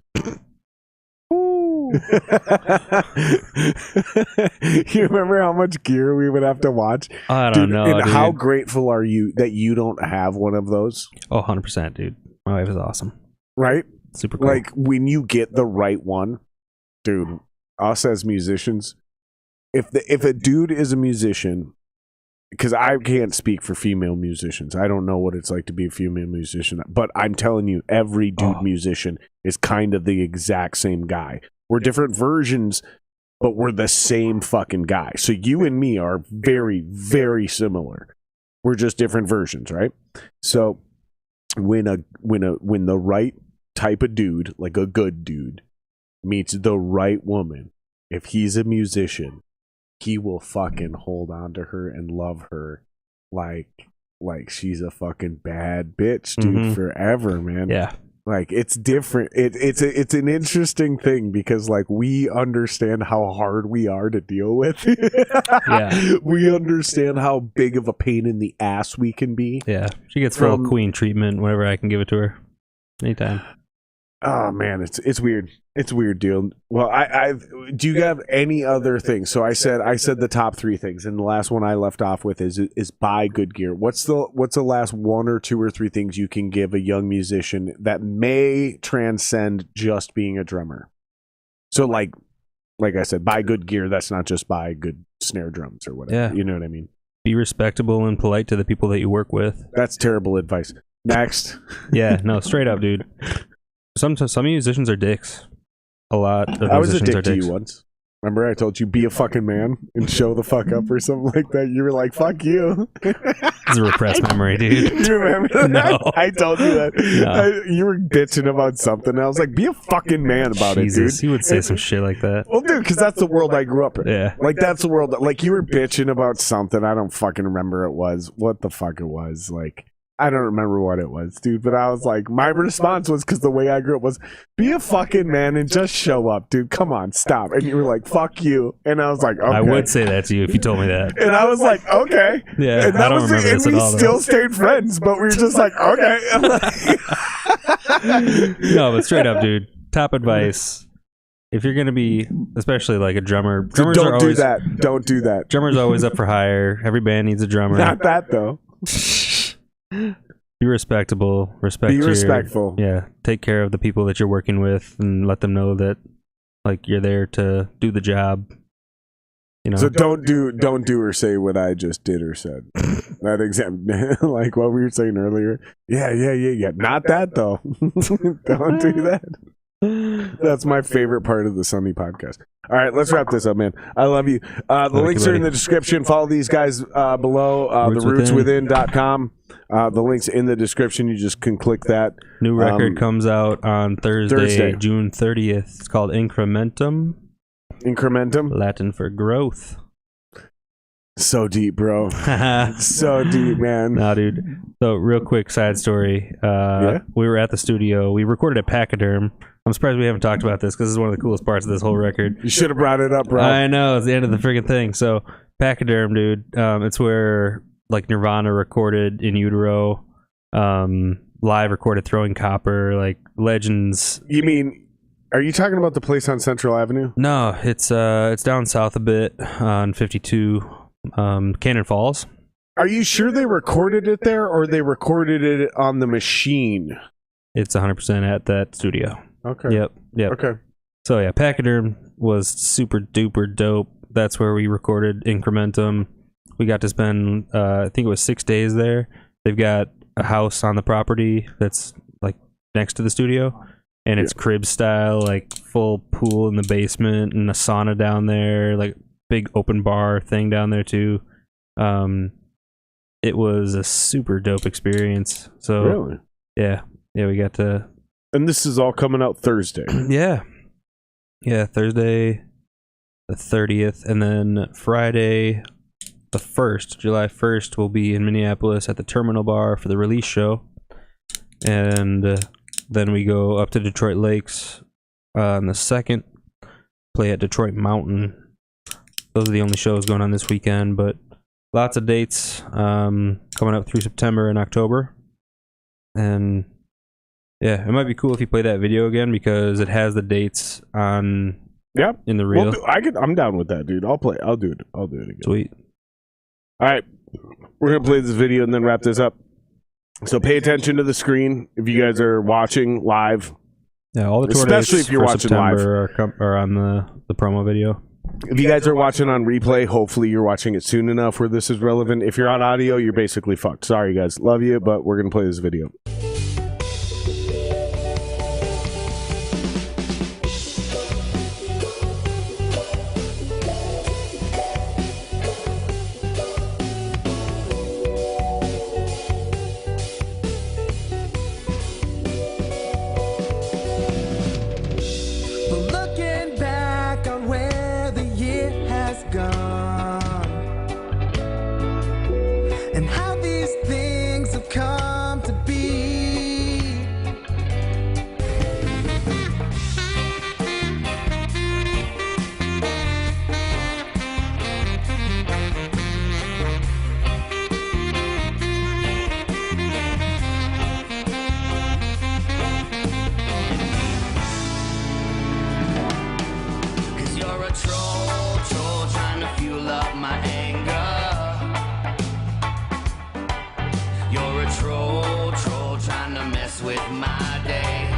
You remember how much gear we would have to watch? I don't know. And dude, how grateful are you that you don't have one of those? Oh, 100%, dude. My wife is awesome. Right? Super cool. Like, when you get the right one, dude, us as musicians, if a dude is a musician, because I can't speak for female musicians. I don't know what it's like to be a female musician. But I'm telling you, every dude musician is kind of the exact same guy. We're different versions, but we're the same fucking guy. So you and me are very, very similar. We're just different versions, right? So when the right type of dude, like a good dude, meets the right woman, if he's a musician, he will fucking hold on to her and love her like she's a fucking bad bitch, dude, forever, man. Yeah. Like, it's different. It's an interesting thing because, like, we understand how hard we are to deal with. Yeah. We understand how big of a pain in the ass we can be. Yeah. She gets full queen treatment whenever I can give it to her. Anytime. Oh man, it's weird. It's a weird deal. Well, I do you have any other things? So I said the top 3 things, and the last one I left off with is buy good gear. What's the last 1 or 2 or 3 things you can give a young musician that may transcend just being a drummer? So like I said, buy good gear. That's not just buy good snare drums or whatever. Yeah. You know what I mean? Be respectable and polite to the people that you work with. That's terrible advice. Next. Yeah, no, straight up, dude. Some musicians are dicks. A lot of I was a musicians dick to you once. Remember I told you, be a fucking man and show the fuck up or something like that? You were like, fuck you. It's a repressed memory, dude. You remember that? No. I told you that. No. You were bitching about something. And I was like, be a fucking man about Jesus, it, dude. He would say some shit like that. Well, dude, because that's the world I grew up in. Yeah. Like, that's the world. Like, you were bitching about something. I don't fucking remember what the fuck it was. Like, I don't remember what it was, dude, but I was like, my response was, because the way I grew up was, be a fucking man and just show up, dude. Come on, stop. And you were like, fuck you. And I was like, okay. I would say that to you if you told me that. And I was like, okay. Yeah, and that I don't was remember this at all. We still stayed friends, but we were just like, okay. No, but straight up, dude. Top advice. If you're going to be, especially like a drummer, drummers don't are always, do that. Don't do that. Drummers are always up for hire. Every band needs a drummer. Not that, though. Be respectable. Be respectful. Yeah. Take care of the people that you're working with and let them know that like you're there to do the job. You know. So don't do or say what I just did or said. That example, like what we were saying earlier. Yeah. Not that though. Don't do that. That's my favorite part of the Sunday podcast. All right, let's wrap this up, man. I love you. The links are in the description. Follow these guys below. TheRootsWithin.com. The link's in the description. You just can click that. New record comes out on Thursday, June 30th. It's called Incrementum. Incrementum? Latin for growth. So deep, bro. So deep, man. Nah, dude. So, real quick side story. We were at the studio. We recorded at Pachyderm. I'm surprised we haven't talked about this because this is one of the coolest parts of this whole record. You should have brought it up, bro. I know. It's the end of the freaking thing. So, Pachyderm, dude. It's where like Nirvana recorded In Utero, live recorded Throwing Copper, like legends. You mean, are you talking about the place on Central Avenue? No, it's down south a bit on 52, Cannon Falls. Are you sure they recorded it there, or they recorded it on the machine? It's 100% at that studio. Okay. Yep. Okay. So yeah, Pachyderm was super duper dope. That's where we recorded Incrementum. We got to spend, I think it was 6 days there. They've got a house on the property that's like next to the studio, and it's crib style, like full pool in the basement and a sauna down there, like big open bar thing down there too. It was a super dope experience. So really, yeah, we got to. And this is all coming out Thursday. Yeah, Thursday the 30th, and then Friday the 1st, July 1st, we'll be in Minneapolis at the Terminal Bar for the release show, and then we go up to Detroit Lakes on the 2nd, play at Detroit Mountain. Those are the only shows going on this weekend, but lots of dates coming up through September and October. And yeah, it might be cool if you play that video again because it has the dates on in the reel. I'm down with that, dude. I'll do it again. Sweet. All right, we're gonna play this video and then wrap this up. So pay attention to the screen if you guys are watching live. Yeah, all the tour especially dates if you're for watching September live are on the promo video. If you guys are watching on replay, hopefully you're watching it soon enough where this is relevant. If you're on audio, you're basically fucked. Sorry, guys. Love you, but we're gonna play this video. Looking back on where the year has gone and how these things have come to be. Cause you're a troll trying to fuel up my anger. You're a troll trying to mess with my day.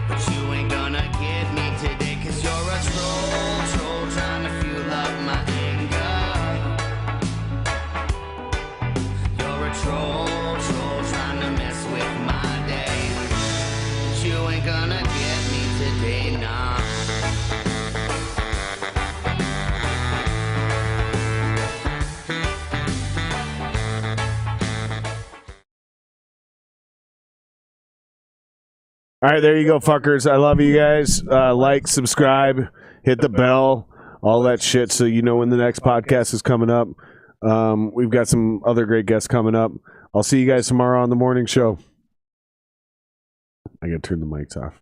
But you ain't gonna get me today. Cause you're a troll trying to fuel up my anger. You're a troll trying to mess with my day. But you ain't gonna get me today, nah. All right, there you go, fuckers. I love you guys. Like, subscribe, hit the bell, all that shit, so you know when the next podcast is coming up. We've got some other great guests coming up. I'll see you guys tomorrow on the morning show. I gotta turn the mics off.